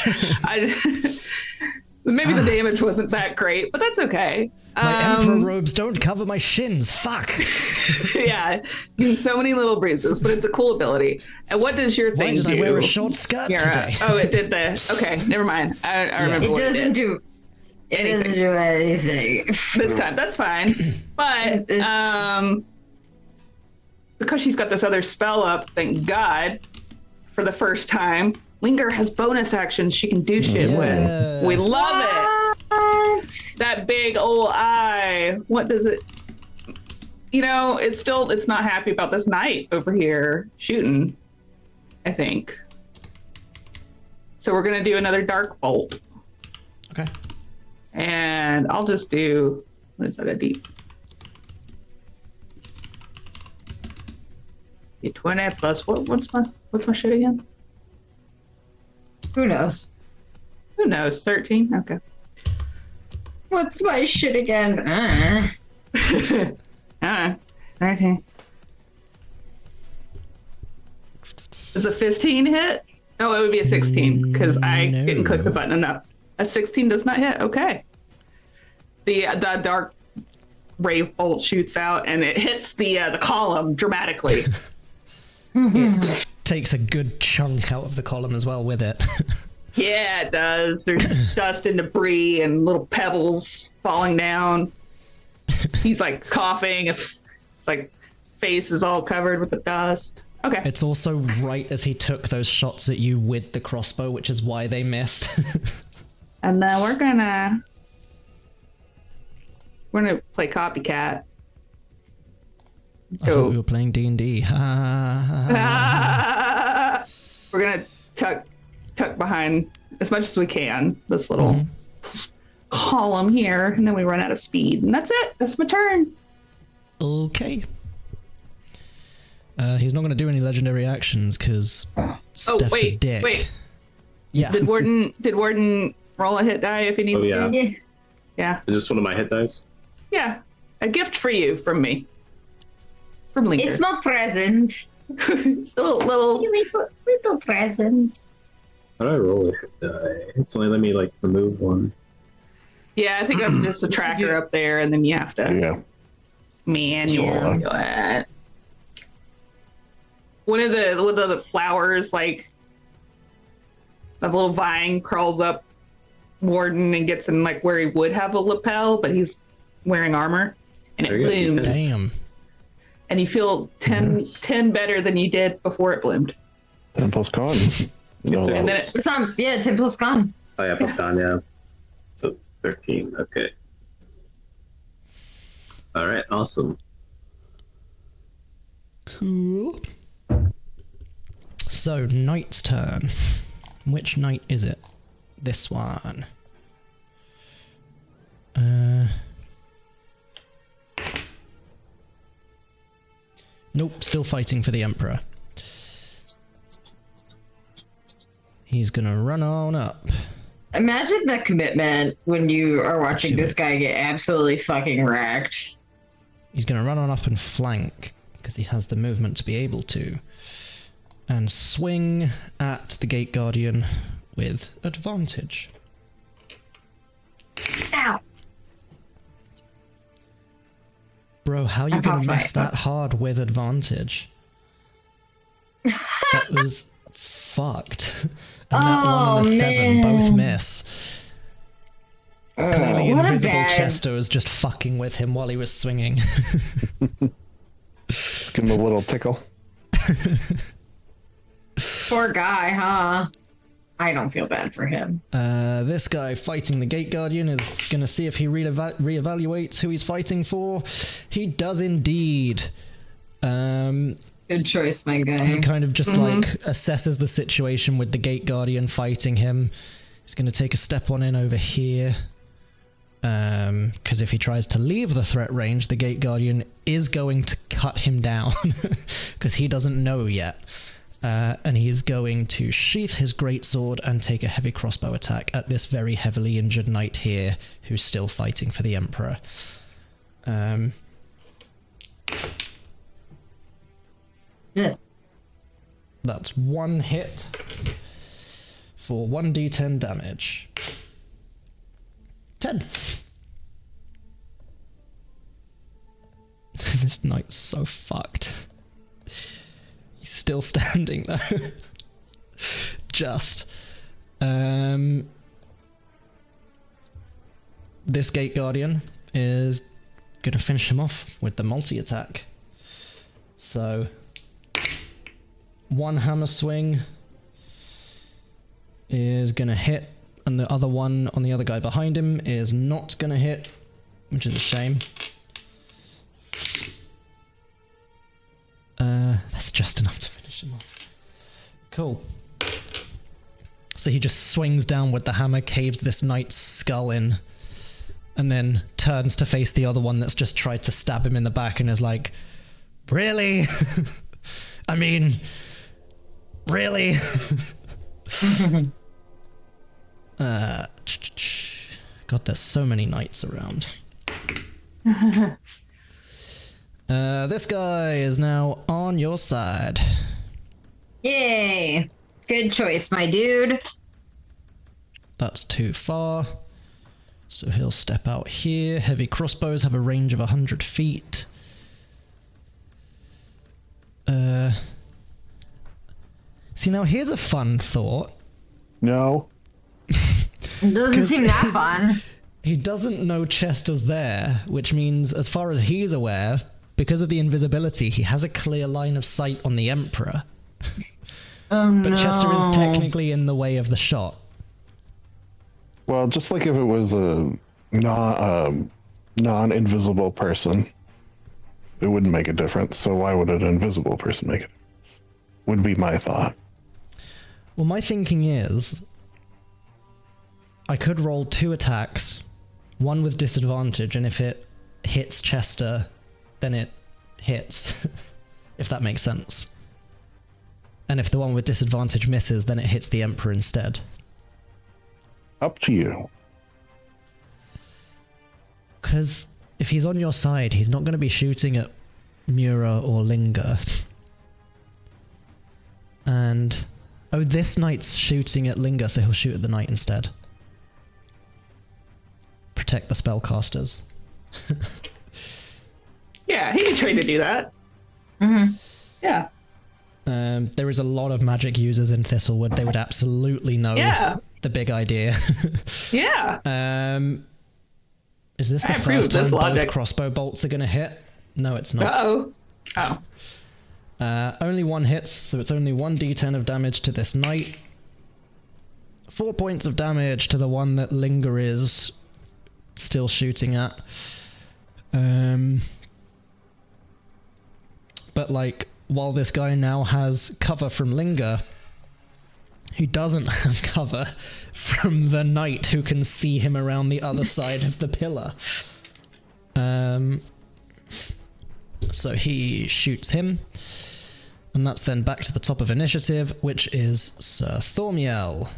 Maybe the damage wasn't that great, but that's okay. My emperor robes don't cover my shins. Fuck. Yeah, so many little bruises, but it's a cool ability. And what does your thing do? Why did I wear a short skirt today? Oh, it did the. Okay, never mind. I remember. It doesn't do. It doesn't do anything this time. That's fine. But because she's got this other spell up, thank God, for the first time, Linger has bonus actions she can do shit with. We love it. That big old eye. What does it? You know, it's not happy about this knight over here shooting, I think. So we're gonna do another dark bolt. Okay. And I'll just do, what is that, a deep? 20 plus, what's my shit again? Who knows? Who knows, 13? Okay. What's my shit again? 13. Is a 15 hit? No, it would be a 16 because I didn't click the button enough. A 16 does not hit. Okay. The dark rave bolt shoots out and it hits the column dramatically. It takes a good chunk out of the column as well with it. Yeah, it does. There's dust and debris and little pebbles falling down. He's like coughing. It's like face is all covered with the dust. Okay. It's also right as he took those shots at you with the crossbow, which is why they missed. And then we're gonna play copycat. I thought we were playing D&D. We're gonna tuck behind as much as we can this little column here, and then we run out of speed, and that's it. That's my turn. Okay. He's not going to do any legendary actions because Steph's a dick. Wait. Yeah. Did Warden roll a hit die if he needs to? Yeah. Just one of my hit dice. Yeah. A gift for you from me. From Linker. It's my present. little present. How do I roll a hit die? It's only let me like remove one. Yeah, I think that's just a tracker up there, and then you have to manual do it. One of the flowers, like a little vine, crawls up Warden and gets in like where he would have a lapel, but he's wearing armor, and it blooms. Damn. And you feel 10 better than you did before it bloomed. 10 plus con. No. And then It's on. Yeah, 10 plus con. Oh yeah, plus con, yeah. So 13. Okay. All right. Awesome. Cool. So, knight's turn. Which knight is it? This one. Nope, still fighting for the Emperor. He's gonna run on up. Imagine the commitment when you are watching this guy get absolutely fucking wrecked. He's gonna run on up and flank, because he has the movement to be able to. And swing at the Gate Guardian with advantage. Ow. Bro, how are you gonna miss that hard with advantage? That was fucked. And that 1 and a 7 both miss. Clearly invisible Chester was just fucking with him while he was swinging. Just give him a little tickle. Poor guy, huh? I don't feel bad for him. This guy fighting the Gate Guardian is gonna see if he reevaluates who he's fighting for. He does indeed. Good choice, my guy. He kind of just like assesses the situation with the Gate Guardian fighting him. He's gonna take a step on in over here. Because if he tries to leave the threat range, the Gate Guardian is going to cut him down. Because he doesn't know yet. And he's going to sheath his greatsword and take a heavy crossbow attack at this very heavily injured knight here, who's still fighting for the Emperor. Yeah. That's 1 hit for 1d10 damage. 10. This knight's so fucked. He's still standing though. Just. This Gate Guardian is gonna finish him off with the multi-attack. So 1 hammer swing is gonna hit, and the other one on the other guy behind him is not gonna hit, which is a shame. That's just enough to finish him off. Cool. So he just swings down with the hammer, caves this knight's skull in, and then turns to face the other one that's just tried to stab him in the back and is like, really? I mean, really? God, there's so many knights around. This guy is now on your side. Yay. Good choice, my dude. That's too far. So he'll step out here. Heavy crossbows have a range of 100 feet. See, now here's a fun thought. No. It doesn't seem that fun. He doesn't know Chester's there, which means, as far as he's aware, because of the invisibility, he has a clear line of sight on the Emperor. Oh, but Chester is technically in the way of the shot. Well, just like if it was a non-invisible person, it wouldn't make a difference. So why would an invisible person make a difference? Would be my thought. Well, my thinking is, I could roll 2 attacks, one with disadvantage, and if it hits Chester, then it hits, if that makes sense. And if the one with disadvantage misses, then it hits the Emperor instead. Up to you. Because if he's on your side, he's not going to be shooting at Mura or Linga. And... oh, this knight's shooting at Linga, so he'll shoot at the knight instead. Protect the spellcasters. Yeah, he'd be trained to do that. Mm-hmm. Yeah. There is a lot of magic users in Thistlewood. They would absolutely know the big idea. Yeah. Is this the first time both crossbow bolts are going to hit? No, it's not. Uh-oh. Oh. Only 1 hits, so it's only 1d10 of damage to this knight. 4 points of damage to the one that Linger is still shooting at. But, like, while this guy now has cover from Linger, he doesn't have cover from the knight who can see him around the other side of the pillar. So he shoots him. And that's then back to the top of initiative, which is Sir Thormiel,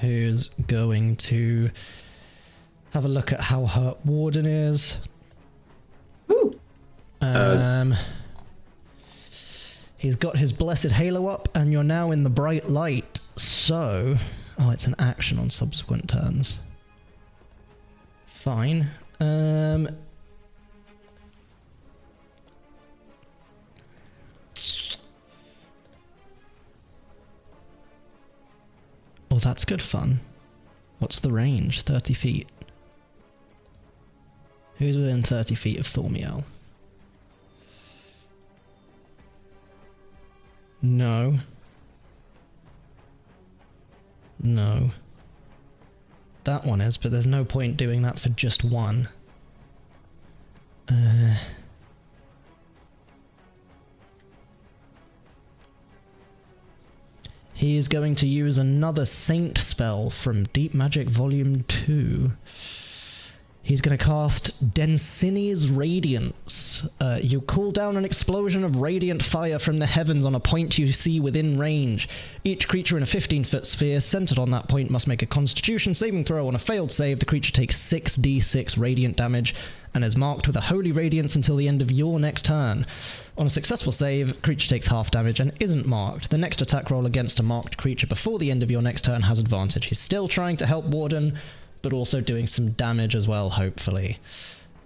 who's going to have a look at how hurt Warden is. He's got his blessed halo up, and you're now in the bright light. So, oh, it's an action on subsequent turns. Fine. Oh, that's good fun. What's the range? 30 feet. Who's within 30 feet of Thormiel? No. No. That one is, but there's no point doing that for just one. He is going to use another Saint spell from Deep Magic Volume 2. He's going to cast Densini's Radiance. You call down an explosion of radiant fire from the heavens on a point you see within range. Each creature in a 15-foot sphere centered on that point must make a Constitution saving throw. On a failed save, the creature takes 6d6 radiant damage and is marked with a Holy Radiance until the end of your next turn. On a successful save, creature takes half damage and isn't marked. The next attack roll against a marked creature before the end of your next turn has advantage. He's still trying to help Warden, but also doing some damage as well, hopefully.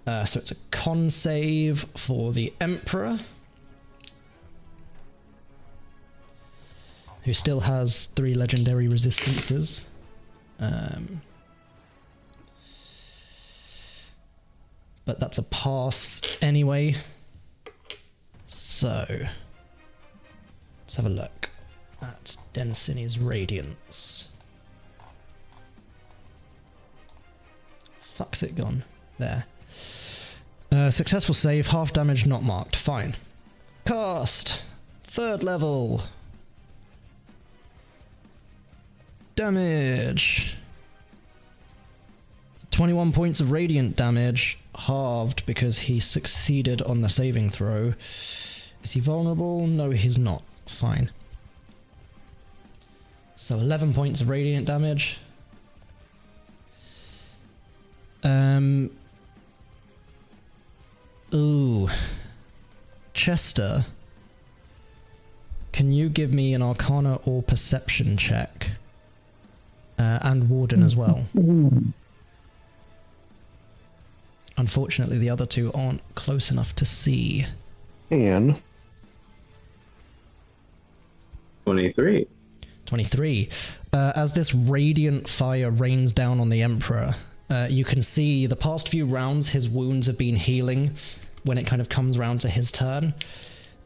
So it's a con save for the Emperor, who still has 3 legendary resistances. But that's a pass anyway. So, let's have a look at Densini's Radiance. Fuck's it gone? There. Successful save, half damage not marked. Fine. Cast! 3rd level. Damage. 21 points of radiant damage, halved because he succeeded on the saving throw. Is he vulnerable? No, he's not. Fine. So 11 points of radiant damage. Ooh. Chester, can you give me an Arcana or Perception check? And Warden as well. Unfortunately, the other two aren't close enough to see. And 23. 23. As this radiant fire rains down on the Emperor, you can see the past few rounds his wounds have been healing when it kind of comes around to his turn.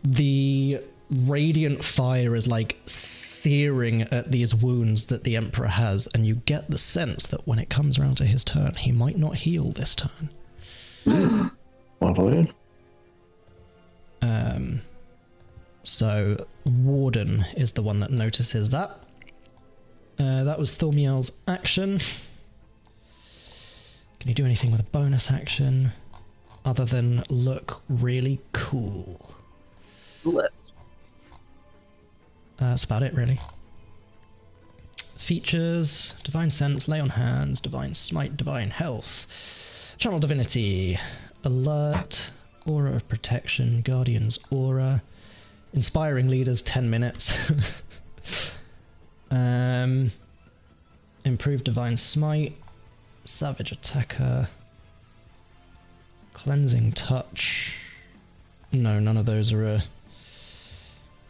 The radiant fire is like searing at these wounds that the Emperor has, and you get the sense that when it comes around to his turn, he might not heal this turn. Lovely. So Warden is the one that notices that. That was Thormiel's action. Can you do anything with a bonus action other than look really cool? List. That's about it, really. Features: Divine Sense, Lay on Hands, Divine Smite, Divine Health, Channel Divinity, Alert, Aura of Protection, Guardian's Aura, Inspiring Leaders, 10 minutes. Improved Divine Smite, Savage Attacker, Cleansing Touch. No, none of those are a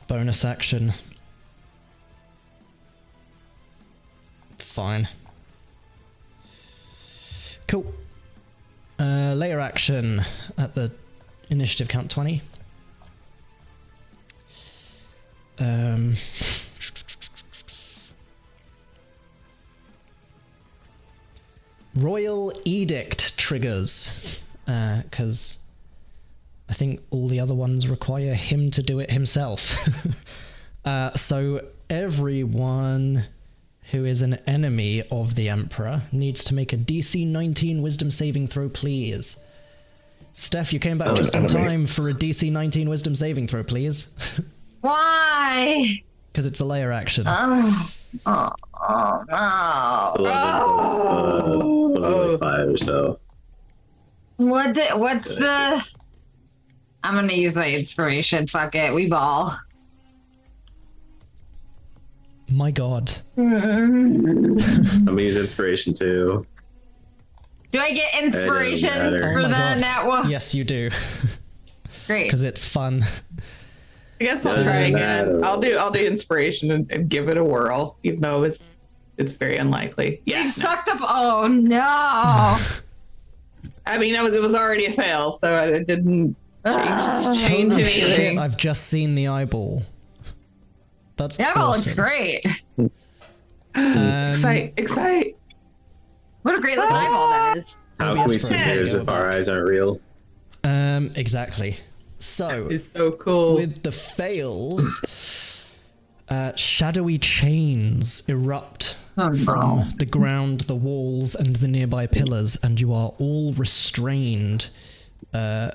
bonus action. Fine. Cool. Layer action at the initiative count 20. Royal Edict triggers, because I think all the other ones require him to do it himself. So everyone who is an enemy of the Emperor needs to make a DC 19 Wisdom saving throw, please. Steph, you came back just in time for a DC 19 Wisdom saving throw, please. Why? Because it's a layer action. Oh no. It's 11 plus only 5 or so. What's the... I'm gonna use my inspiration. Fuck it. We ball. My god. I'm gonna use inspiration too. Do I get inspiration matter. for Oh my the God. nat one? Yes, you do. Great. Because it's fun. I guess I'll try again. I'll do inspiration and give it a whirl, even though it's very unlikely. Yeah, We've sucked up. Oh no. I mean, it was already a fail, so it didn't change Holy shit, anything. I've just seen the eyeball. That's Yeah, well, it's awesome. great. Excite! What a great looking eyeball that is. How can we see stairs if our eyes aren't real? Exactly. So, It's so cool. with the fails, shadowy chains erupt from the ground, the walls, and the nearby pillars, and you are all restrained does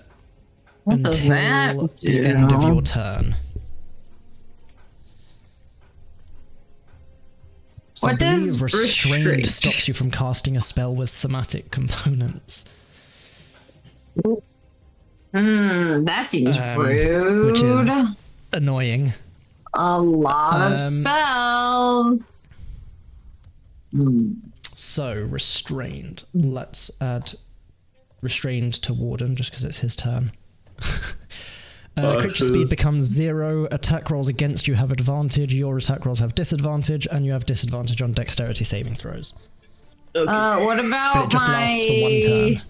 until that the do? end of your turn. So What I believe does restrained restraint? stops you from casting a spell with somatic components. That seems rude. Which is annoying. A lot of Um, spells. So, restrained. Let's add restrained to Warden, just because it's his turn. Creature speed becomes 0. Attack rolls against you have advantage. Your attack rolls have disadvantage, and you have disadvantage on dexterity saving throws. What But about it just lasts for 1 turn.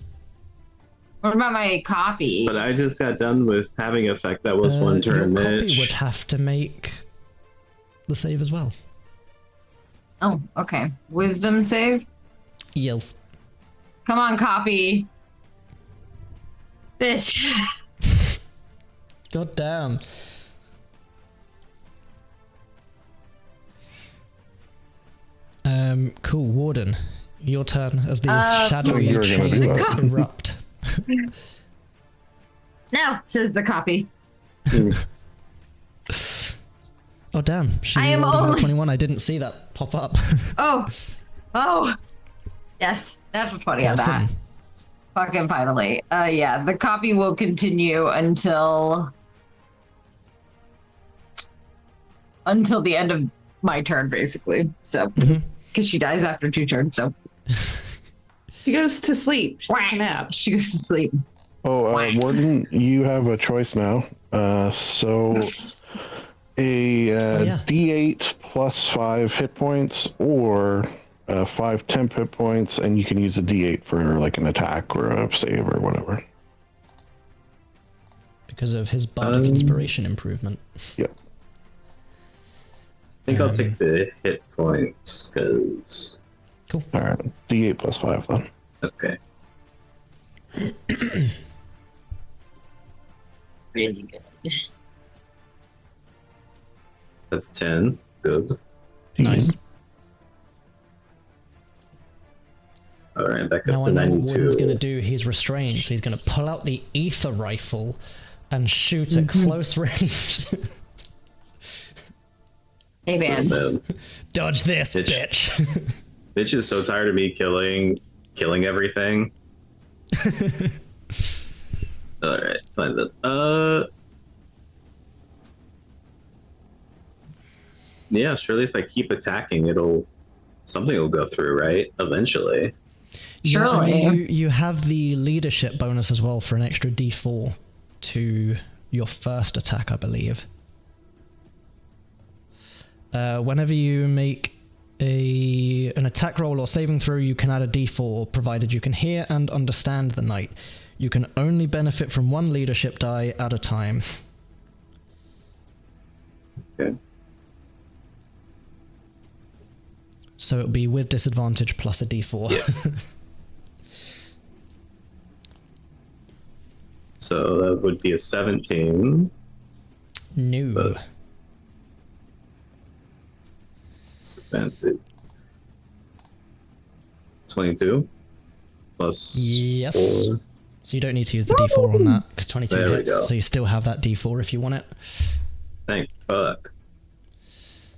What about my copy? But I just got done with having effect that was one turn, Your copy Mitch. would have to make the save as well. Oh, okay. Wisdom save. Yes. Come on, copy. Bitch. God damn. Cool, Warden. Your turn as these shadowy you're gonna do chains that. erupt. No, says the copy. Oh damn! She I am rolled a only- 21. I didn't see that pop up. Oh. Yes, natural 20 on Awesome. that. Fucking finally. Yeah, the copy will continue until the end of my turn, basically. So, because she dies after 2 turns, so She goes to sleep. She takes a nap. she goes to sleep. Oh, Warden, you have a choice now. So a yeah. D8 plus 5 hit points, or 5 temp hit points, and you can use a D8 for like an attack or a save or whatever. Because of his bardic inspiration improvement. Yep. I think I'll take the hit points, because... Cool. All right. D8 plus 5 then. Okay. Really good. That's 10. Good. Nice. All right, back Now up I to know what 92. Warden's going to do. He's restrained, so he's going to pull out the ether rifle and shoot at close range. Hey, man. Man. Dodge this, Bitch. bitch. Bitch is so tired of me killing everything. All right, fine then. Yeah, surely if I keep attacking, something will go through, right? Eventually. Yeah, I mean, Surely. you have the leadership bonus as well for an extra d4 to your first attack, I believe. Whenever you make an attack roll or saving throw, you can add a d4, provided you can hear and understand the knight. You can only benefit from 1 leadership die at a time. Okay. So it'll be with disadvantage plus a d4. Yeah. So that would be a 17. No. But- Disadvantage. 22 plus Yes. 4. So you don't need to use the D4 on that, because 22 There we hits, go. so you still have that D4 if you want it. Thank fuck.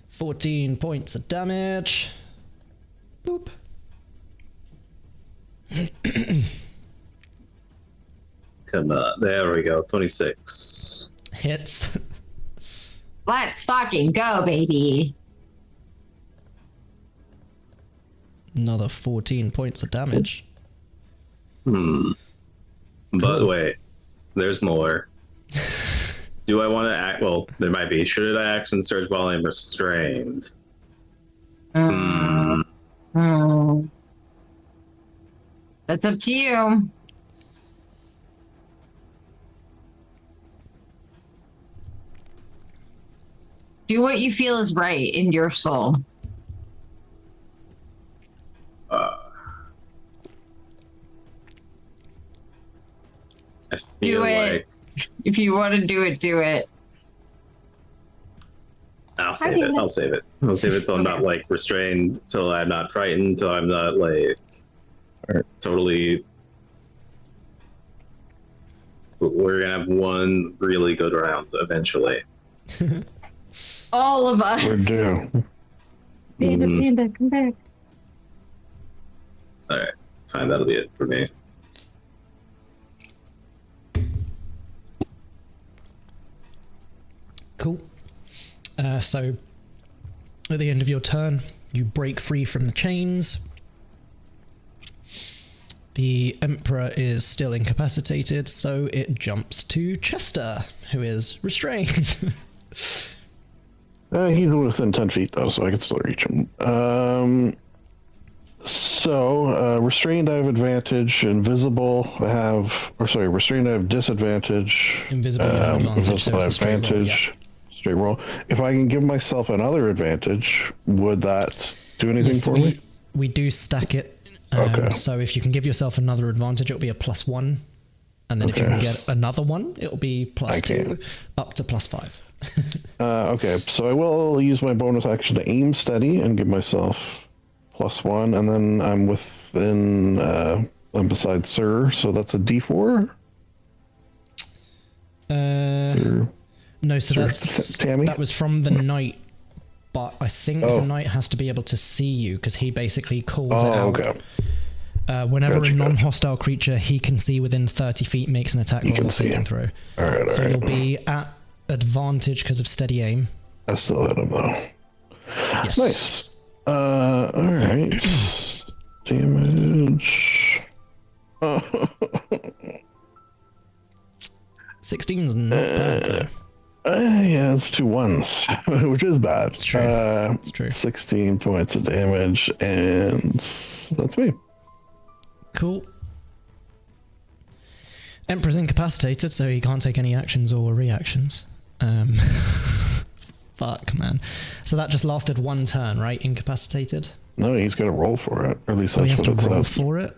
14 points of damage. Boop. Come on. There we go. 26. Hits. Let's fucking go, baby. Another 14 points of damage. But wait, there's more. Do I want to act? Well, there might be. Should I action surge while I'm restrained? That's up to you. Do what you feel is right in your soul. I feel Do it. like If you want to do it, do it. I'll save it. I'll save it. I'll save it till I'm not like restrained, till I'm not frightened, till I'm not like totally. We're gonna have one really good round eventually. All of us. We're due. Panda, come back. All right, fine. That'll be it for me. Cool. So, at the end of your turn, you break free from the chains. The Emperor is still incapacitated, so it jumps to Chester, who is restrained. He's within 10 feet, though, so I can still reach him. Restrained, I have advantage. Invisible, I have... Or, sorry, restrained, I have disadvantage. Invisible, you have advantage, Invisible, so I it's a have straight roll, advantage. yeah. Straight roll. If I can give myself another advantage, would that do anything Yes, for me? we do stack it. Okay. So if you can give yourself another advantage, it'll be a +1. And then if you Okay. can get another one, it'll be +2, can. up to +5. Okay, so I will use my bonus action to aim steady and give myself +1, and then I'm within, I'm beside Sir, so that's a D4. Sir. No, so Sure. that's Tammy? that was from the knight, but I think the knight has to be able to see you because he basically calls it out. Okay. Whenever Gotcha, a non-hostile creature he can see within 30 feet makes an attack roll can or see saving him. throw. All right, So you'll be at advantage because of steady aim. I still hit him, though. Yes. Nice. All right. Damage. 16's not bad, though. Yeah, it's 2 1s, which is bad. It's true. It's true. 16 points of damage, and that's me. Cool. Emperor's incapacitated, so he can't take any actions or reactions. Fuck, man. So that just lasted one turn, right? Incapacitated? No, he's got to roll for it. Or at least So he that's has to what it roll says. for it?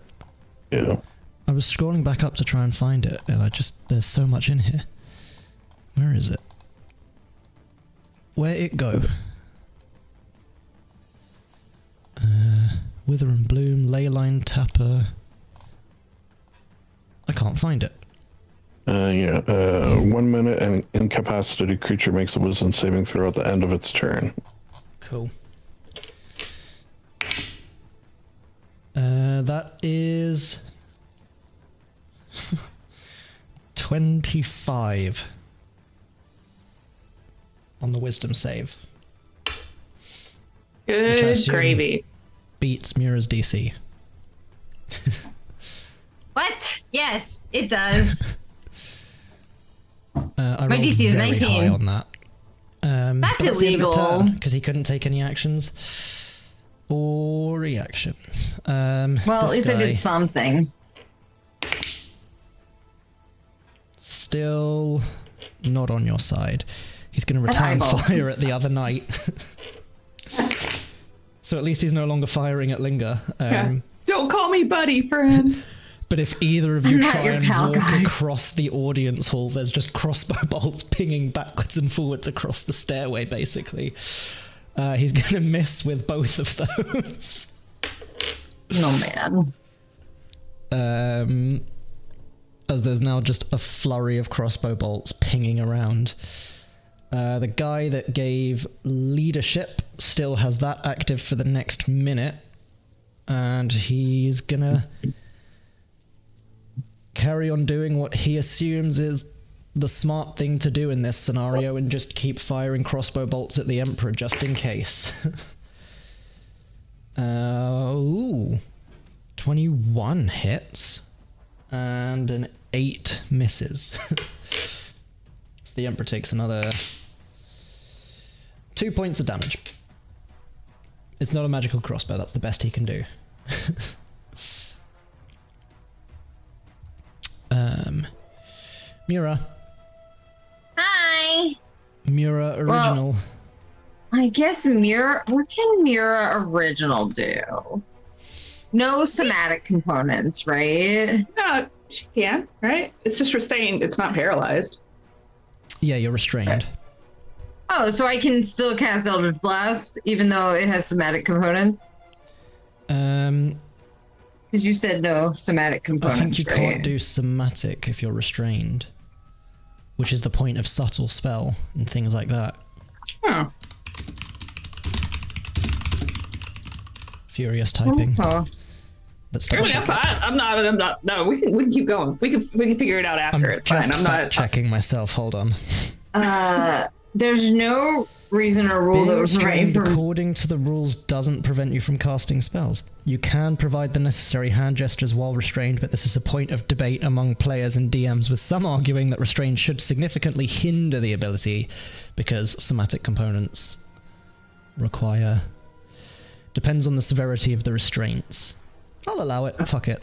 Yeah. I was scrolling back up to try and find it, and there's so much in here. Where is it? Where it go? Wither and Bloom, Leyline Tapper. I can't find it. 1 minute, and incapacitated creature makes a wisdom saving throw at the end of its turn. Cool. That is 25 on the wisdom save. Which I Good assume gravy. beats Mira's DC. What? Yes, it does. I My rolled DC is very 19. high on that. That's illegal. Because he couldn't take any actions or reactions. Well, at least I did something. Still not on your side. He's going to return eyeballs. fire at the other knight. So at least he's no longer firing at Linger. Yeah. Don't call me buddy, friend. But if either of you I'm not try your and pal walk guy. across the audience hall, there's just crossbow bolts pinging backwards and forwards across the stairway, basically. He's going to miss with both of those. Oh, man. as there's now just a flurry of crossbow bolts pinging around. The guy that gave leadership still has that active for the next minute, and he's gonna carry on doing what he assumes is the smart thing to do in this scenario and just keep firing crossbow bolts at the Emperor just in case. Ooh. 21 hits and an 8 misses. So the Emperor takes another 2 points of damage. It's not a magical crossbow, that's the best he can do. Mura. Hi. Mura original. Well, I guess Mira. What can Mira original do? No somatic components, right? No, she can, right? It's just restrained. It's not paralyzed. Yeah, you're restrained. Oh, so I can still cast Eldritch Blast even though it has somatic components? Because you said no somatic I components. think you right? can't do somatic if you're restrained, which is the point of subtle spell and things like that. Oh. Furious typing. Oh. Let's I double mean, check. I'm not. No, we can keep going. We can figure it out after. It's fine. Just I'm fact not checking myself. Hold on. There's no reason or rule Being that would prevent you restrained from. according to the rules doesn't prevent you from casting spells. You can provide the necessary hand gestures while restrained, but this is a point of debate among players and DMs, with some arguing that restraint should significantly hinder the ability because somatic components require... Depends on the severity of the restraints. I'll allow it. Fuck it.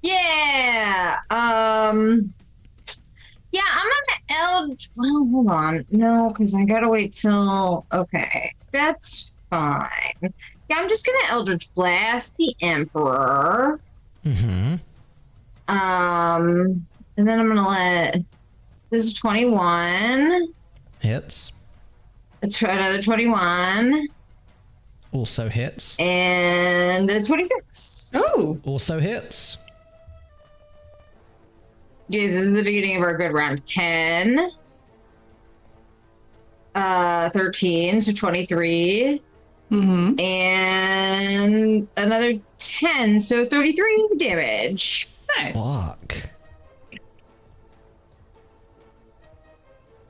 Yeah. Yeah, I'm gonna well, hold on. No, because I gotta wait till. Okay, that's fine. Yeah, I'm just gonna Eldritch Blast the Emperor. Mm-hmm. And then I'm gonna let. This is 21. Hits. Let's try another 21. Also hits. And 26. Oh. Also hits. Yes, this is the beginning of our good round. 10. 13, so 23. Mm-hmm. And another 10, so 33 damage. Nice. Fuck.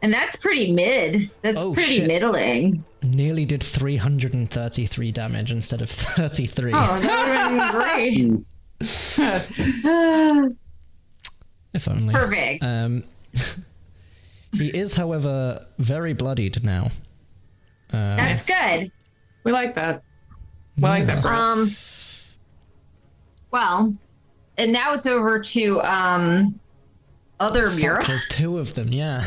And that's pretty mid. That's Oh, pretty shit. middling. Nearly did 333 damage instead of 33. Oh, that would have been great. If only. Perfect. He is, however, very bloodied now. That's good. We like that. We like that, bro. Well, and now it's over to other Fuck, Mura. there's two of them, yeah.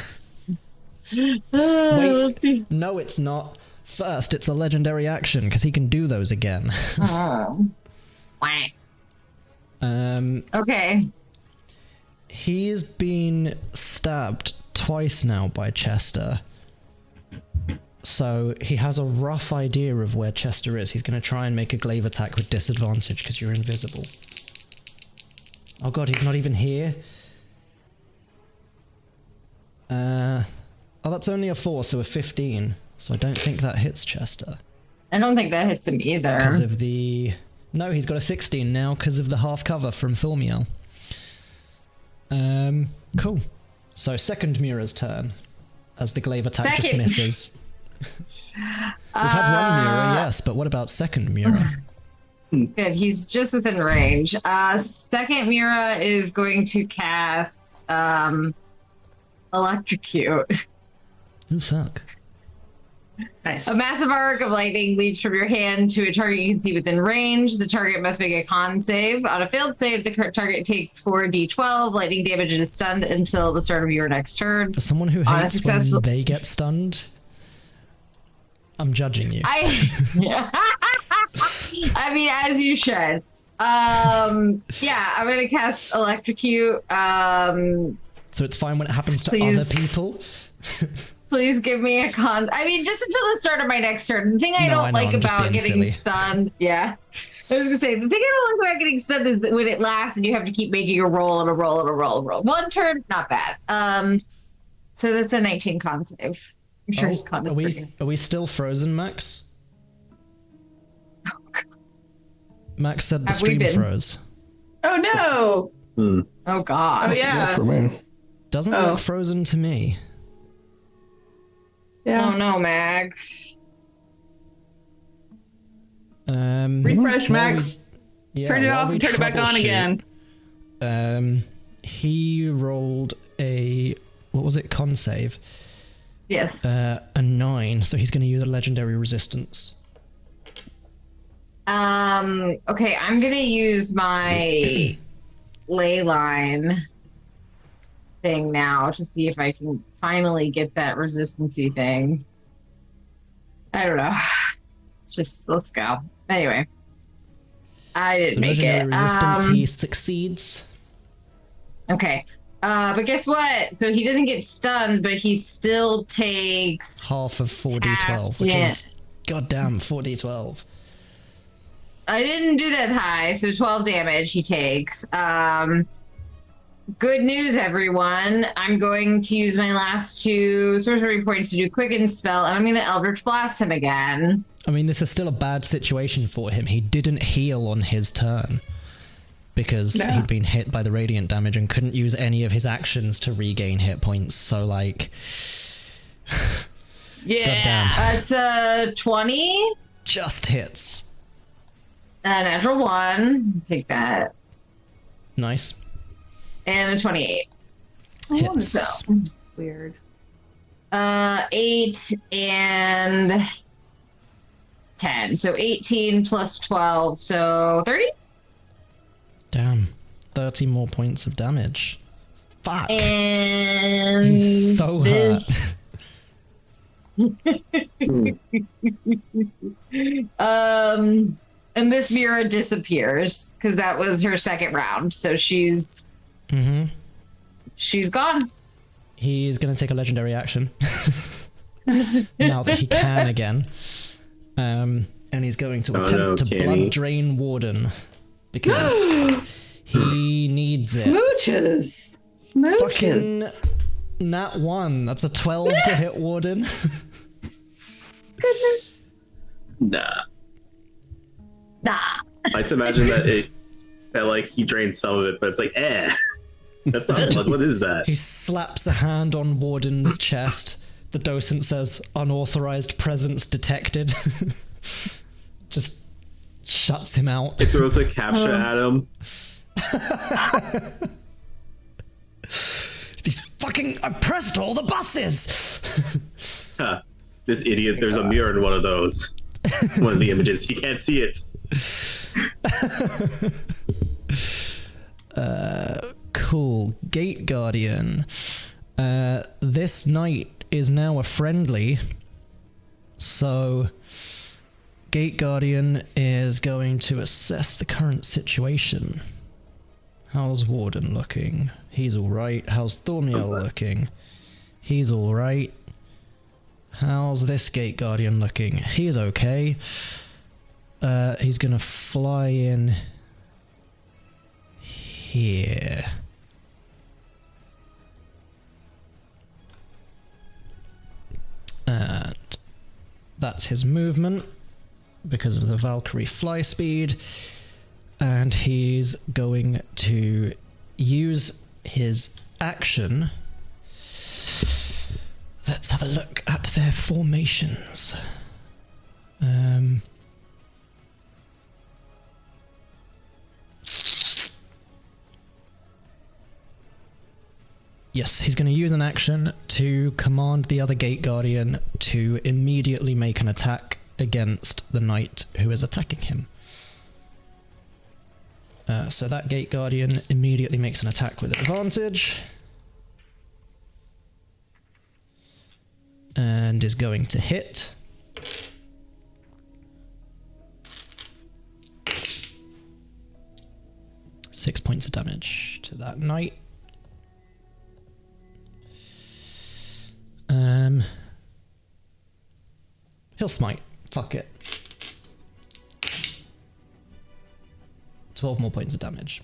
Let's see. No, it's not. First, it's a legendary action, because he can do those again. Oh. Wah. Okay. He's been stabbed twice now by Chester. So he has a rough idea of where Chester is. He's going to try and make a glaive attack with disadvantage because you're invisible. Oh god, he's not even here. Oh, that's only a 4, so a 15. So I don't think that hits Chester. I don't think that hits him either. Because of the... No, he's got a 16 now because of the half cover from Thormiel. Cool. So second Mura's turn as the glaive attack just Second. misses. We've had one Mura, yes, but what about second Mura? Good. He's just within range. Second Mira is going to cast Electrocute. Oh, fuck. Nice. A massive arc of lightning leaps from your hand to a target you can see within range. The target must make a con save. On a failed save, the target takes 4d12 lightning damage and is stunned until the start of your next turn. For someone who On a hates successful- when they get stunned, I'm judging you. I mean, as you should. Yeah, I'm gonna cast Electrocute. So it's fine when it happens to Please. other people? Please give me a con. I mean, just until the start of my next turn. The thing I No, don't I know, like I'm just about being getting silly. stunned, yeah. I was gonna say the thing I don't like about getting stunned is that when it lasts and you have to keep making a roll and a roll and a roll and a roll. One turn, not bad. So that's a 19 con save. I'm sure his con is pretty. Are we still frozen, Max? Max said the stream froze. Oh no! Oh god. Oh yeah. For me. Doesn't look frozen to me. Yeah. Oh no, Max. Refresh, Max. Turn it off and turn it back on again. He rolled a, what was it, con save? Yes. A 9, so he's going to use a legendary resistance. Okay, I'm gonna use my ley line thing now to see if I can finally get that resistancy thing. I don't know. Let's go. Anyway. I didn't make it. Resistance, he succeeds. Okay. But guess what? So he doesn't get stunned, but he still takes half of 4d12, which is goddamn 4d12. I didn't do that high, so 12 damage he takes. Good news, everyone. I'm going to use my last 2 sorcery points to do Quicken spell, and I'm going to Eldritch Blast him again. I mean, this is still a bad situation for him. He didn't heal on his turn because he'd been hit by the radiant damage and couldn't use any of his actions to regain hit points. So, like... yeah. It's a 20. Just hits. A natural 1. Take that. Nice. And a 28. Hits. So. Weird. 8 and 10. So 18 plus 12. So 30? Damn. 30 more points of damage. Fuck. And he's so hurt. And this mirror disappears because that was her second round. So she's gone. He's going to take a legendary action now that he can again. And he's going to attempt to blood drain Warden because he needs it. Smooches. Fucking nat 1. That's a 12 to hit Warden. Goodness. Nah. I like to imagine that like he drained some of it, but it's like, that's not blood. What is that? He slaps a hand on Warden's chest. The docent says, "Unauthorized presence detected." Just shuts him out. It throws a capture at him. These fucking... I pressed all the buses! Huh. This idiot, there's a mirror in one of those. One of the images. He can't see it. Cool. Gate Guardian. This knight is now a friendly. So... Gate Guardian is going to assess the current situation. How's Warden looking? He's alright. How's Thormiel looking? He's alright. How's this Gate Guardian looking? He's okay. He's gonna fly in here. And that's his movement because of the Valkyrie fly speed. And he's going to use his action. Let's have a look at their formations. Yes, he's going to use an action to command the other Gate Guardian to immediately make an attack against the knight who is attacking him. So that Gate Guardian immediately makes an attack with advantage. And is going to hit. Six points of damage to that knight. He'll smite. Fuck it. 12 more points of damage.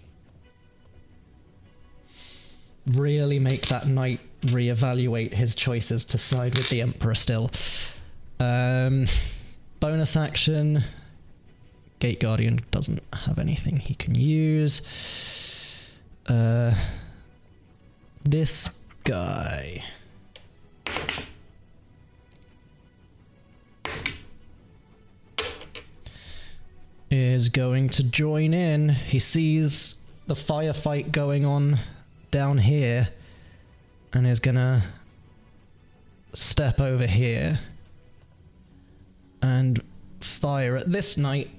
Really make that knight reevaluate his choices to side with the Emperor still. Bonus action. Gate Guardian doesn't have anything he can use. This guy. Is going to join in. He sees the firefight going on down here and is gonna step over here and fire at this knight,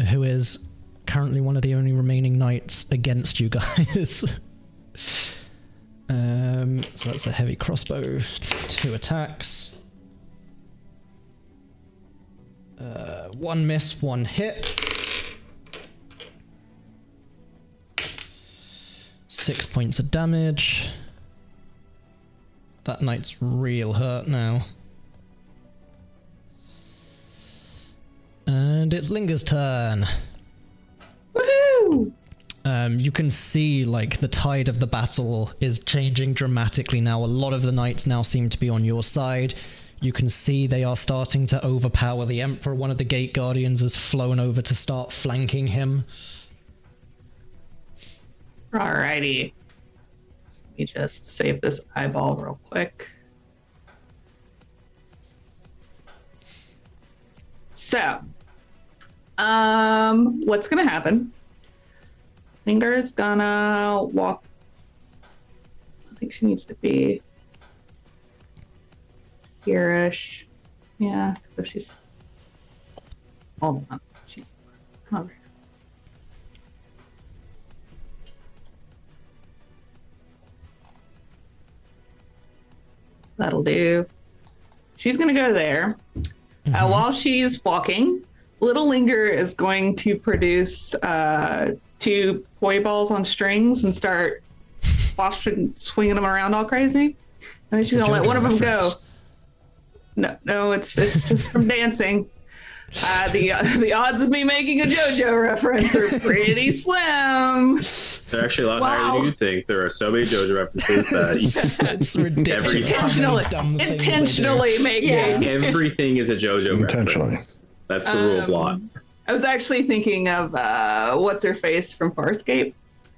who is currently one of the only remaining knights against you guys. So that's a heavy crossbow, 2 attacks. 1 miss, 1 hit. 6 points of damage. That knight's real hurt now. And it's Linger's turn. Woohoo! You can see, like, the tide of the battle is changing dramatically now. A lot of the knights now seem to be on your side. You can see they are starting to overpower the Emperor. One of the Gate Guardians has flown over to start flanking him. Alrighty. Let me just save this eyeball real quick. So, what's gonna happen? Finger's gonna walk. I think she needs to be here-ish. Yeah, so she's. Hold on. She's. Come over here. That'll do. She's gonna go there. While she's walking, Little Linger is going to produce 2 poi balls on strings and start swinging them around all crazy. And then she's gonna let one of them go. No, it's just from dancing. The odds of me making a JoJo reference are pretty slim. They're actually a lot higher than you think. There are so many JoJo references that It's ridiculous. intentionally making. Yeah. everything is a JoJo Intentionally. reference. That's the rule of law. I was actually thinking of what's her face from Farscape.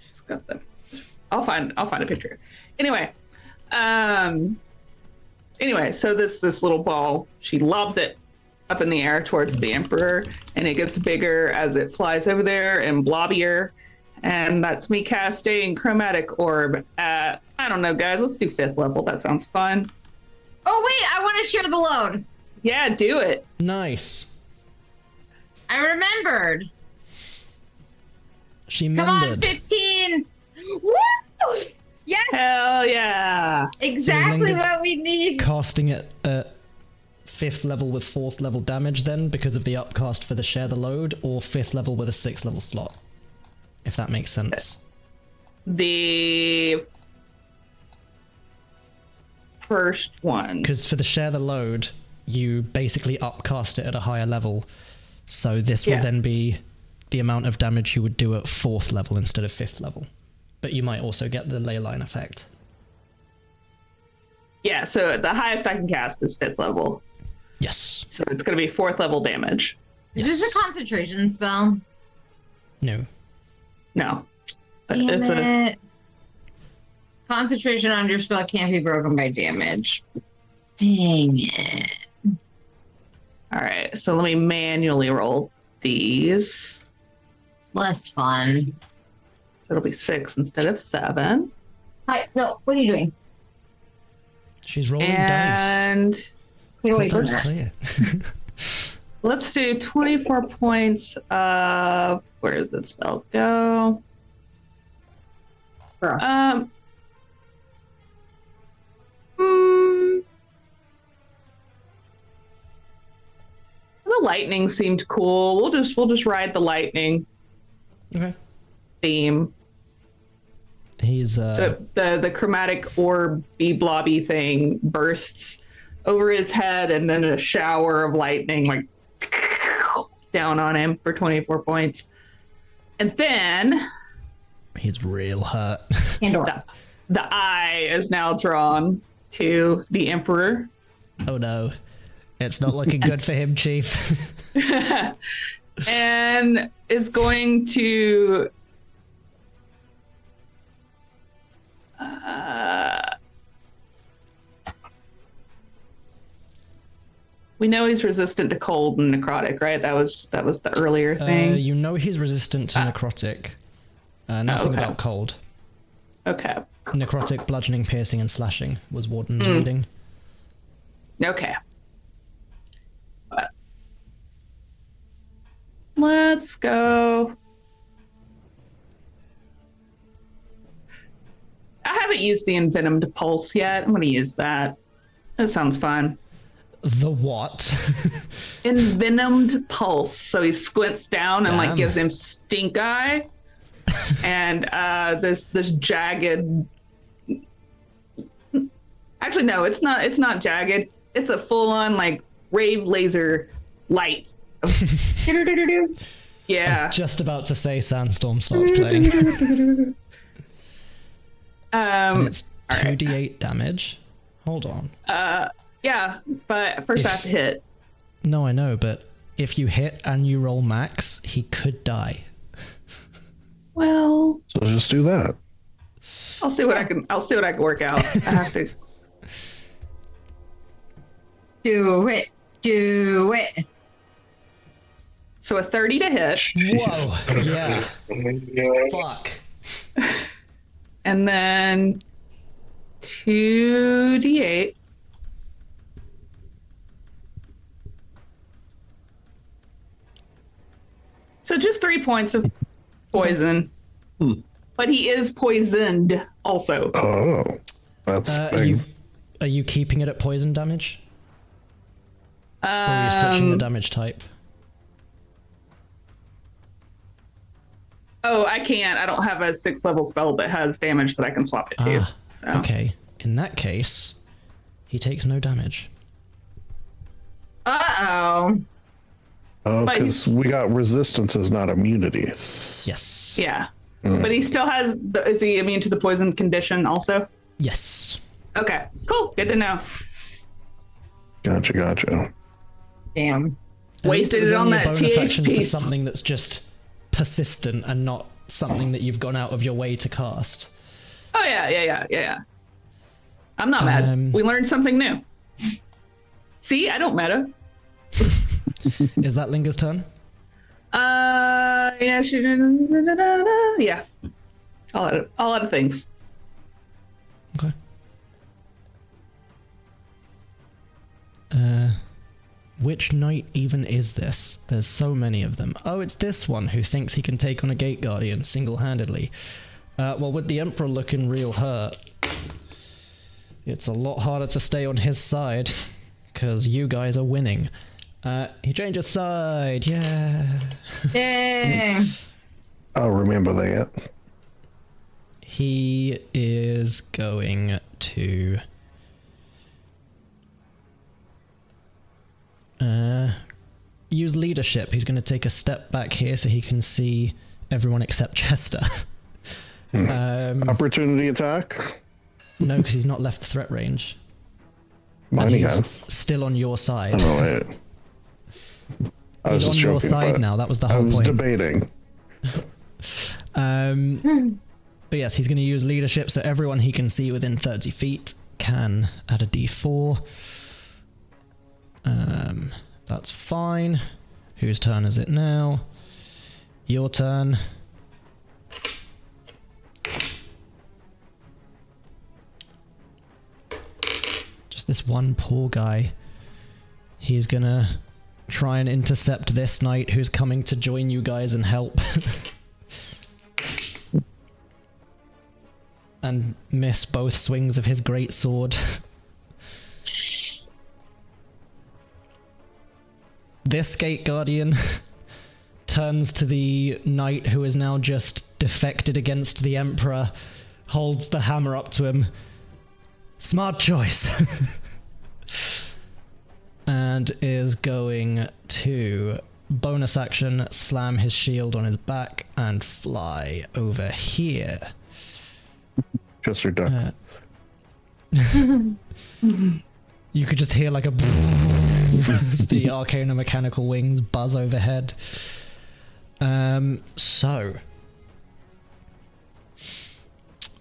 She's got the. I'll find a picture. Anyway, so this little ball, she lobs it up in the air towards the Emperor, and it gets bigger as it flies over there and blobbier. And that's me casting Chromatic Orb at, I don't know, guys, let's do 5th level. That sounds fun. Oh wait, I want to share the load. Yeah, do it. Nice. I remembered. She Come on, mended. 15. Woo! Yes, Hell yeah. exactly Linger what we need. Casting it at 5th level with 4th level damage then, because of the upcast for the share the load, or 5th level with a 6th level slot, if that makes sense. The first one. Because for the share the load, you basically upcast it at a higher level, so this will then be the amount of damage you would do at 4th level instead of 5th level. But you might also get the ley line effect. Yeah, so the highest I can cast is 5th level. Yes. So it's going to be 4th level damage. Yes. Is this a concentration spell? No. No. Damn it. Concentration on your spell can't be broken by damage. Dang it. All right, so let me manually roll these. Less fun. So it'll be 6 instead of 7. Hi, no, what are you doing? She's rolling dice. And Get away from Sometimes that. clear. let's do 24 points of, where does the spell go? Bro. The lightning seemed cool. We'll just ride the lightning Okay. theme. He's So the chromatic orb blobby thing bursts over his head, and then a shower of lightning like down on him for 24 points. And then He's real hurt. Pandora. the eye is now drawn to the Emperor. Oh no. It's not looking good for him, Chief. And is going to we know he's resistant to cold and necrotic, right? That was the earlier thing. You know he's resistant to necrotic. Nothing okay. about cold. Okay. Necrotic, bludgeoning, piercing, and slashing was Warden's reading. Okay. But let's go. I haven't used the envenomed pulse yet. I'm going to use that. That sounds fun. The what? Envenomed pulse. So he squints down and like Damn. gives him stink eye. And this jagged. Actually, no, it's not jagged. It's a full on like rave laser light. Yeah. I was just about to say Sandstorm starts playing. And it's 2d8 damage. Hold on. Yeah, but first I have to hit. No, I know, but if you hit and you roll max, he could die. Well, So just do that. I'll see what I can work out. I have to. Do it. Do it. So a 30 to hit, Whoa. Yeah. Fuck. and then 2d8. So just 3 points of poison. But he is poisoned also. Oh, that's big. Are you keeping it at poison damage? Or are you switching the damage type? Oh, I can't. I don't have a 6th level spell that has damage that I can swap it to. So. Okay. In that case, he takes no damage. Uh-oh. Oh, but because we got resistances, not immunities. Yes. Yeah. But he still has. Is he immune to the poison condition also? Yes. Okay. Cool. Good to know. Gotcha. Damn. At least Wasted was it on only a that bonus TH action for piece. something that's just persistent and not something that you've gone out of your way to cast. Oh yeah. I'm not mad. We learned something new. See, I don't meta. Is that Linger's turn? Yeah, yeah. A lot of things. Okay. Which knight even is this? There's so many of them. Oh, it's this one who thinks he can take on a Gate Guardian single-handedly. Well, with the Emperor looking real hurt, it's a lot harder to stay on his side, because you guys are winning. He changes side, yeah. Yay. I'll remember that. He is going to use leadership. He's going to take a step back here so he can see everyone except Chester. Opportunity attack? No, because he's not left threat range. Mine And he's has. still on your side. Oh, wait. I was He's on just your joking, side but now. That was the I whole was point. debating. But yes, he's going to use leadership, so everyone he can see within 30 feet can add a d4. That's fine. Whose turn is it now? Your turn. Just this one poor guy. He's gonna try and intercept this knight who's coming to join you guys and help. And miss both swings of his great sword. This Gate Guardian turns to the knight who is now just defected against the Emperor, holds the hammer up to him. Smart choice. And is going to bonus action, slam his shield on his back and fly over here. Chester ducks. You could just hear like a as the Arcana mechanical wings buzz overhead. So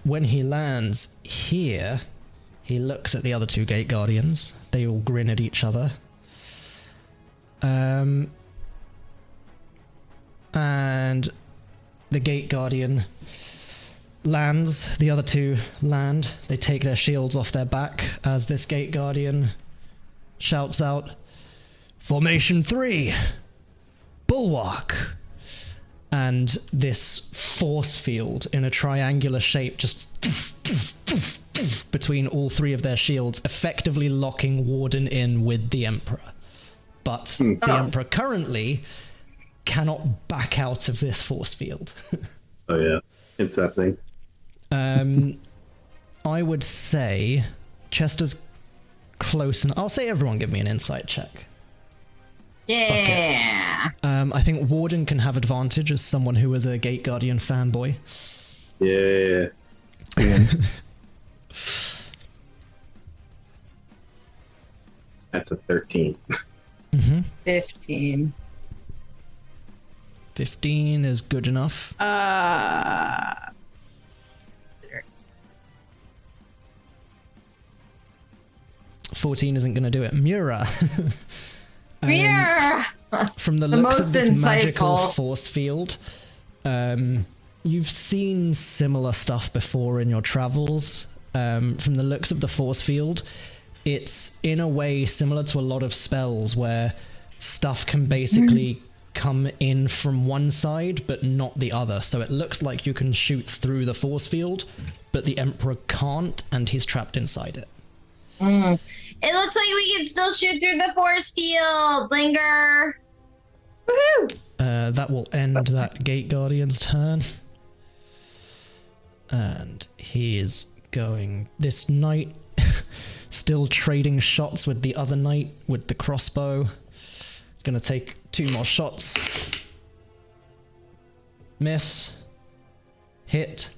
when he lands here, he looks at the other two Gate Guardians. They all grin at each other. And the Gate Guardian lands, the other two land, they take their shields off their back as this Gate Guardian shouts out, "Formation 3! Bulwark!" And this force field in a triangular shape just between all three of their shields, effectively locking Warden in with the Emperor. But the Emperor currently cannot back out of this force field. Oh yeah, it's happening. I would say Chester's close, and I'll say everyone give me an insight check. Yeah. I think Warden can have advantage as someone who is a Gate Guardian fanboy. Yeah. That's a 13. 15. 15 is good enough. 14 isn't going to do it. Mura. Mura! From the looks of this magical insightful. force field, you've seen similar stuff before in your travels. From the looks of the force field, it's in a way similar to a lot of spells where stuff can basically come in from one side but not the other. So it looks like you can shoot through the force field, but the Emperor can't, and he's trapped inside it. It looks like we can still shoot through the force field. Linger. Woohoo! That will end that Gate Guardian's turn. And he is going... This knight still trading shots with the other knight with the crossbow. He's going to take 2 more shots. Miss. Hit.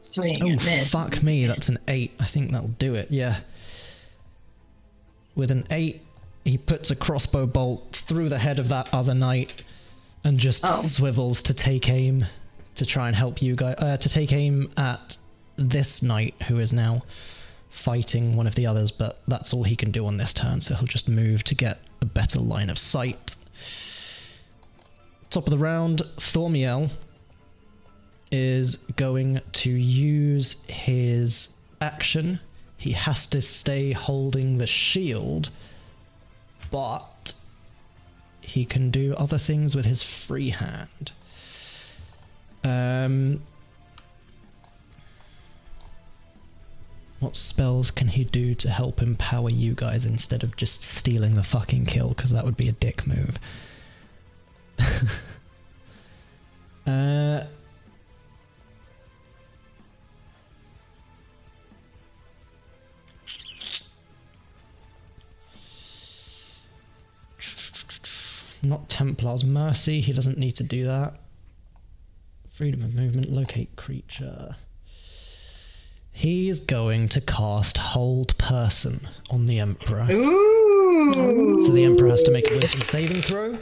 Swing. Oh, miss, fuck miss, me. miss. That's an 8. I think that'll do it, yeah. With an 8, he puts a crossbow bolt through the head of that other knight and just swivels to take aim to try and help you guys. To take aim at this knight who is now fighting one of the others, but that's all he can do on this turn, so he'll just move to get a better line of sight. Top of the round, Thormiel is going to use his action. He has to stay holding the shield, but he can do other things with his free hand. What spells can he do to help empower you guys instead of just stealing the fucking kill? Because that would be a dick move. Not Templar's Mercy, he doesn't need to do that. Freedom of movement, locate creature. He's going to cast Hold Person on the Emperor. Ooh. So the Emperor has to make a wisdom saving throw,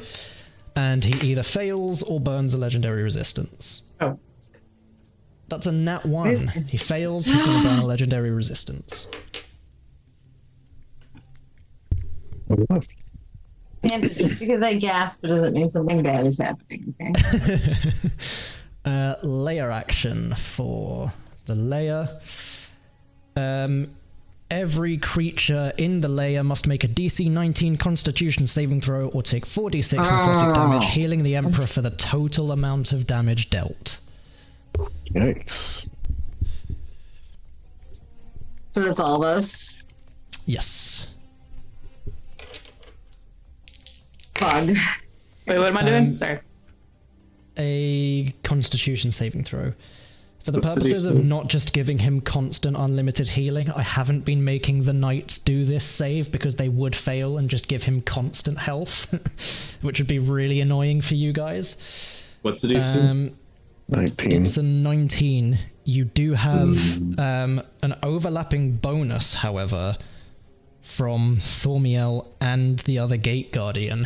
and he either fails or burns a legendary resistance. Oh. That's a nat 1. He fails, he's going to burn a legendary resistance. And just because I gasped doesn't mean something bad is happening, okay? Layer action for the layer. Every creature in the layer must make a DC 19 Constitution saving throw or take 4d6 necrotic damage, healing the Emperor for the total amount of damage dealt. Yikes. So that's all of us. Yes. Bug. Wait, what am I doing? Sorry. A Constitution saving throw. For the What's the purposes of DC? not just giving him constant unlimited healing, I haven't been making the knights do this save because they would fail and just give him constant health, which would be really annoying for you guys. What's the DC? 19. It's a 19. You do have an overlapping bonus, however, from Thormiel and the other Gate Guardian,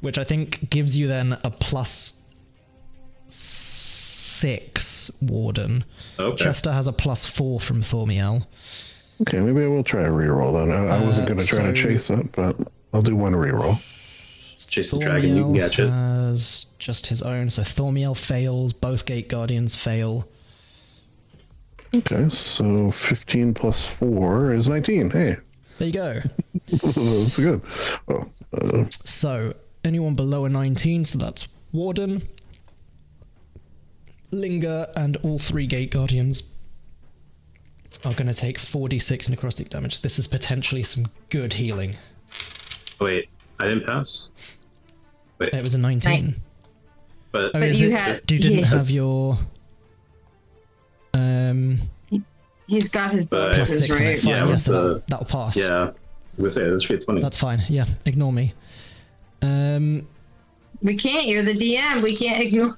which I think gives you then a +6 Warden. Okay. Chester has a +4 from Thormiel. Okay, maybe I will try a reroll then. I wasn't going to try to so- chase it, but I'll do one reroll. Chase the dragon, you can catch it. has just his own, so Thormiel fails, both Gate Guardians fail. Okay, so 15 plus 4 is 19. Hey, There you go. that's good. Oh, So, anyone below a 19, so that's Warden, Linger, and all 3 Gate Guardians are going to take 4d6 necrotic damage. This is potentially some good healing. Wait, I didn't pass. It was a 19. But Oh, But is you it? had- You didn't have Yes. your He's got his But- plus bonuses, 6 on it. right? Fine, Yeah, yeah, with so the- that'll pass. yeah, I was gonna say that's straight 20. That's fine. Yeah, ignore me. We can't. You're the DM. We can't ignore.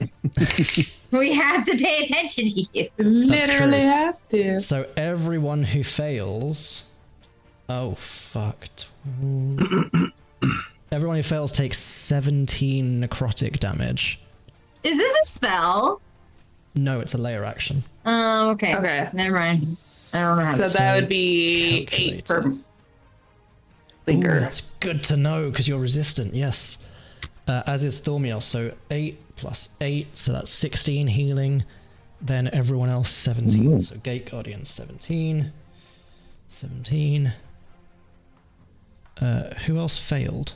We have to pay attention to you. Literally true. have to. So everyone who fails... Oh, fuck. Everyone who fails takes 17 necrotic damage. Is this a spell? No, it's a layer action. Oh, okay. Okay. Never mind. I don't know how So to. that would be 8 for Ooh, Linger. that's good to know, because you're resistant, yes. As is Thormiel, so 8 plus 8, so that's 16 healing. Then everyone else 17. So Gate Guardian 17. 17. Who else failed?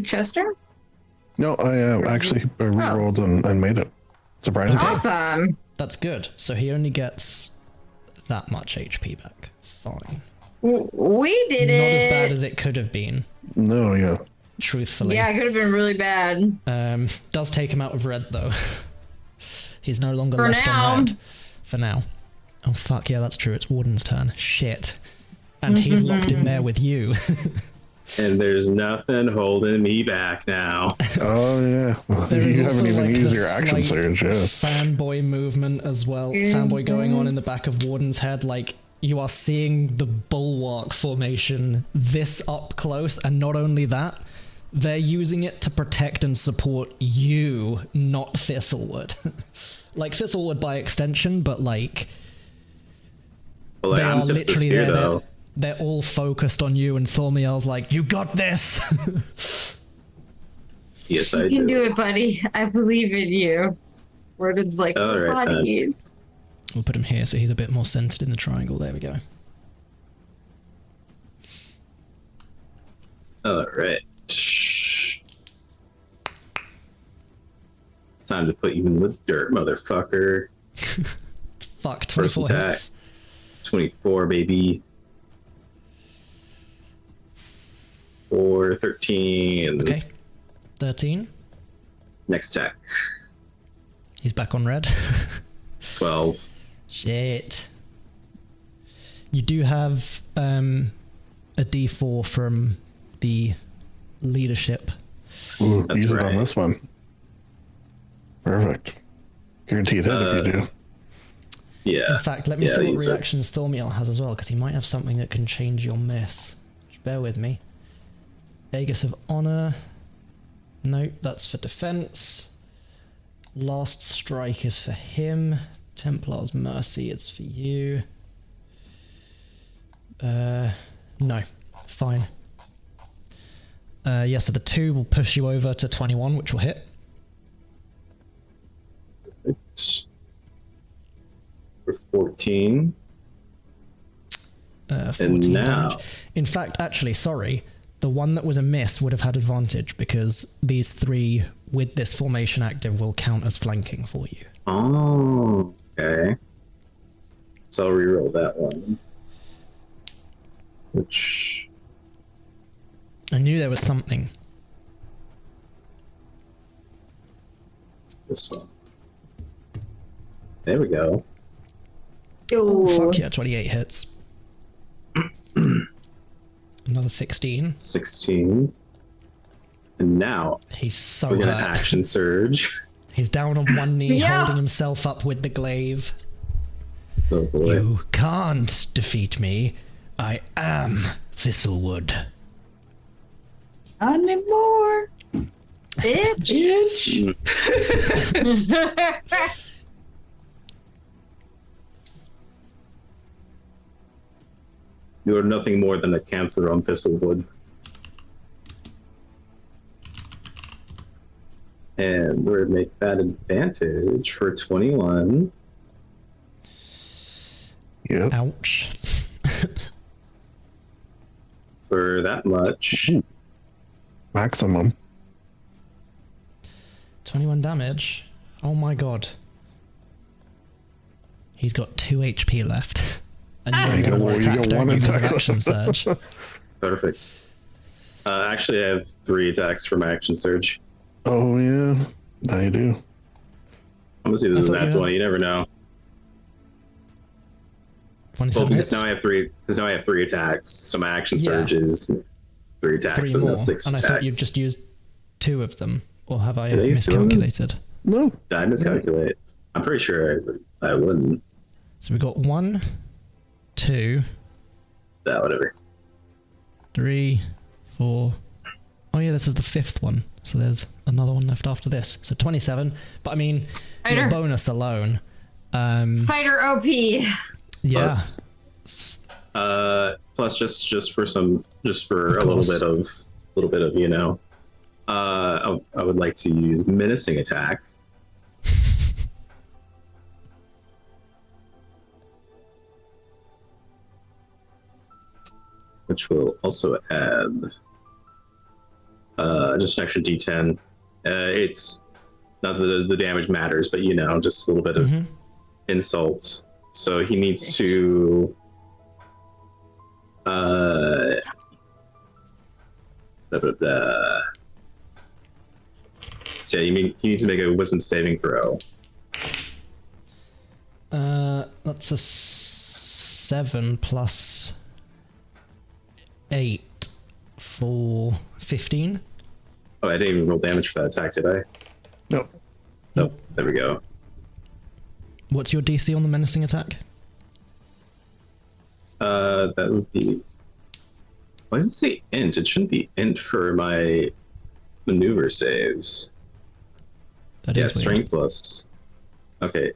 Chester? no, I actually rerolled and made it. Surprisingly. Awesome. That's good. So he only gets that much HP back. Fine. We did Not it. as bad as it could have been, No, yeah. truthfully. Yeah, it could have been really bad. Does take him out of red, though. He's no longer For left now. on red. For now. Oh, fuck, yeah, that's true. It's Warden's turn. Shit. And he's locked in there with you. And there's nothing holding me back now. Oh, yeah. There is You also, haven't even like, used the your action slight surge, yeah. fanboy movement as well. Fanboy going on in the back of Warden's head. Like, you are seeing the bulwark formation this up close, and not only that, they're using it to protect and support you, not Thistlewood. Like, Thistlewood by extension, but, like, Well, they I'm are tip this literally here, there. though. They're all focused on you, and Thormiel's like, you got this! Yes, I You can do. do it, buddy. I believe in you. Warden's like, All right, then. buddies. We'll put him here so he's a bit more centered in the triangle. There we go. All right. Time to put you in the dirt, motherfucker. Fuck, First 24 attack. hits. 24, baby. 4, 13. Okay. 13. Next attack. He's back on red. 12. Shit. You do have a D4 from the leadership. Ooh, That's use it right. on this one. Perfect. Guaranteed hit if you do. Yeah. In fact, let me Yeah, see what use it. reactions Thormiel has as well, because he might have something that can change your miss. Just bear with me. Aegis of Honor. Nope, that's for defense. Last Strike is for him. Templar's Mercy is for you. No. Fine. Yeah, so the 2 will push you over to 21, which will hit. For 14. 14 now- damage. In fact, actually, sorry, the one that was a miss would have had advantage because these 3 with this formation active will count as flanking for you. Oh, okay. So I'll reroll that one. Which, I knew there was something. this one. There we go. Oh, fuck yeah, 28 hits. Another 16. 16. And now He's so we're gonna hurt. action surge. He's down on one knee, Yeah. holding himself up with the glaive. Oh boy. You can't defeat me. I am Thistlewood. Not anymore. Bitch. You are nothing more than a cancer on Thistlewood. And we're gonna make that advantage for 21. Yep. Ouch. For that much. Maximum. 21 damage. Oh my god. He's got 2 HP left. And you go, got one you attack, got don't one you, because of attack. action surge. Perfect. Actually, I have 3 attacks for my action surge. Oh yeah, I do. I'm gonna see if this is I thought that you 20. You never know. 27 Well, because hits. now I have 3. Because now I have 3 attacks. So my action Yeah. surge is 3 attacks. 3 So more. that's 6 And I attacks. thought you'd just used 2 of them. Or have I Yeah, you still have them. miscalculated? No. Did I miscalculate? I'm pretty sure I wouldn't. So we got 1, 2, Whatever. 3, 4. Oh yeah, this is the 5th one. So there's another one left after this. So 27. But I mean, your Fighter. bonus alone. Fighter OP. Yeah. Plus just for Of a course. little bit of, you know, I would like to use menacing attack. Which will also add just an extra d10. It's not that the damage matters, but you know, just a little bit of Mhm. insults. So he needs to blah, blah, blah. So yeah, he needs to make a wisdom saving throw. That's a 7 plus 8 for 15. Oh, I didn't even roll damage for that attack, did I? Nope. Nope. There we go. What's your DC on the menacing attack? That would be. Why does it say int? It shouldn't be int for my maneuver saves. That Yeah, is weird. strength plus. Okay.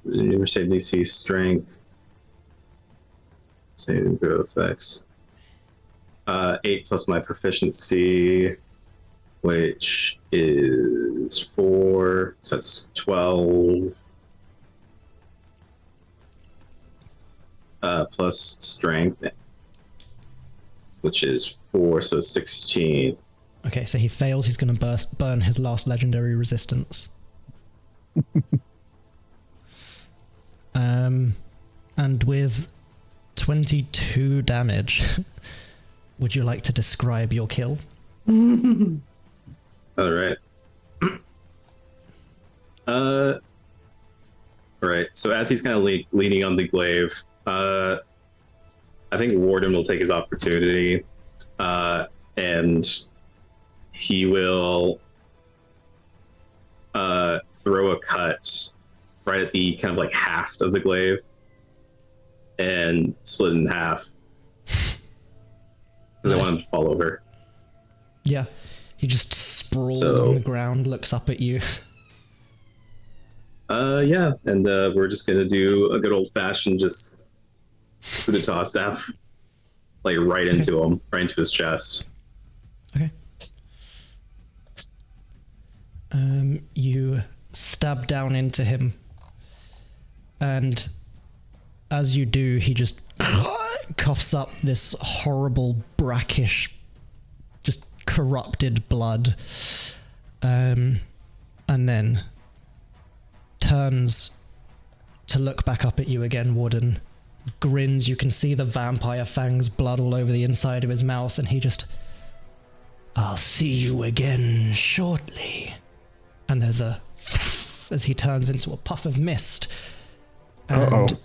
Maneuver save DC strength. Saving throw effects. 8 plus my proficiency, which is 4. So that's 12. Plus strength, which is 4, so 16. Okay, so he fails. He's going to burn his last legendary resistance. And with 22 damage, would you like to describe your kill? All right. All right. So as he's kind of leaning on the glaive, I think Warden will take his opportunity, and he will throw a cut right at the kind of like haft of the glaive and split it in half because I want him to fall over. Yeah, he just sprawls So- on the ground, looks up at you. Yeah, and we're just gonna do a good old fashioned just Kudeta staff, like right into him, right into his chest. Okay. You stab down into him, and as you do, he just coughs up this horrible, brackish, just corrupted blood, and then turns to look back up at you again, Warden. Grins. You can see the vampire fangs, blood all over the inside of his mouth, and he just I'll see you again shortly. And there's a as he turns into a puff of mist. And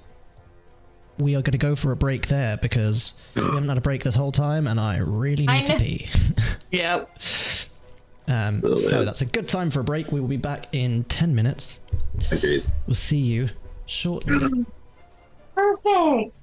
we are going to go for a break there because we haven't had a break this whole time, and I really need to pee. Yep. So that's a good time for a break. We will be back in 10 minutes. Agreed. We'll see you shortly. Perfect.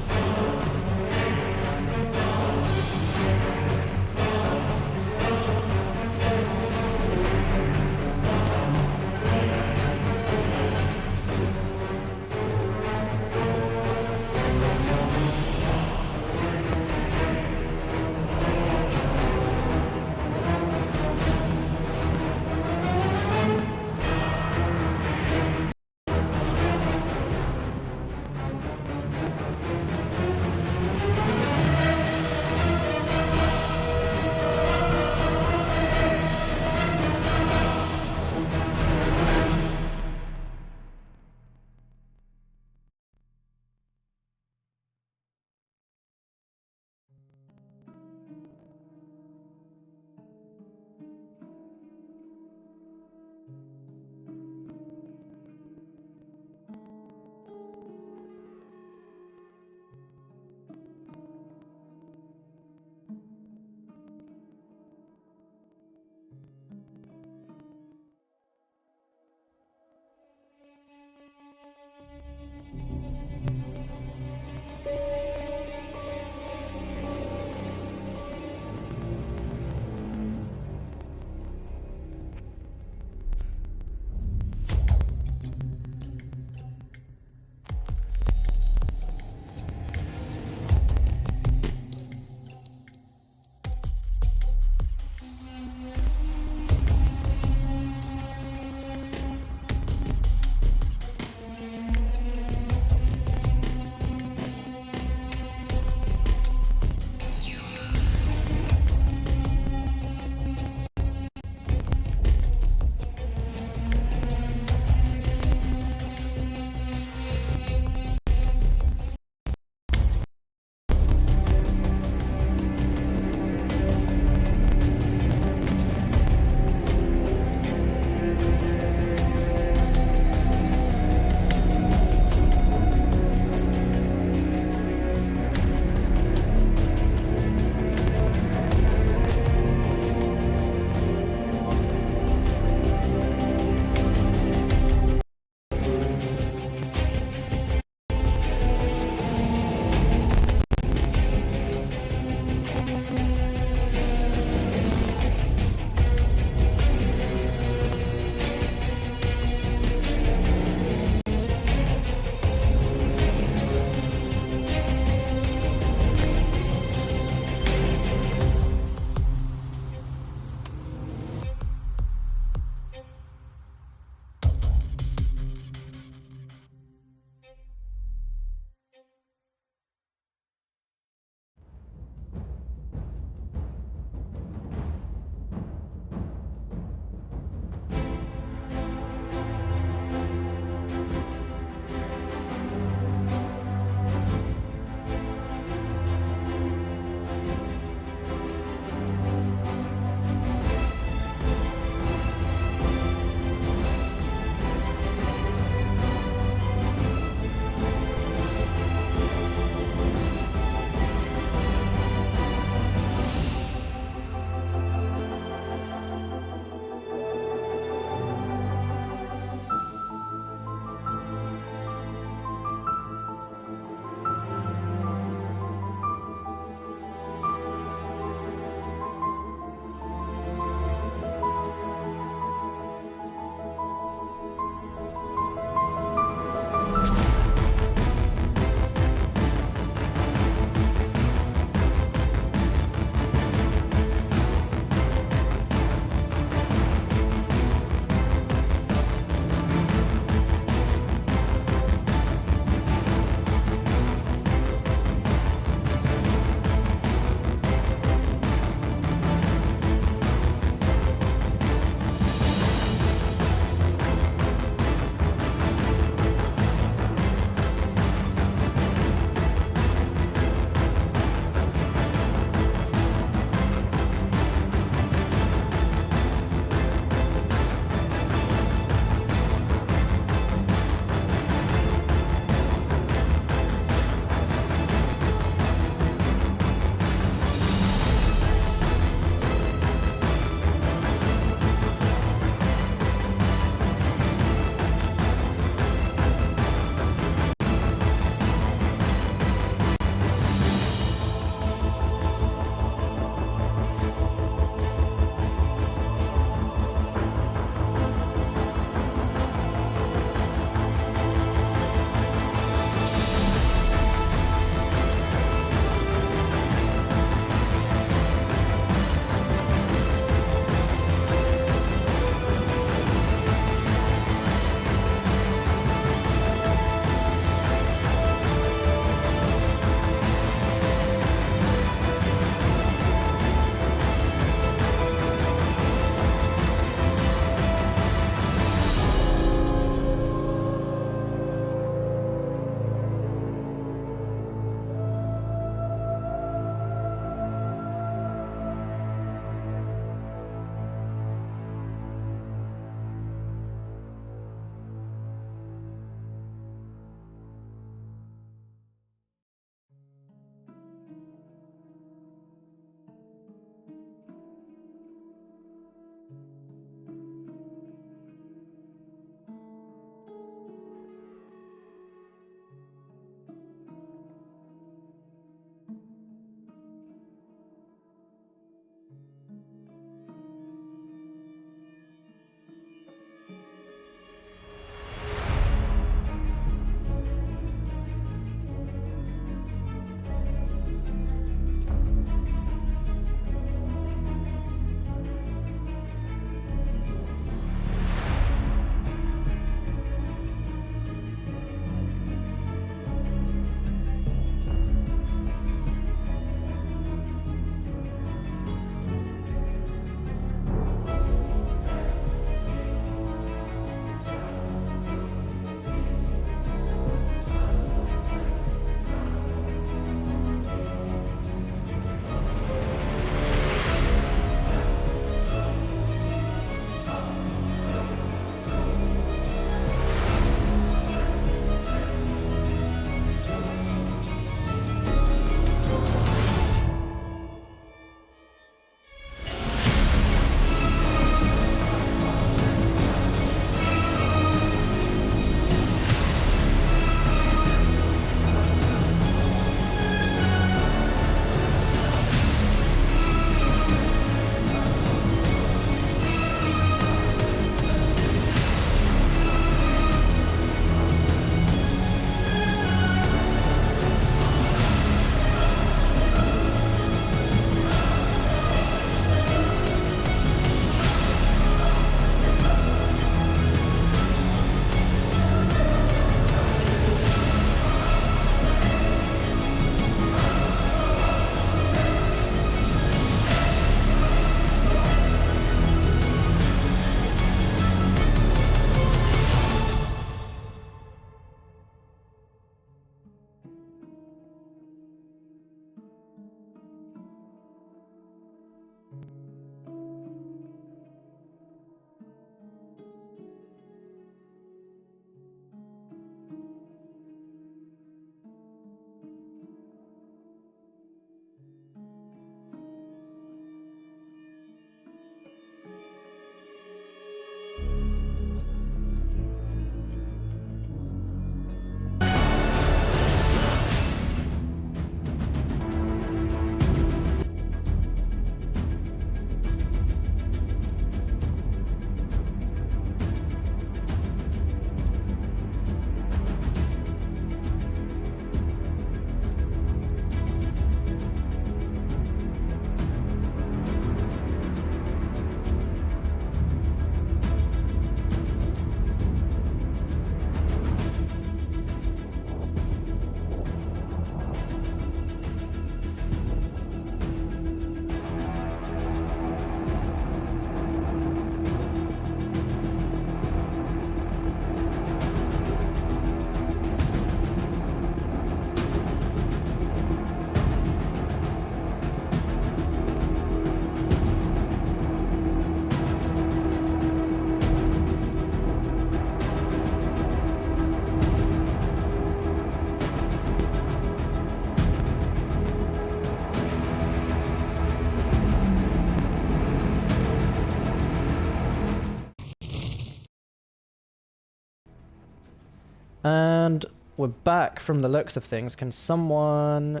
And we're back from the looks of things. Can someone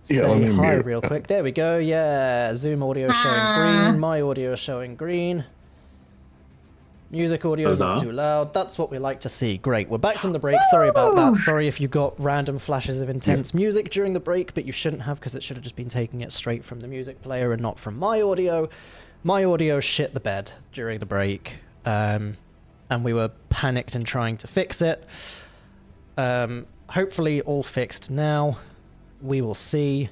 Yeah, let say me hi mute. real quick? There we go. Yeah, Zoom audio is showing green. My audio is showing green. Music audio is not Huzzah. too loud. That's what we like to see. Great. We're back from the break. Sorry about that. Sorry if you got random flashes of intense music during the break, but you shouldn't have, because it should have just been taking it straight from the music player and not from my audio. My audio shit the bed during the break, and we were panicked and trying to fix it. Hopefully all fixed now. We will see.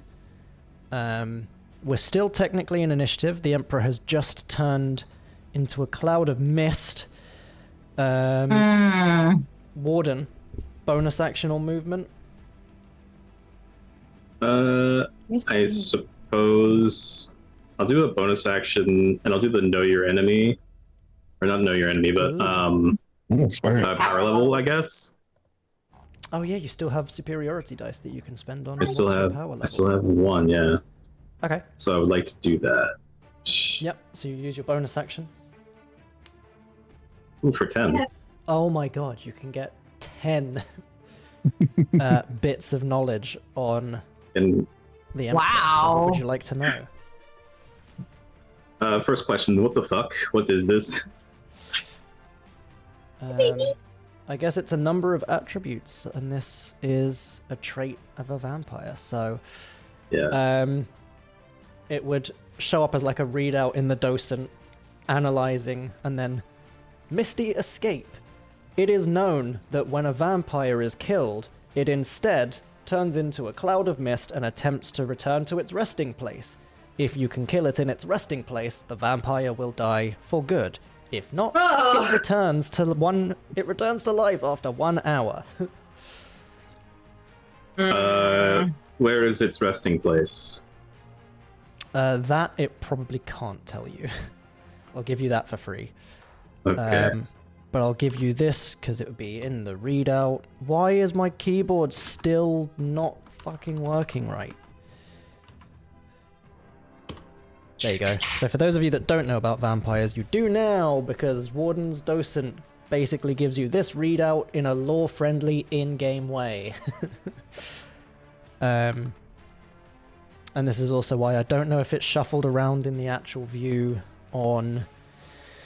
We're still technically in initiative. The Emperor has just turned into a cloud of mist. Warden, bonus action or movement? I suppose I'll do a bonus action, and I'll do the know your enemy, or not know your enemy, but power level, I guess. Oh yeah, you still have superiority dice that you can spend on. I still what's your have power level? I still have one, yeah. Okay. So I would like to do that. Yep. So you use your bonus action. Ooh, for 10. Oh my god, you can get 10 bits of knowledge on And the Emperor. Wow. So what would you like to know? first question, what the fuck? What is this? I guess it's a number of attributes, and this is a trait of a vampire. So Yeah. it would show up as like a readout in the docent, analyzing, and then Misty Escape. It is known that when a vampire is killed, it instead turns into a cloud of mist and attempts to return to its resting place. If you can kill it in its resting place, the vampire will die for good. If not, it returns to life after 1 hour. Where is its resting place? That it probably can't tell you. I'll give you that for free. Okay. But I'll give you this because it would be in the readout. Why is my keyboard still not fucking working right? There you go. So for those of you that don't know about vampires, you do now, because Warden's Docent basically gives you this readout in a lore-friendly in-game way. And this is also why I don't know if it's shuffled around in the actual view on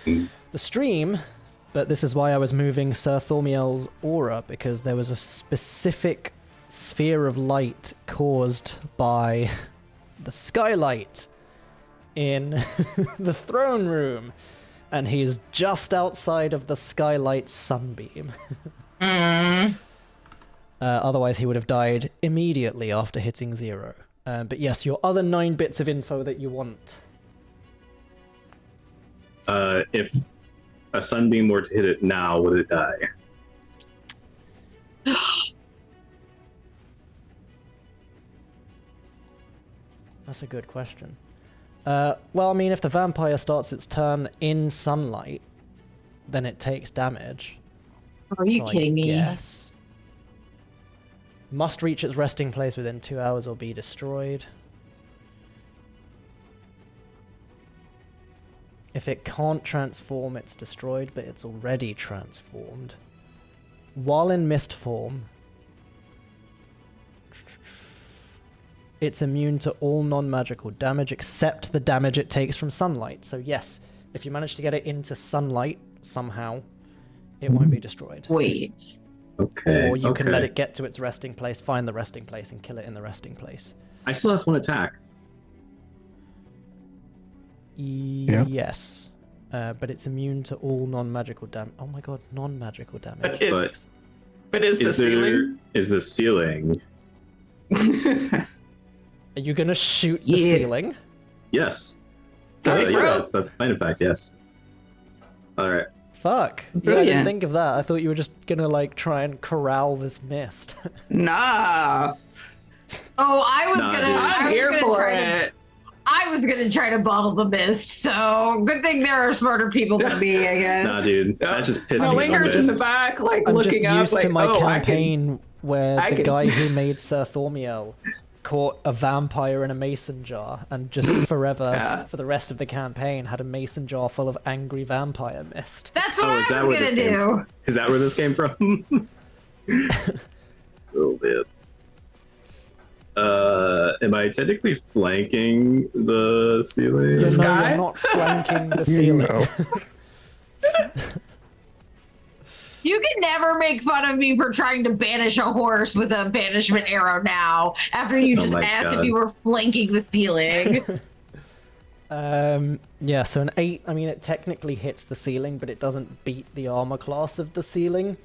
the stream, but this is why I was moving Sir Thormiel's aura, because there was a specific sphere of light caused by the skylight in the throne room, and he's just outside of the skylight sunbeam. Otherwise he would have died immediately after hitting 0. But yes, your other 9 bits of info that you want. If a sunbeam were to hit it now, would it die? That's a good question. Well, I mean, if the vampire starts its turn in sunlight, then it takes damage. Are you So kidding me? Yes. Must reach its resting place within 2 hours or be destroyed. If it can't transform, it's destroyed, but it's already transformed. While in mist form, it's immune to all non-magical damage except the damage it takes from sunlight. So yes, if you manage to get it into sunlight somehow, it won't be destroyed. Wait. Okay. Or you can okay. let it get to its resting place, find the resting place, and kill it in the resting place. I still have one attack. Yes. But it's immune to all non-magical damage. Oh my god, non-magical damage. But is the ceiling? Is the ceiling? Are you gonna shoot the Yeah. ceiling? Yes. Sorry, Yes, that's fine. In fact, yes. All right. Fuck. Yeah, I didn't Brilliant. think of that. I thought you were just gonna like try and corral this mist. Nah, Oh, I was Nah, gonna. dude. I I'm was here gonna for try to- it. I was gonna try to bottle the mist. So good thing there are smarter people than me. I guess. Nah, dude. That just pissed me Malinger's in the off. back, like I'm just looking up, used like, to my oh, campaign where I the can- guy who made Sir Thormiel caught a vampire in a mason jar and just forever, Yeah. for the rest of the campaigan, had a mason jar full of angry vampire mist. That's what Oh, I is was that where gonna this came do. Is that where this came from? Oh man. Am I technically flanking the ceiling? No, Sky? you're not flanking the ceiling. No. You can never make fun of me for trying to banish a horse with a banishment arrow now, after you Oh just my asked God. if you were flanking the ceiling. Yeah, so an 8, I mean, it technically hits the ceiling, but it doesn't beat the armor class of the ceiling.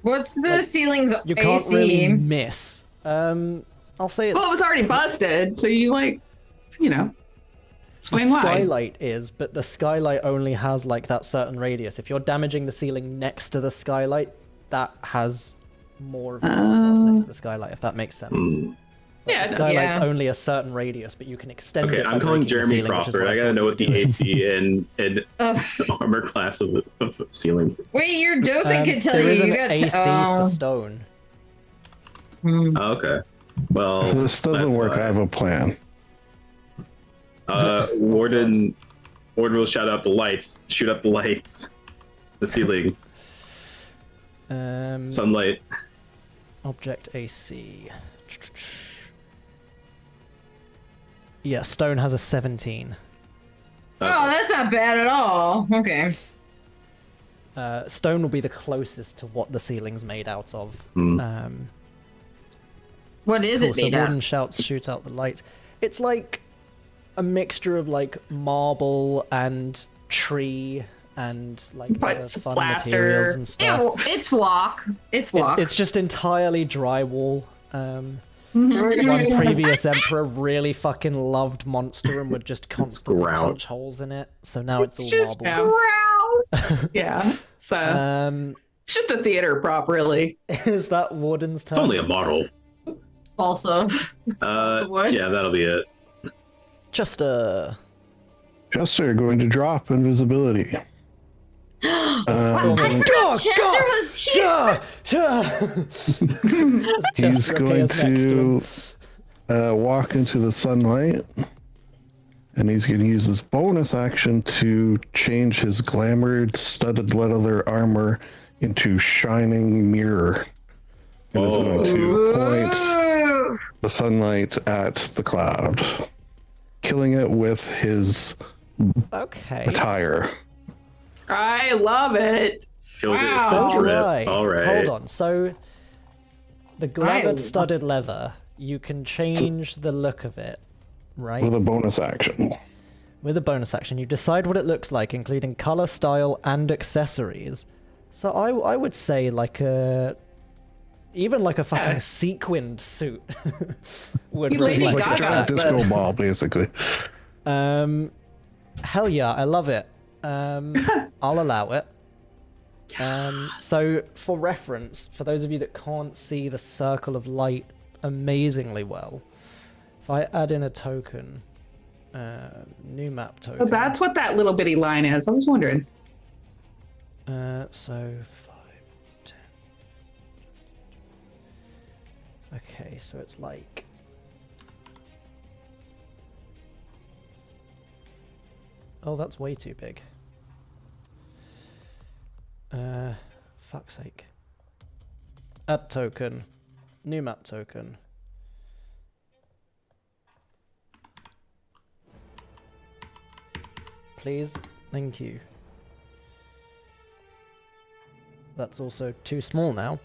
What's the ceiling's You can't AC? really miss. I'll say it's Well, it was already busted, so you swing the wide. skylight is, but the skylight only has like that certain radius. If you're damaging the ceiling next to the skylight, that has more of a class next to the skylight, if that makes sense. Yeah, The it does. skylight's Yeah. only a certain radius, but you can extend Okay, it. by I'm calling breaking the Jeremy ceiling, which is Crawford. I thought gotta know you what the were doing. AC and Ugh. armor class of the ceiling. Wait, your docent can tell There you. is an You got AC oh. for stone. Oh, okay. Well, If this doesn't that's work, fine. I have a plan. Warden will shout out the lights. Shoot up the lights. The ceiling. Sunlight. Object AC. Yeah, stone has a 17. Oh, that's not bad at all. Okay. Stone will be the closest to what the ceiling's made out of. What is Cool, it so made Warden of? shouts, shoot out the light. It's like a mixture of like marble and tree and like But other some fun plaster. materials and stuff. It's walk. It's walk. It's just entirely drywall. One previous emperor really fucking loved monster and would just constantly grout. punch holes in it. So now it's all just marble. Yeah. So it's just a theater prop, really. Is that Warden's turn? It's only a model. also. wood. Yeah, that'll be it. Just a Chester going to drop invisibility. I forgot Chester was here. He's Chester going appears next to to walk into the sunlight, and he's going to use his bonus action to change his glamored studded leather armor into shining mirror. And is going to point Ooh. the sunlight at the cloud, killing it with his Okay. attire. I love it. Killed it. Wow. It's a trip. Alright. All right. Hold on. So the glamored studded leather, you can change the look of it, right? With a bonus action. With a bonus action, you decide what it looks like, including color, style, and accessories. So I would say like even like a fucking sequined suit would Lady reflect Gaga. it. Giant disco ball, basically. Hell yeah, I love it. I'll allow it. So for reference, for those of you that can't see the circle of light amazingly well, if I add in a token, new map token. Oh, that's what that little bitty line is. I was wondering. So 5, 10. Okay, so it's like. Oh, that's way too big. Fuck's sake. Add token. New map token. Please. Thank you. That's also too small now.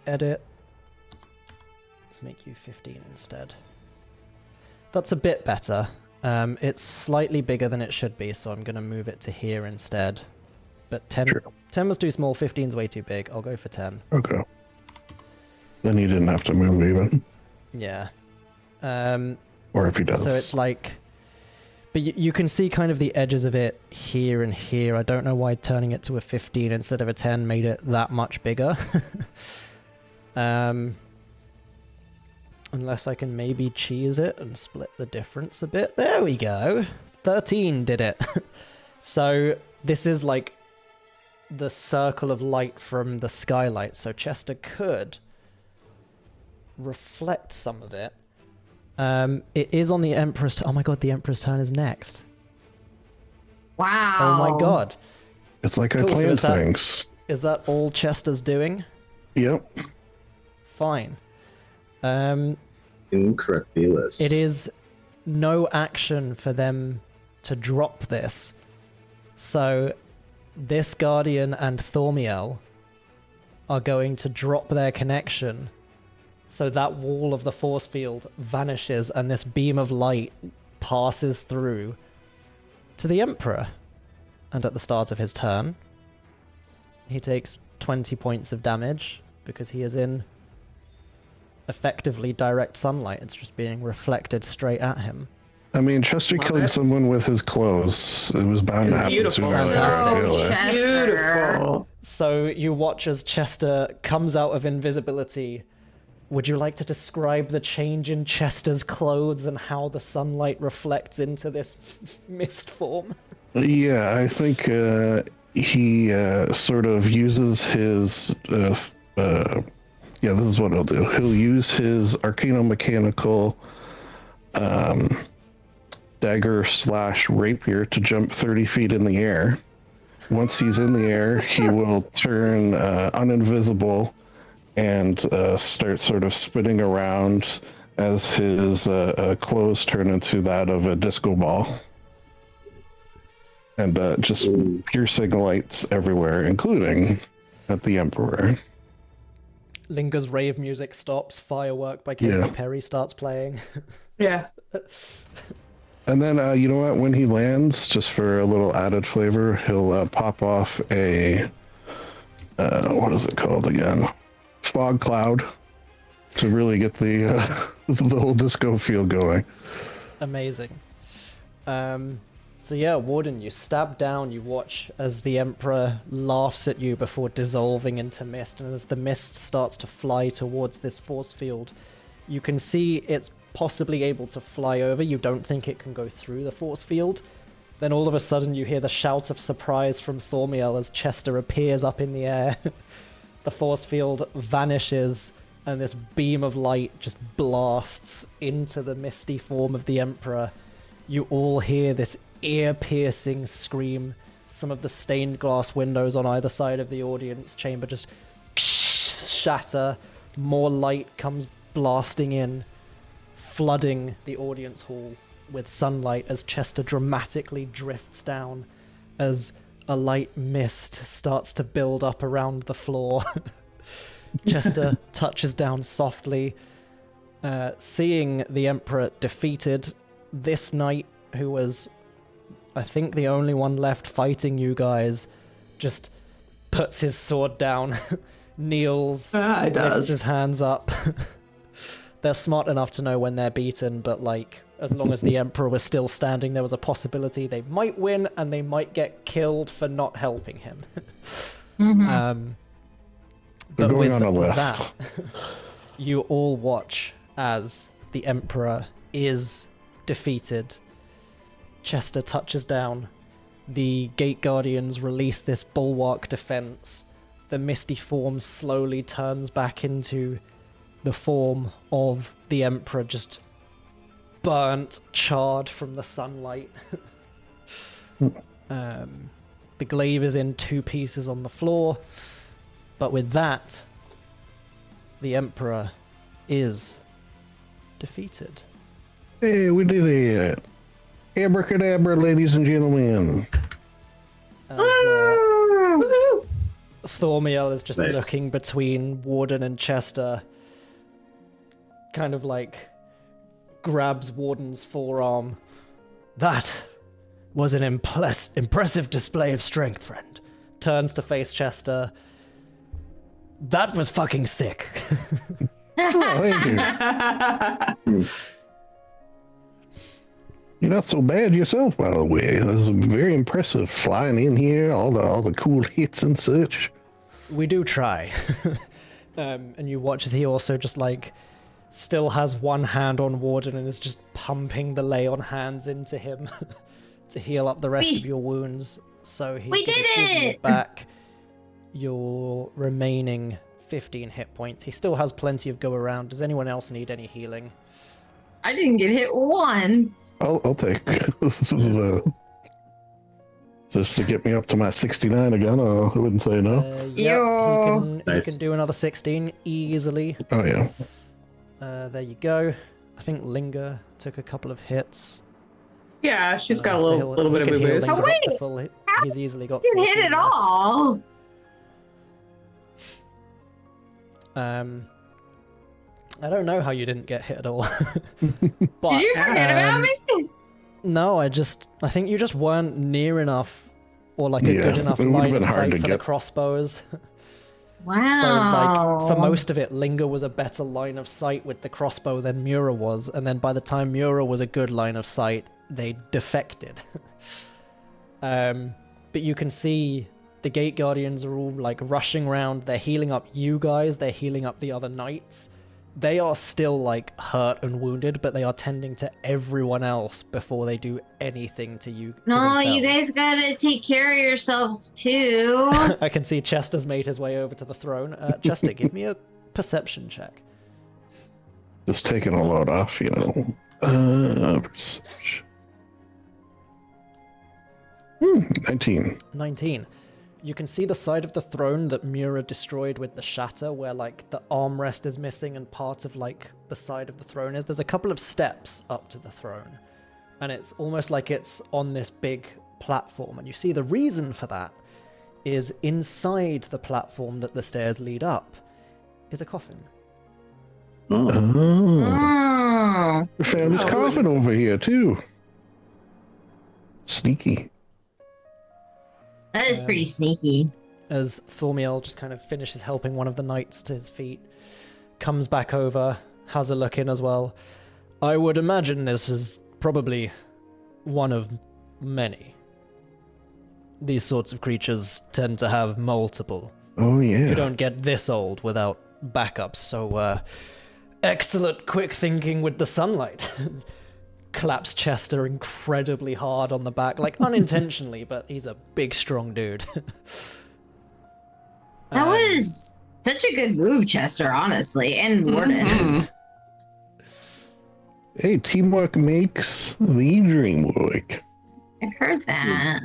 Edit. Let's make you 15 instead. That's a bit better. It's slightly bigger than it should be, so I'm going to move it to here instead. But 10, Sure. 10 was too small, 15's way too big. I'll go for 10. Okay. Then he didn't have to move even. Yeah. Or if he does. So it's like... But you can see kind of the edges of it here and here. I don't know why turning it to a 15 instead of a 10 made it that much bigger. Unless I can maybe cheese it and split the difference a bit. There we go. 13 did it. So this is like the circle of light from the skylight. So Chester could reflect some of it. It is on the Emperor's... Oh my god, the Emperor's turn is next. Wow. Oh my god. It's like I Cool, so planned is that- things. Is that all Chester's doing? Yep. Fine. Incredulous. It is no action for them to drop this. So this Guardian and Thormiel are going to drop their connection. So that wall of the force field vanishes and this beam of light passes through to the Emperor. And at the start of his turn, he takes 20 points of damage because he is in effectively direct sunlight. It's just being reflected straight at him. I mean, Chester Love killed it. someone with his clothes. It was bound to It's happen beautiful. sooner or later, I Fantastic. feel like. Chester. Beautiful. So you watch as Chester comes out of invisibility. Would you like to describe the change in Chester's clothes and how the sunlight reflects into this mist form? Yeah, I think he sort of uses his. Yeah, this is what he'll do. He'll use his arcano-mechanical dagger / rapier to jump 30 feet in the air. Once he's in the air, he will turn uninvisible and start sort of spinning around as his clothes turn into that of a disco ball. And just piercing lights everywhere, including at the Emperor. Linger's rave music stops. Firework by Katy Yeah. Perry starts playing. Yeah. And then, you know what? When he lands, just for a little added flavor, he'll pop off a what is it called again? Fog cloud to really get the the whole disco feel going. Amazing. So yeah, Warden, you stab down, you watch as the Emperor laughs at you before dissolving into mist, and as the mist starts to fly towards this force field, you can see it's possibly able to fly over. You don't think it can go through the force field. Then all of a sudden you hear the shout of surprise from Thormiel as Chester appears up in the air. The force field vanishes, and this beam of light just blasts into the misty form of the Emperor. You all hear this ear-piercing scream. Some of the stained glass windows on either side of the audience chamber just shatter. More light comes blasting in, flooding the audience hall with sunlight as Chester dramatically drifts down as a light mist starts to build up around the floor. Chester touches down softly, seeing the Emperor defeated. This knight, who was, I think, the only one left fighting you guys, just puts his sword down, kneels, It lifts does. his hands up. They're smart enough to know when they're beaten, but like, as long as the Emperor was still standing, there was a possibility they might win and they might get killed for not helping him. Mm-hmm. They're But going with on a list. that, you all watch as the Emperor is defeated. Chester touches down. The Gate Guardians release this bulwark defense. The misty form slowly turns back into the form of the Emperor, just burnt, charred from the sunlight. The glaive is in two pieces on the floor, but with that, the Emperor is defeated. Hey, we did it! Abracadabra, ladies and gentlemen. As, Thormiel is just Nice. looking between Warden and Chester, kind of like grabs Warden's forearm. That was an impressive display of strength, friend. Turns to face Chester. That was fucking sick. Oh, thank you. You're not so bad yourself, by the way. It was very impressive flying in here, all the cool hits and such. We do try. And you watch as he also just like still has one hand on Warden and is just pumping the lay on hands into him to heal up the rest of your wounds. So he's We gonna did give you it! back your remaining 15 hit points. He still has plenty of go around. Does anyone else need any healing? I didn't get hit once. I'll take the Just to get me up to my 69 again, I wouldn't say no. Yeah, Nice. he can do another 16 easily. Oh, yeah. There you go. I think Linger took a couple of hits. Yeah, she's got a so little bit he of can a heal boost. Linger Oh, up to wait. full hit. He's easily got You 14 hit it left. all. I don't know how you didn't get hit at all. But, Did you forget about me? No, I think you just weren't near enough, or like a Yeah, good enough it would've line been of hard sight to for the get. crossbows. Wow. So like for most of it, Linger was a better line of sight with the crossbow than Mura was, and then by the time Mura was a good line of sight, they defected. But you can see the Gate Guardians are all like rushing around. They're healing up you guys. They're healing up the other knights. They are still like hurt and wounded, but they are tending to everyone else before they do anything to you. No, to you guys themselves. gotta take care of yourselves too. I can see Chester's made his way over to the throne. Chester, give me a perception check. Just taking a load off, you know. Perception. 19. 19. You can see the side of the throne that Mura destroyed with the shatter, where like the armrest is missing and part of like the side of the throne is. There's a couple of steps up to the throne, and it's almost like it's on this big platform. And you see the reason for that is inside the platform that the stairs lead up is a coffin. Oh. Oh. Oh. Found his Oh. coffin over here, too. Sneaky. That is pretty sneaky. As Thormiel just kind of finishes helping one of the knights to his feet, comes back over, has a look in as well. I would imagine this is probably one of many. These sorts of creatures tend to have multiple. Oh, yeah. You don't get this old without backups, so excellent quick thinking with the sunlight. Claps Chester incredibly hard on the back, like unintentionally, but he's a big, strong dude. That was such a good move, Chester, honestly, and Warden. Hey, teamwork makes the dream work. I've heard that.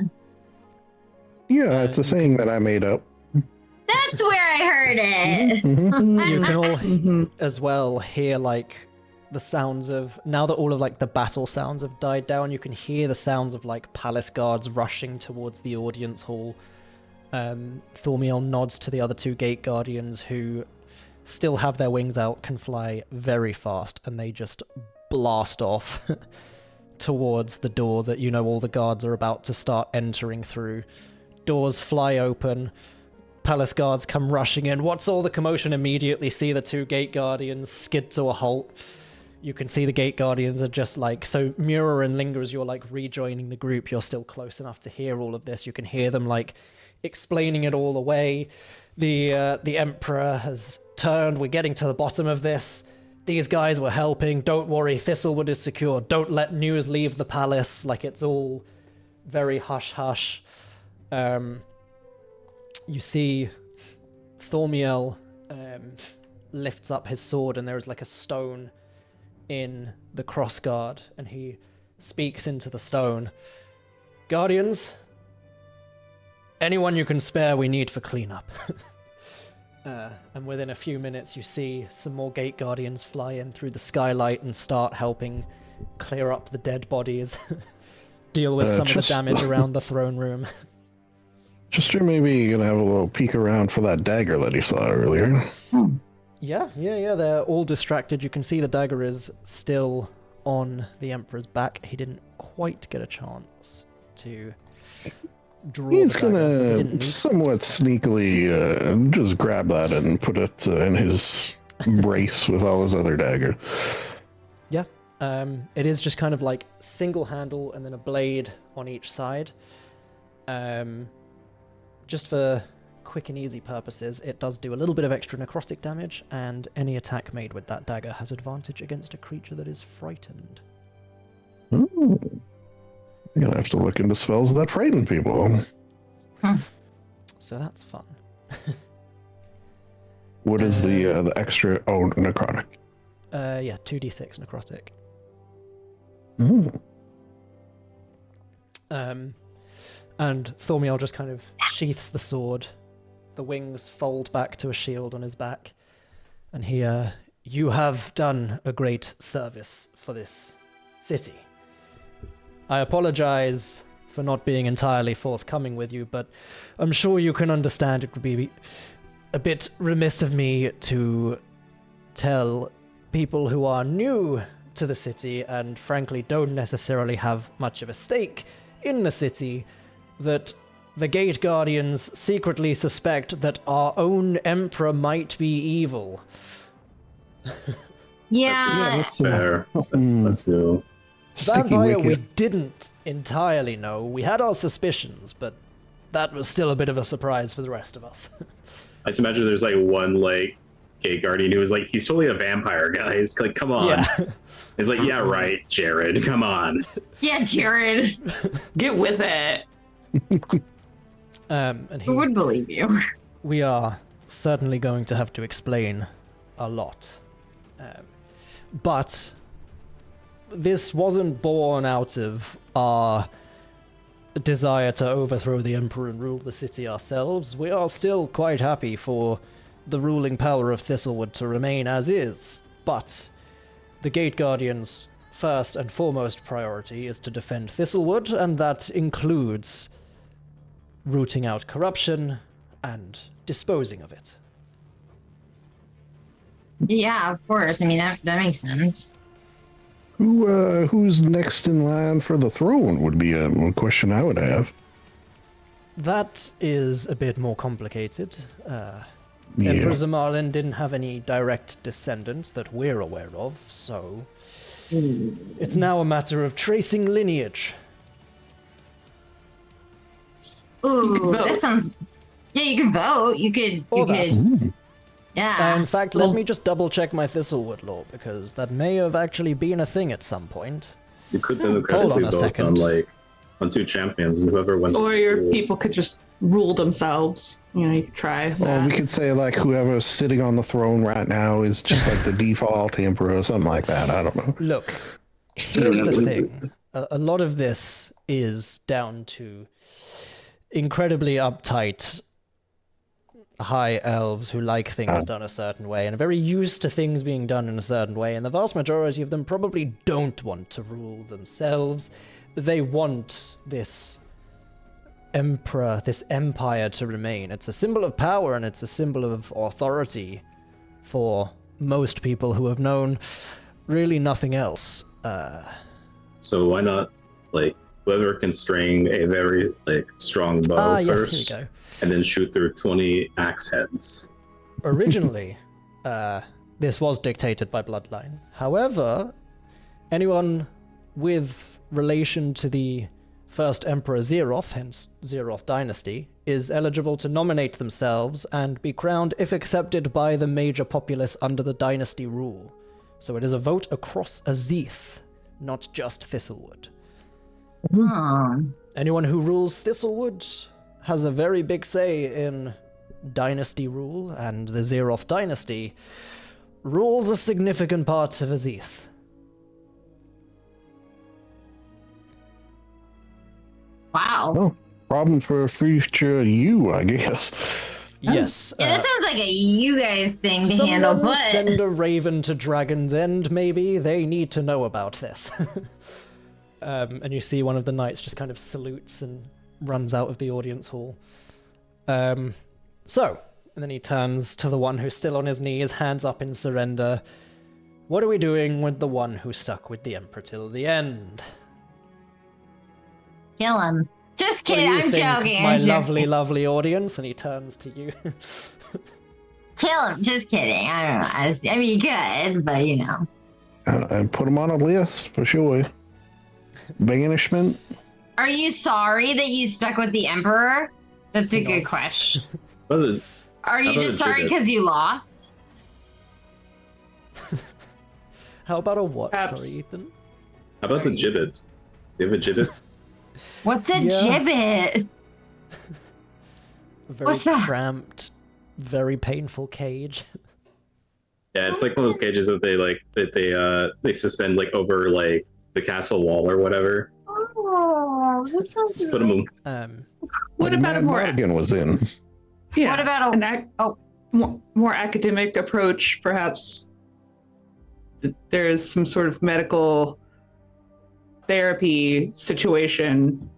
Yeah, it's a saying that I made up. That's where I heard it. You can all as well hear like the sounds of, now that all of like the battle sounds have died down, you can hear the sounds of like palace guards rushing towards the audience hall. Thormiel nods to the other two gate guardians who still have their wings out, can fly very fast, and they just blast off towards the door that you know all the guards are about to start entering through. Doors fly open. Palace guards come rushing in. What's all the commotion? Immediately see the two gate guardians skid to a halt. You can see the gate guardians are just like, so Mura and Linger, as you're like rejoining the group, you're still close enough to hear all of this. You can hear them like explaining it all away. The Emperor has turned. We're getting to the bottom of this. These guys were helping. Don't worry, Thistlewood is secure. Don't let news leave the palace. Like, it's all very hush-hush. You see Thormiel lifts up his sword, and there is like a stone in the crossguard, and he speaks into the stone. Guardians, anyone you can spare we need for cleanup. And within a few minutes you see some more gate guardians fly in through the skylight and start helping clear up the dead bodies, deal with some of the damage around the throne room. Chester, maybe you're gonna have a little peek around for that dagger that he saw earlier. Yeah, they're all distracted. You can see the dagger is still on the Emperor's back. He didn't quite get a chance to draw He's the dagger. He gonna didn't need somewhat sneakily just grab that and put it in his brace with all his other dagger. Yeah, it is just kind of like single handle and then a blade on each side. Just for quick and easy purposes, it does do a little bit of extra necrotic damage, and any attack made with that dagger has advantage against a creature that is frightened. Ooh. You're gonna have to look into spells that frighten people. So that's fun. What is the extra? Oh, necrotic. Yeah, 2d6 necrotic. Ooh. And Thormiel just kind of sheaths the sword. The wings fold back to a shield on his back. And he, you have done a great service for this city. I apologize for not being entirely forthcoming with you, but I'm sure you can understand it would be a bit remiss of me to tell people who are new to the city and frankly don't necessarily have much of a stake in the city that the Gate Guardians secretly suspect that our own Emperor might be evil. Yeah. that's Fair. That's new. sticky Vampire we wicket. didn't entirely know. We had our suspicions, but that was still a bit of a surprise for the rest of us. I just imagine there's like one like Gate Guardian who was like, he's totally a vampire, guys. Like, come on. Yeah. It's like, yeah, right, Jared. Come on. Yeah, Jared. Get with it. And Who would believe you? we are certainly going to have to explain a lot. But this wasn't born out of our desire to overthrow the Emperor and rule the city ourselves. We are still quite happy for the ruling power of Thistlewood to remain as is, but the Gate Guardians' first and foremost priority is to defend Thistlewood, and that includes rooting out corruption and disposing of it. Yeah, of course. I mean, that makes sense. Who's next in line for the throne would be a question I would have. That is a bit more complicated. Emperor Yeah. Zamalin didn't have any direct descendants that we're aware of, so it's now a matter of tracing lineage. Ooh, vote. that sounds. Yeah, you could vote. You could. Or You that. could. Yeah. In fact, let me just double check my Thistlewood lore, because that may have actually been a thing at some point. You could Hold democratically on a vote second. on like on two champions, and whoever wins. Or your people could just rule themselves. You know, you could try Or that. we could say like whoever's sitting on the throne right now is just like the default emperor or something like that. I don't know. Look, here's the thing. A lot of this is down to incredibly uptight high elves who like things done a certain way and are very used to things being done in a certain way, and the vast majority of them probably don't want to rule themselves. They want this emperor, this empire to remain. It's a symbol of power and it's a symbol of authority for most people who have known really nothing else. So why not like whoever can string a very like strong bow Yes, first, here we go. and then shoot through 20 axe heads. Originally, this was dictated by bloodline. However, anyone with relation to the first Emperor Zeroth, hence Zeroth dynasty, is eligible to nominate themselves and be crowned if accepted by the major populace under the dynasty rule. So it is a vote across Azith, not just Thistlewood. Hmm. Anyone who rules Thistlewood has a very big say in dynasty rule, and the Zeroth dynasty rules a significant part of Azith. Wow. Well, problem for future you, I guess. Yes. Yeah, that sounds like a you guys thing to handle, someone but send a raven to Dragon's End, maybe? They need to know about this. And you see one of the knights just kind of salutes and runs out of the audience hall. And then he turns to the one who's still on his knees, hands up in surrender. What are we doing with the one who stuck with the Emperor till the end? kill him. Just What do kidding. you I'm think, joking. my I'm joking. lovely, lovely audience? And he turns to you. Kill him. Just kidding. I don't know. I mean, you could, but you know. And put him on a list for sure. Banishment. Are you sorry that you stuck with the Emperor? That's a He good nods. question. What is- Are How you about just a sorry gibbet? because you lost? How about a what? Perhaps. Sorry, Ethan. How about the gibbet? Do you have a gibbet? What's a Yeah. gibbet? A very What's that? cramped, very painful cage. Yeah, it's like one of those cages that they suspend like over like the castle wall or whatever. Oh, Oh, that sounds Let's put a moon. What about a more Madigan was in? yeah? What about more academic approach, perhaps? There is some sort of medical therapy situation.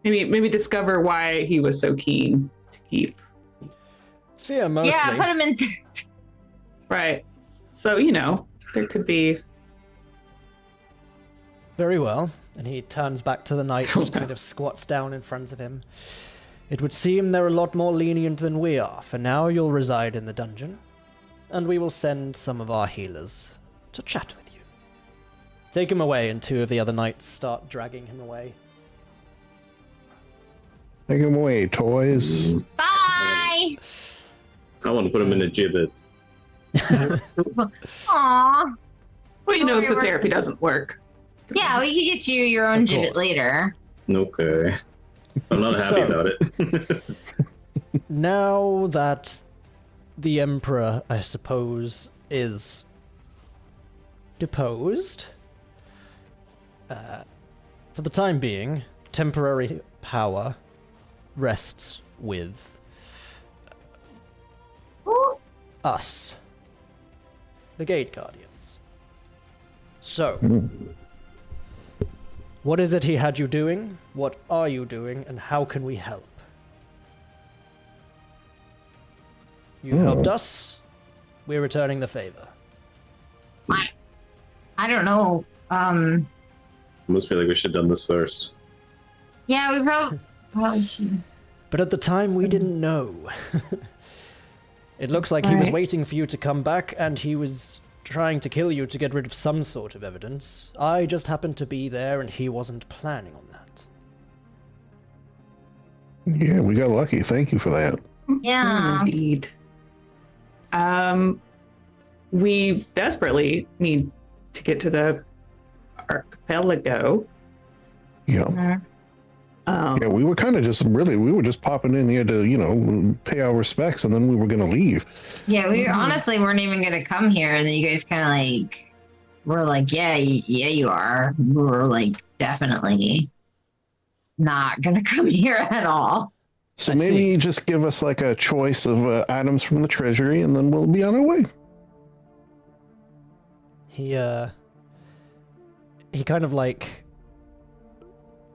Maybe discover why he was so keen to keep. Fear mostly. Yeah, put him in. Right. So, there could be. Very well. And he turns back to the knight, which kind of squats down in front of him. It would seem they're a lot more lenient than we are. For now, you'll reside in the dungeon, and we will send some of our healers to chat with you. Take him away, and two of the other knights start dragging him away. Take him away, toys. Bye. I want to put him in a gibbet. Aw. Well, if the We're- therapy doesn't work. Yeah, we could get you your own Of course. gibbet later. Okay. I'm not happy So- about it. Now that the Emperor, I suppose, is deposed, for the time being, temporary power rests with us, the Gate Guardians. So, what is it he had you doing? What are you doing? And how can we help? You helped us. We're returning the favor. I don't know. Almost feel like we should have done this first. Yeah, we probably should. But at the time, we didn't know. It looks like he was Right. waiting for you to come back, and he was trying to kill you to get rid of some sort of evidence. I just happened to be there, and he wasn't planning on that. Yeah, we got lucky. Thank you for that. Yeah. Indeed. We desperately need to get to the archipelago. Yeah. Yeah, we were kind of we were just popping in here to, pay our respects, and then we were going to leave. Yeah, we honestly weren't even gonna come here, and then you guys kind of were like, yeah, you are. We were like, definitely not gonna come here at all. So I maybe see. just give us like a choice of items from the treasury, and then we'll be on our way. He kind of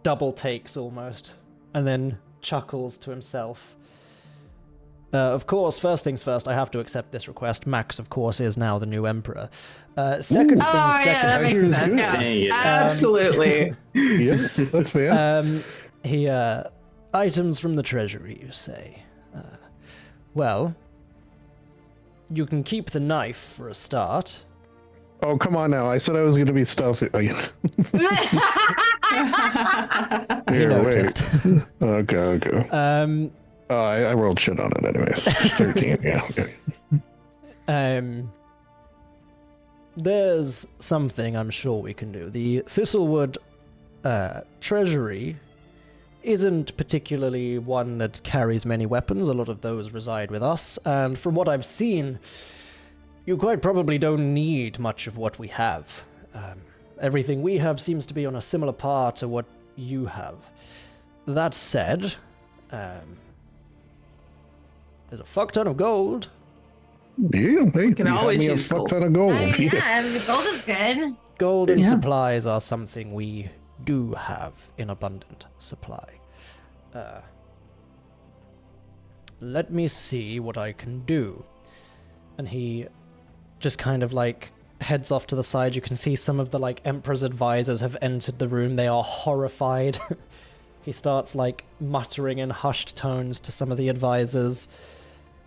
double takes almost, and then chuckles to himself. Of course, first things first, I have to accept this request. Max, of course, is now the new emperor. Second thing Oh, yeah, second. that makes Here's sense. good. Yeah, Dang it. absolutely. Yeah, that's fair. He, items from the treasury, you say. Well, you can keep the knife for a start. Oh, come on now. I said I was going to be stealthy. Oh, yeah. He Here, noticed. wait. Okay. Oh, I rolled shit on it anyways. 13, yeah. There's something I'm sure we can do. The Thistlewood treasury isn't particularly one that carries many weapons. A lot of those reside with us, and from what I've seen, you quite probably don't need much of what we have. Everything we have seems to be on a similar par to what you have. That said, there's a fuck ton of gold. Yeah, hey, Can you had always me a use fuck gold. ton of gold. yeah, the gold is good. Gold and Yeah. supplies are something we do have in abundant supply. Let me see what I can do. And he just kind of heads off to the side. You can see some of the Emperor's advisors have entered the room. They are horrified. He starts muttering in hushed tones to some of the advisors.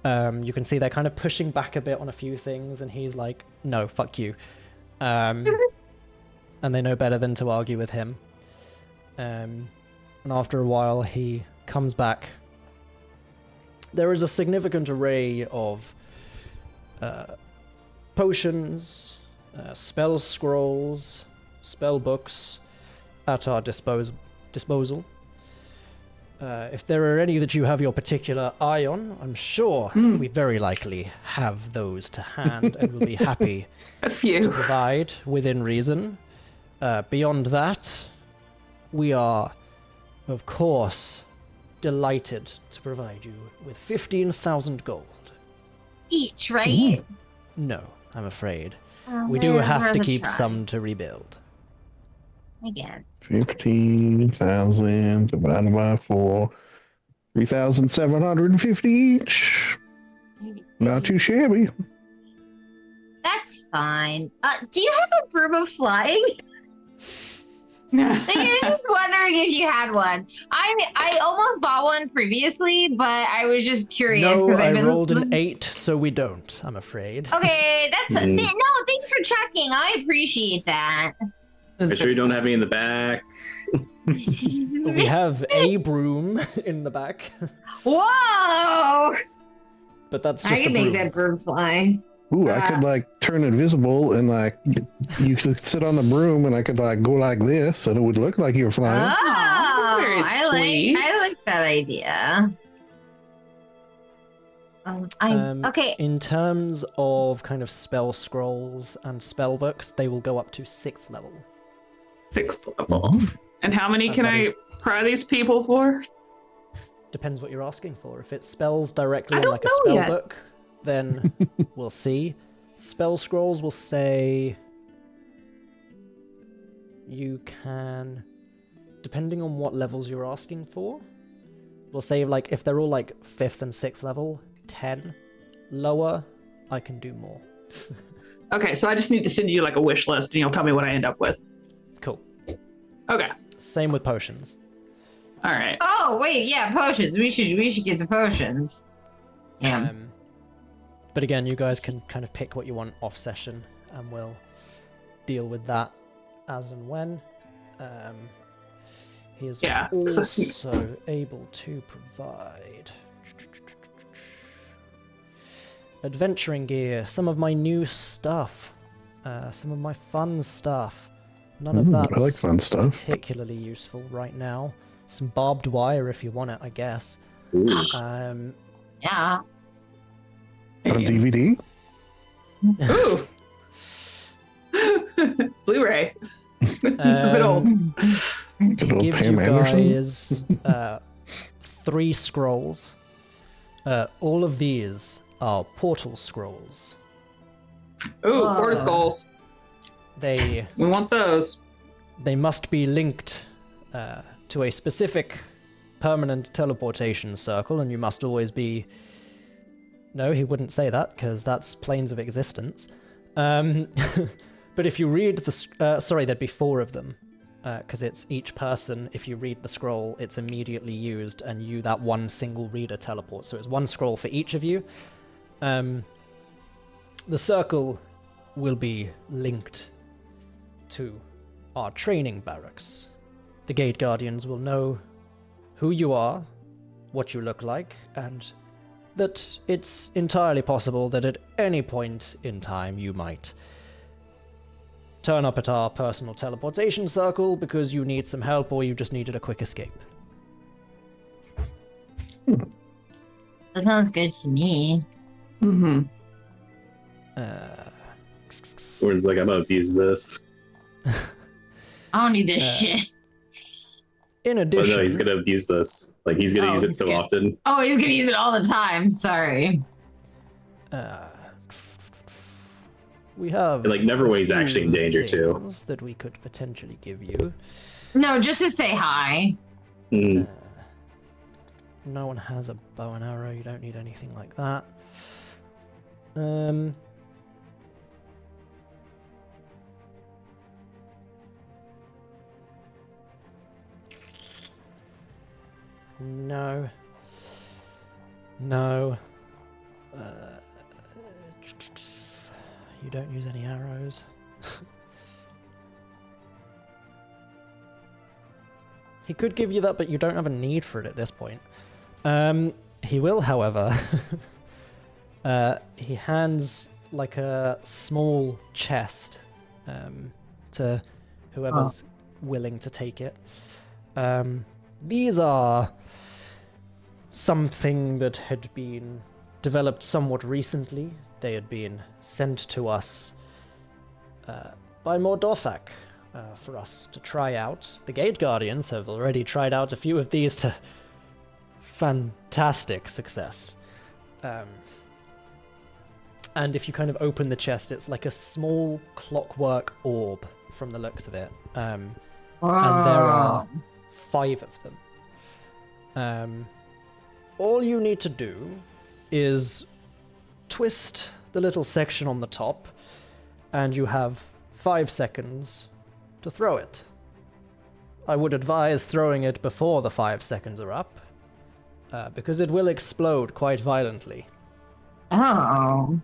You can see they're kind of pushing back a bit on a few things, and he's like, no, fuck you. And they know better than to argue with him. And after a while, he comes back. There is a significant array of potions, spell scrolls, spell books at our disposal. If there are any that you have your particular eye on, I'm sure we very likely have those to hand and will be happy A to few. provide within reason. Beyond that, we are, of course, delighted to provide you with 15,000 gold. Each, right? No, I'm afraid. Oh, We do it's have worth to a keep try, some to rebuild. I guess. 15,000 divided by 4. 3,750 each. Not too shabby. That's fine. Do you have a broom of flying? I was just wondering if you had one. I almost bought one previously, but I was just curious No, because I I've been rolled an 8, so we don't, I'm afraid. Okay, that's no. Thanks for checking. I appreciate that. Make sure you don't have any in the back. We have a broom in the back, Whoa! but that's just I a can broom. make that bird fly. Ooh, I could like turn invisible and like you could sit on the broom and I could like go like this and it would look like you were flying. that's very sweet. I like that idea. Okay. In terms of kind of spell scrolls and spell books, they will go up to 6th level. 6th level. And how many As can that I is- pry these people for? Depends what you're asking for. If it's spells directly I on don't like a know spell yet. book, then we'll see. Spell scrolls will say you can, depending on what levels you're asking for, we'll say like if they're all like 5th and 6th level, 10. Lower, I can do more. Okay, so I just need to send you like a wish list and you'll tell me what I end up with. Cool. Okay. Same with potions. All right. Oh wait, yeah, potions. We should get the potions. Yeah. But again, you guys can kind of pick what you want off session, and we'll deal with that as and when. He is Yeah. also able to provide adventuring gear, some of my new stuff, some of my fun stuff. None of that's I like fun stuff. particularly useful right now. Some barbed wire if you want it, I guess. Ooh. Yeah. On DVD? Ooh. Blu-ray. It's a bit old. Good old Gives Pam you Anderson. guys 3 scrolls. All of these are portal scrolls. Ooh, Whoa. porta skulls. They We want those. must be linked to a specific permanent teleportation circle, and you must always be... No, he wouldn't say that, because that's planes of existence. But if you read the... sorry, there'd be 4 of them, because it's each person, if you read the scroll, it's immediately used, and you, that one single reader, teleports. So it's 1 scroll for each of you. The circle will be linked to our training barracks. The Gate Guardians will know who you are, what you look like, and that it's entirely possible that at any point in time you might turn up at our personal teleportation circle because you need some help or you just needed a quick escape. That sounds good to me. Mm-hmm. Gordon's like, I'm gonna abuse this. I don't need this shit. In But addition, no, he's gonna abuse this. Like he's gonna use it he's so good. often. Oh, he's gonna use it all the time. Sorry. we have And, like, Neverway's a few actually in danger, too. things that we could potentially give you. No, just to say hi. Mm. No one has a bow and arrow, you don't need anything like that. No. No. You don't use any arrows. He could give you that, but you don't have a need for it at this point. He will, however. He hands like a small chest to whoever's willing to take it. These are something that had been developed somewhat recently. They had been sent to us by Mordothak for us to try out. The Gate Guardians have already tried out a few of these to fantastic success. And if you kind of open the chest, it's like a small clockwork orb from the looks of it. And there are 5 of them. All you need to do is twist the little section on the top, and you have 5 seconds to throw it. I would advise throwing it before the 5 seconds are up, because it will explode quite violently. Oh.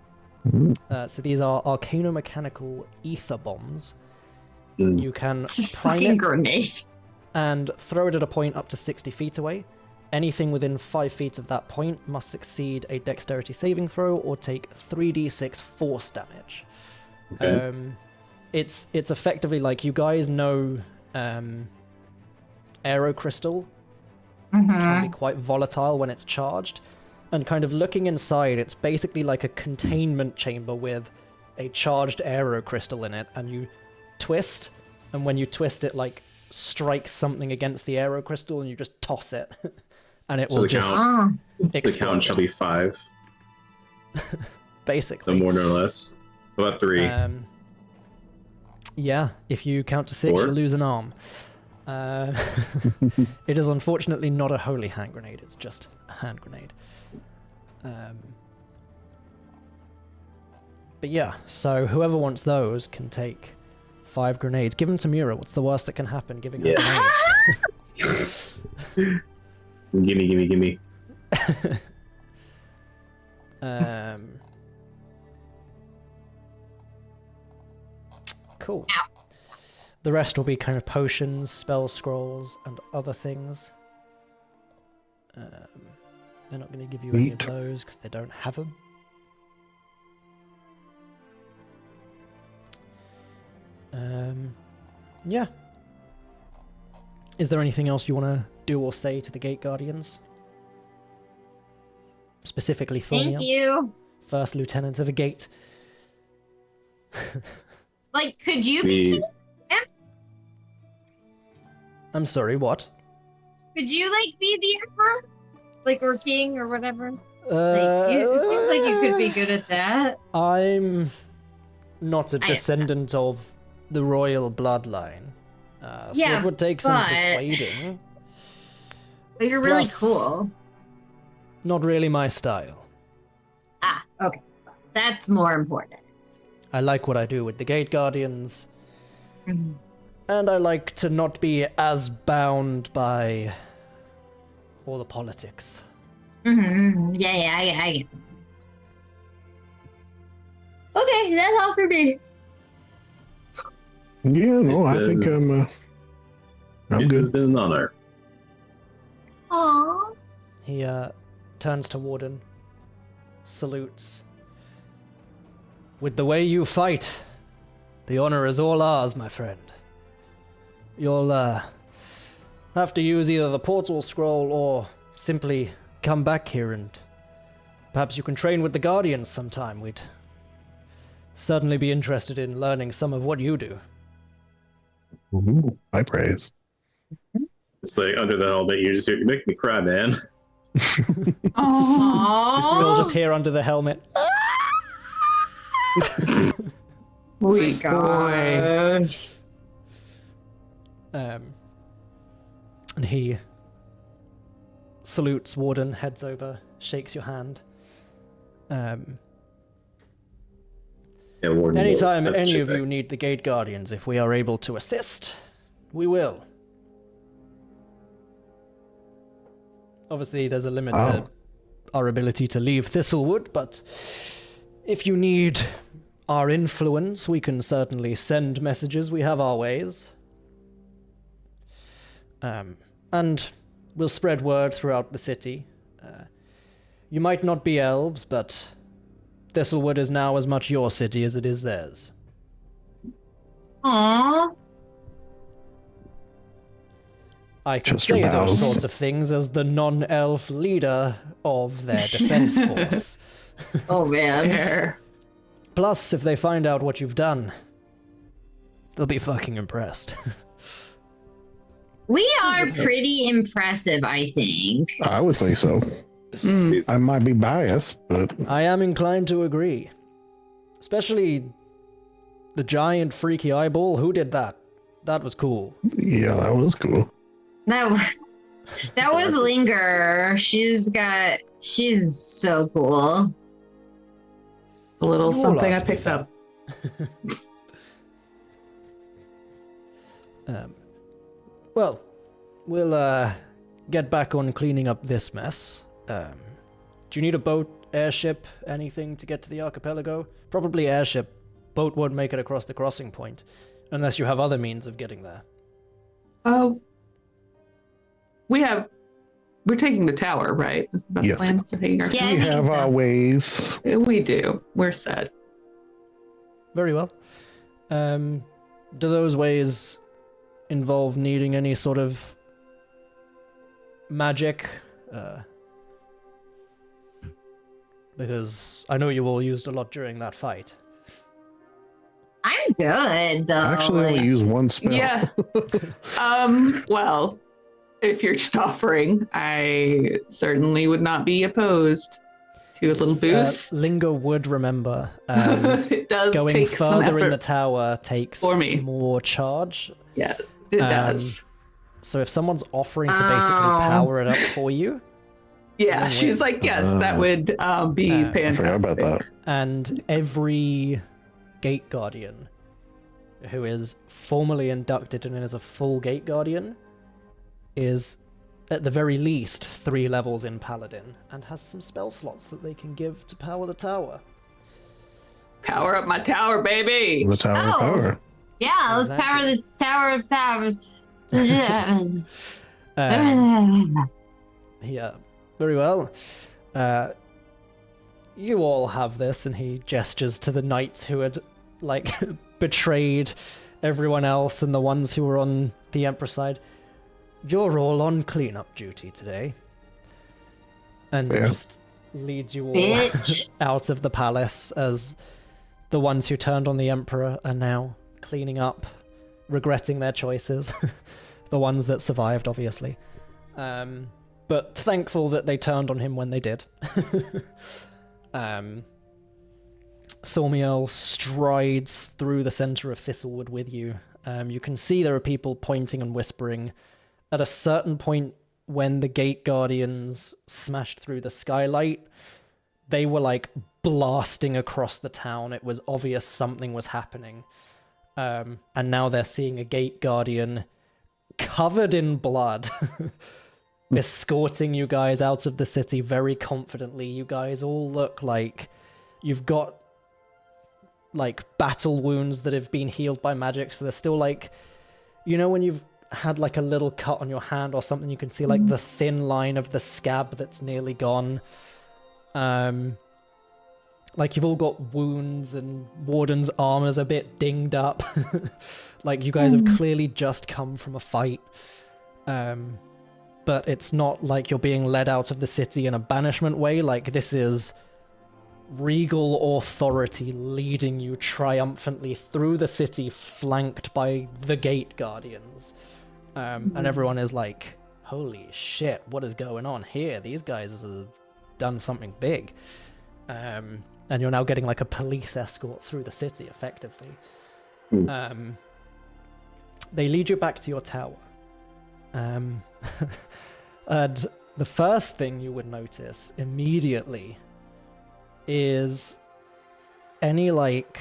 So these are arcano-mechanical ether bombs. Mm. You can It's a prime fucking it grenade. and throw it at a point up to 60 feet away. Anything within 5 feet of that point must succeed a dexterity saving throw or take 3d6 force damage. Okay. It's effectively like, you guys know aerocrystal can be quite volatile when it's charged, and kind of looking inside, it's basically like a containment chamber with a charged aerocrystal in it, and you twist, and when you twist it, like strikes something against the aerocrystal, and you just toss it, and it So will the just count- The explode. count shall be 5, Basically. no more, no less. About 3. Yeah, if you count to 6, 4? you lose an arm. It is unfortunately not a holy hand grenade, it's just a hand grenade. But yeah, so whoever wants those can take 5 grenades. Give them to Mira. What's the worst that can happen giving her grenades? Gimme. Cool. The rest will be kind of potions, spell scrolls, and other things. They're not going to give you any of Sweet. those because they don't have them. Yeah. Is there anything else you want to do or say to the Gate Guardians? Specifically Thornia, Thank you. First Lieutenant of the Gate. Like, could you be? We, I'm sorry, what? Could you like be the emperor, like, or king or whatever? Like, it seems like you could be good at that. I'm not a descendant of the royal bloodline. So Yeah, it would take some but- persuading. But you're really Plus- cool. Not really my style. Ah, okay. That's more important. I like what I do with the Gate Guardians, Mhm. and I like to not be as bound by all the politics. Mm-hmm. Yeah, I get it. Okay, that's all for me. Yeah, no, I think I'm it has good. been an honor. Aww. He turns to Warden, salutes. With the way you fight, the honor is all ours, my friend. You'll have to use either the portal scroll or simply come back here, and perhaps you can train with the Guardians sometime. We'd certainly be interested in learning some of what you do. Ooh, high praise. It's like under the helmet, you make me cry, man. Oh, We'll just hear under the helmet. We God. And he salutes Warden, heads over, shakes your hand. Yeah, Warden, Anytime we'll have to any check of back. you need the Gate Guardians, if we are able to assist, we will. Obviously, there's a limit to our ability to leave Thistlewood, but if you need our influence, we can certainly send messages. We have our ways. And we'll spread word throughout the city. You might not be elves, but Thistlewood is now as much your city as it is theirs. Aww. I can Just say those bows. sorts of things as the non-elf leader of their defense force. Oh man. Plus, if they find out what you've done, They'll be fucking impressed. We are pretty impressive, I think. I would say so. I might be biased, but I am inclined to agree. Especially the giant freaky eyeball. Who did that? That was cool. yeah, that was cool. That was Linger. She's so cool. A little You all something are, I to be picked fair. up. Well, we'll get back on cleaning up this mess. Do you need a boat, airship, anything to get to the archipelago? Probably airship. Boat won't make it across the crossing point, unless you have other means of getting there. Oh, we're taking the tower, right? Is that the Yes. plan? We're taking our Yeah. I We think have so. our ways. We do. We're set. Very well. Do those ways involve needing any sort of magic? Because I know you all used a lot during that fight. I'm good though. I actually only use one spell. Yeah. Well, if you're just offering, I certainly would not be opposed to a little boost. Lingo would remember. It does Going take some further in effort the tower takes for me. more charge. Yeah, it does. So if someone's offering to basically Oh. power it up for you, Yeah, win-win. she's like, yes, that would be I I forgot fantastic. about that. and every gate guardian who is formally inducted and is a full gate guardian is at the very least 3 levels in paladin and has some spell slots that they can give to power the tower. Power up my tower, baby. The Tower of Oh. Power. Yeah, let's power the tower of power. Yeah, very well. You all have this, and he gestures to the knights who had, like, betrayed everyone else and the ones who were on the Emperor side. You're all on cleanup duty today. And Yeah. just leads you all Bitch. out of the palace as the ones who turned on the Emperor are now cleaning up, regretting their choices. The ones that survived, obviously. But thankful that they turned on him when they did. Thormiel strides through the center of Thistlewood with you. You can see there are people pointing and whispering. At a certain point, when the Gate Guardians smashed through the skylight, they were like blasting across the town. It was obvious something was happening. And now they're seeing a Gate Guardian covered in blood, escorting you guys out of the city very confidently. You guys all look like you've got like battle wounds that have been healed by magic, so they're still like, you know, when you've had like a little cut on your hand or something, you can see like the thin line of the scab that's nearly gone. Like you've all got wounds and Warden's armor's a bit dinged up. Like you guys have clearly just come from a fight. But it's not like you're being led out of the city in a banishment way. Like this is regal authority leading you triumphantly through the city, flanked by the Gate Guardians. And everyone is like, holy shit, what is going on here? These guys have done something big. And you're now getting like a police escort through the city, effectively. They lead you back to your tower. And the first thing you would notice immediately is any like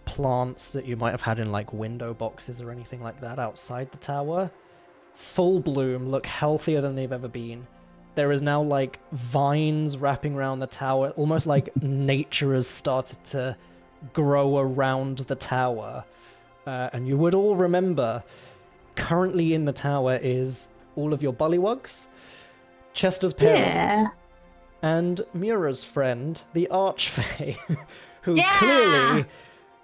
plants that you might have had in like window boxes or anything like that outside the tower. Full bloom, look healthier than they've ever been. There is now like vines wrapping around the tower, almost like nature has started to grow around the tower. And you would all remember, currently in the tower is all of your bullywugs, Chester's parents, and Mura's friend, the Archfey, who clearly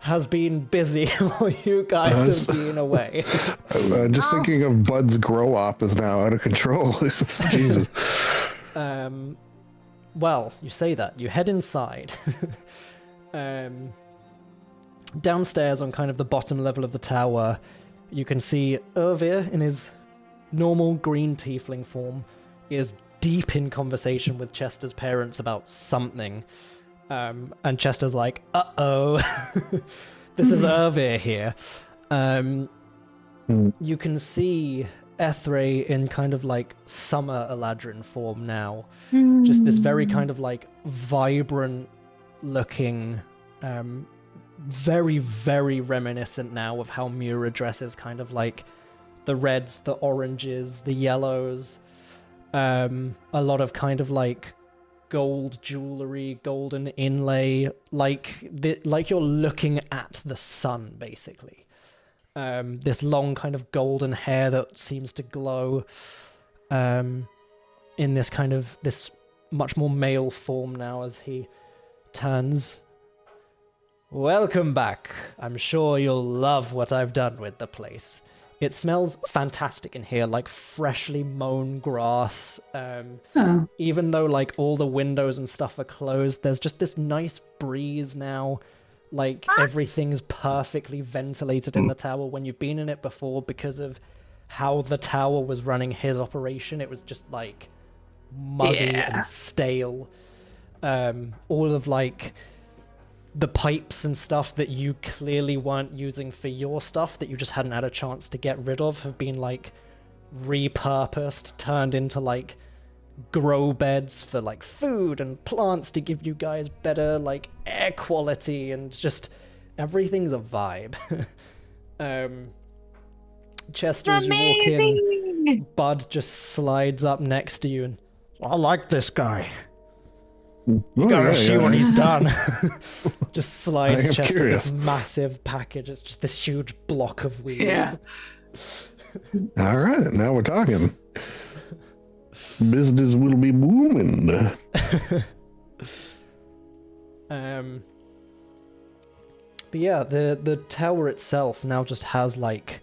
has been busy while you guys have been away. Just thinking of Bud's grow op is now out of control. Jesus. Well, you say that. You head inside. downstairs on kind of the bottom level of the tower, you can see Ervir in his normal green tiefling form is deep in conversation with Chester's parents about something. And Chester's like, uh-oh, this is Ervir here. You can see Ethray in kind of like summer Eladrin form now. Just this very kind of like vibrant looking, very, very reminiscent now of how Mura dresses, kind of like the reds, the oranges, the yellows, a lot of kind of like gold jewelry, golden inlay, like you're looking at the sun, basically. This long kind of golden hair that seems to glow, in this kind of this much more male form now as he turns. Welcome back. I'm sure you'll love what I've done with the place. It smells fantastic in here, like freshly mown grass. Even though like all the windows and stuff are closed, there's just this nice breeze now. Like everything's perfectly ventilated in the tower. When you've been in it before, because of how the tower was running his operation, it was just like muggy and stale. All of like the pipes and stuff that you clearly weren't using for your stuff that you just hadn't had a chance to get rid of have been like repurposed, turned into like grow beds for like food and plants to give you guys better like air quality, and just everything's a vibe. Chester, as you walk in, Bud just slides up next to you and, I like this guy. You gotta see what he's done. Just slides Chester this massive package. It's just this huge block of weed. Yeah. All right, now we're talking. Business will be booming. But yeah, the tower itself now just has like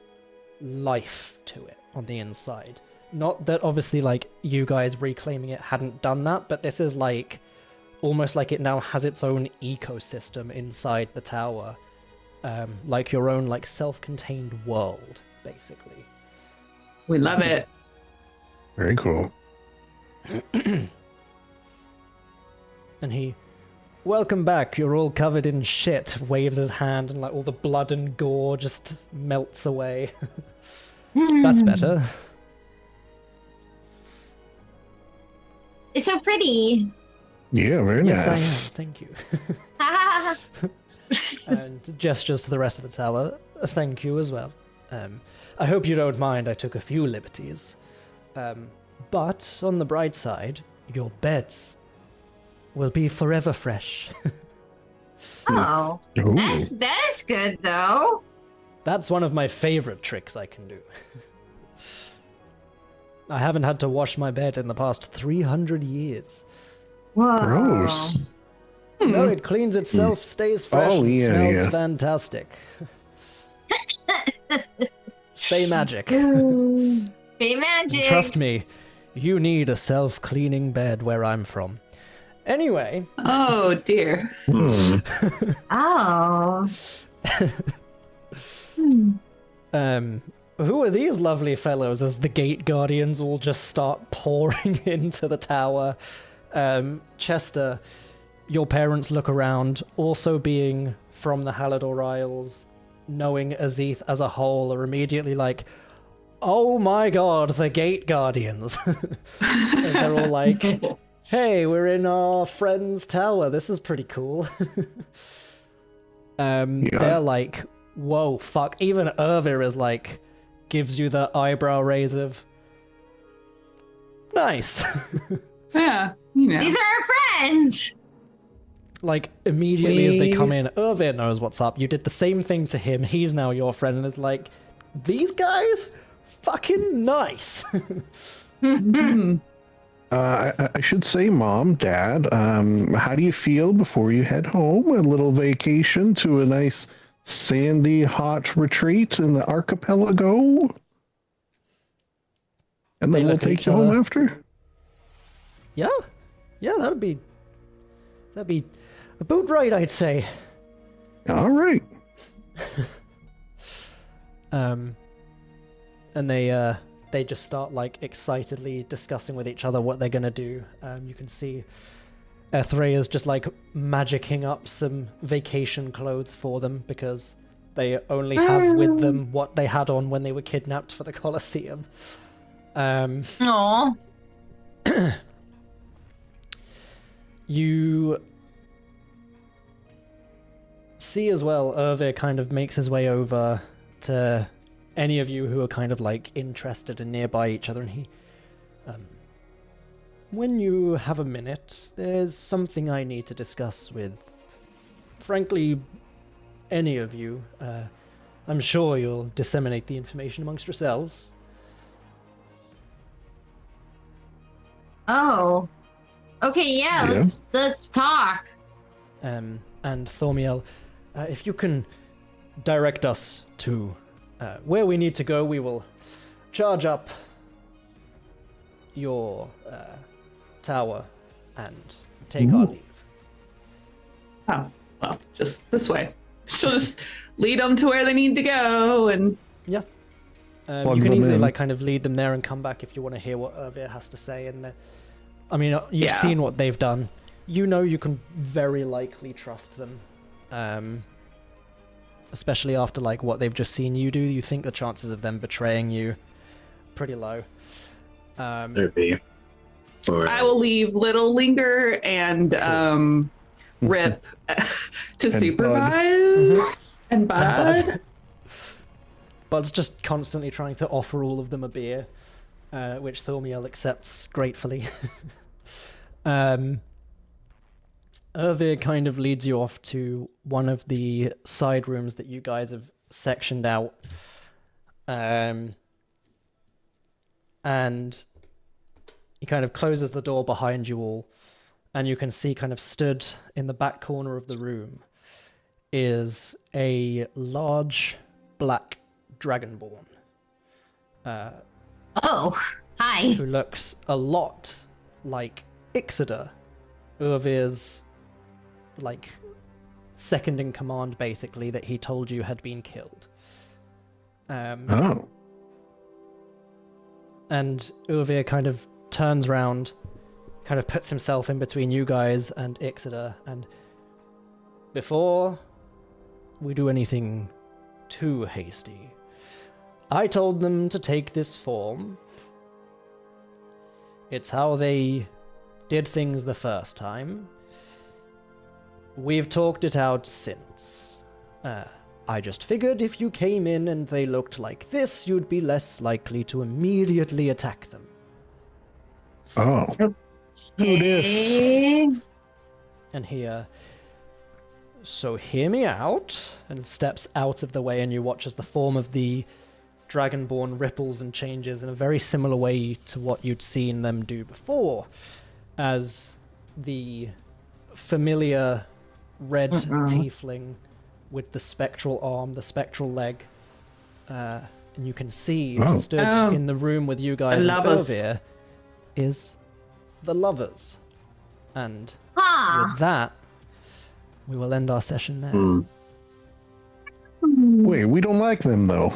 life to it on the inside. Not that obviously like you guys reclaiming it hadn't done that, but this is like almost like it now has its own ecosystem inside the tower, like your own like self-contained world, basically. We love it. Very cool. And he, welcome back, you're all covered in shit, waves his hand, and like all the blood and gore just melts away. That's better. It's so pretty. Yeah, very Yes, nice. I am. Thank you. And gestures to the rest of the tower. Thank you as well. I hope you don't mind I took a few liberties. But on the bright side, your beds will be forever fresh. Oh, Ooh. that's good though. That's one of my favorite tricks I can do. I haven't had to wash my bed in the past 300 years. Whoa. Gross. No, it cleans itself, stays fresh, Oh, and yeah, smells yeah. fantastic. Say magic. Be magic. Trust me, you need a self-cleaning bed where I'm from. Anyway. Oh dear. Oh. Who are these lovely fellows as the gate guardians all just start pouring into the tower? Chester, your parents look around, also being from the Halador Isles, knowing Azith as a whole, are immediately like, oh my god, the gate guardians. And they're all like, hey, we're in our friend's tower, this is pretty cool. They're like, whoa, fuck. Even Ervir is like, gives you the eyebrow raise of, nice. Yeah. You know. These are our friends. Like, immediately as they come in, Ervir knows what's up. You did the same thing to him. He's now your friend and is like, these guys? Fucking nice. I should say, Mom, Dad, how do you feel before you head home? A little vacation to a nice sandy, hot retreat in the archipelago? And then we'll take you home after? Yeah, that'd be about right, I'd say. All right. And they just start like excitedly discussing with each other what they're gonna do. You can see Ethraea's just like magicking up some vacation clothes for them because they only have with them what they had on when they were kidnapped for the Colosseum. Aww. You see as well, Irvir kind of makes his way over to any of you who are kind of like interested and nearby each other, and he, when you have a minute, there's something I need to discuss with, frankly, any of you. I'm sure you'll disseminate the information amongst yourselves. Oh. Okay, yeah. Let's talk. And Thormiel, if you can direct us to where we need to go, we will charge up your tower and take our leave. Oh, well, just this way. She'll just lead them to where they need to go, and yeah. Plug You can them easily in. like kind of lead them there and come back if you want to hear what Irvir has to say. And I mean, you've Yeah. seen what they've done. You know you can very likely trust them. Especially after like what they've just seen you do. You think the chances of them betraying you pretty low. There'd be. Or I will leave Little Linger and Rip to supervise. And Bud. Bud's just constantly trying to offer all of them a beer, which Thormiel accepts gratefully. Irvir kind of leads you off to one of the side rooms that you guys have sectioned out. And he kind of closes the door behind you all, and you can see kind of stood in the back corner of the room is a large black dragonborn. Oh, hi. Who looks a lot like Ixida, Irvir's like second in command, basically, that he told you had been killed. Oh. And Irvir kind of turns round, kind of puts himself in between you guys and Ixida, and before we do anything too hasty, I told them to take this form. It's how they did things the first time. We've talked it out since. I just figured if you came in and they looked like this, you'd be less likely to immediately attack them. Oh. Who dis? And he, so hear me out, and steps out of the way, and you watch as the form of the Dragonborn ripples and changes in a very similar way to what you'd seen them do before, as the familiar red tiefling with the spectral arm, the spectral leg, and you can see stood in the room with you guys and Irvir is the lovers. And with that, we will end our session there. Wait, we don't like them though.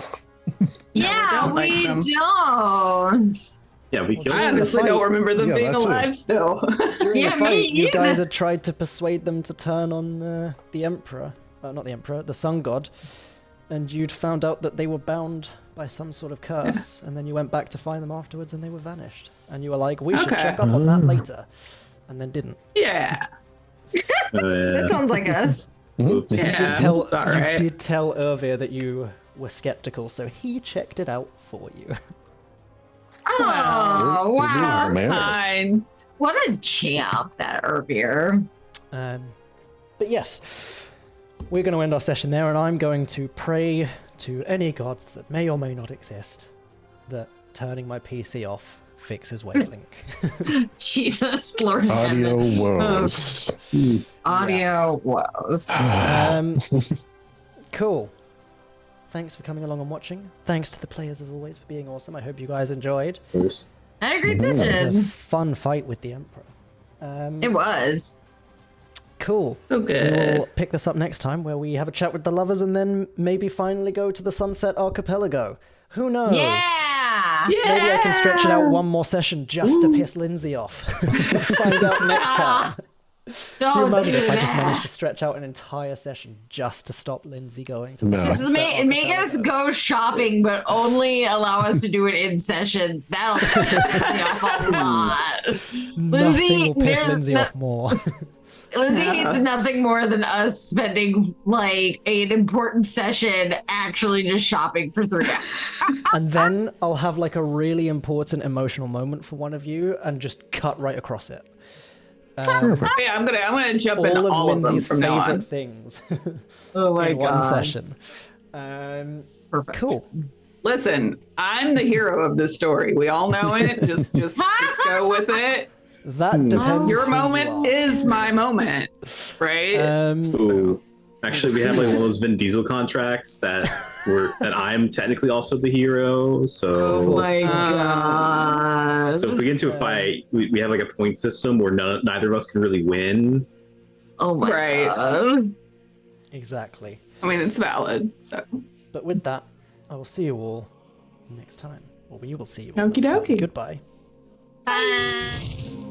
Yeah, like we them. don't. Yeah, we killed I him. honestly don't remember them Yeah, being that too. alive still. During Yeah, the me fight, you either. guys had tried to persuade them to turn on the Emperor. Not the Emperor, the Sun God. And you'd found out that they were bound by some sort of curse, and then you went back to find them afterwards and they were vanished. And you were like, we should Okay. check up on that later. And then didn't. Yeah. That sounds like us. Oops. Yeah. You did tell, it's all you right. did tell Irvir that you were skeptical, so he checked it out for you. Oh, wow. Man. Fine. What a champ, that Irvir. But yes, we're going to end our session there, and I'm going to pray to any gods that may or may not exist that turning my PC off fixes Wavelink. Jesus, Lord. Audio heaven. woes. Audio woes. Cool. Thanks for coming along and watching. Thanks to the players as always for being awesome. I hope you guys enjoyed. Oops. I had a great It was a session. fun fight with the Emperor. It was. Cool. So We good. will pick this up next time where we have a chat with the lovers and then maybe finally go to the Sunset Archipelago. Who knows? Yeah. Maybe I can stretch it out one more session just to piss Lindsay off. We'll find out next time. Can you Don't imagine do if I just managed to that. stretch out an entire session just to stop Lindsay going to the No. Just Sunset make us Archipelago? go shopping, but only allow us to do it in session. That'll piss me off a lot. Nothing will piss there's Lindsay off more. Lindsay hates nothing more than us spending like an important session actually just shopping for 3 hours. And then I'll have like a really important emotional moment for one of you and just cut right across it. Yeah, I'm gonna jump in All all of of them Lindsay's from now favorite on. things Oh my in god. one session. Perfect. Cool. Listen, I'm the hero of this story. We all know it. Just go with it. That depends. Your who you moment ask. is my moment, right? Ooh. Actually, we have like one of those Vin Diesel contracts that I'm technically also the hero. So, Oh my god. so if we get into a fight, we have like a point system where neither of us can really win. Oh my Right. god. Exactly. I mean, it's valid. So But with that, I will see you all next time. Or we will see you all Okie next time. dokie. Goodbye. Bye.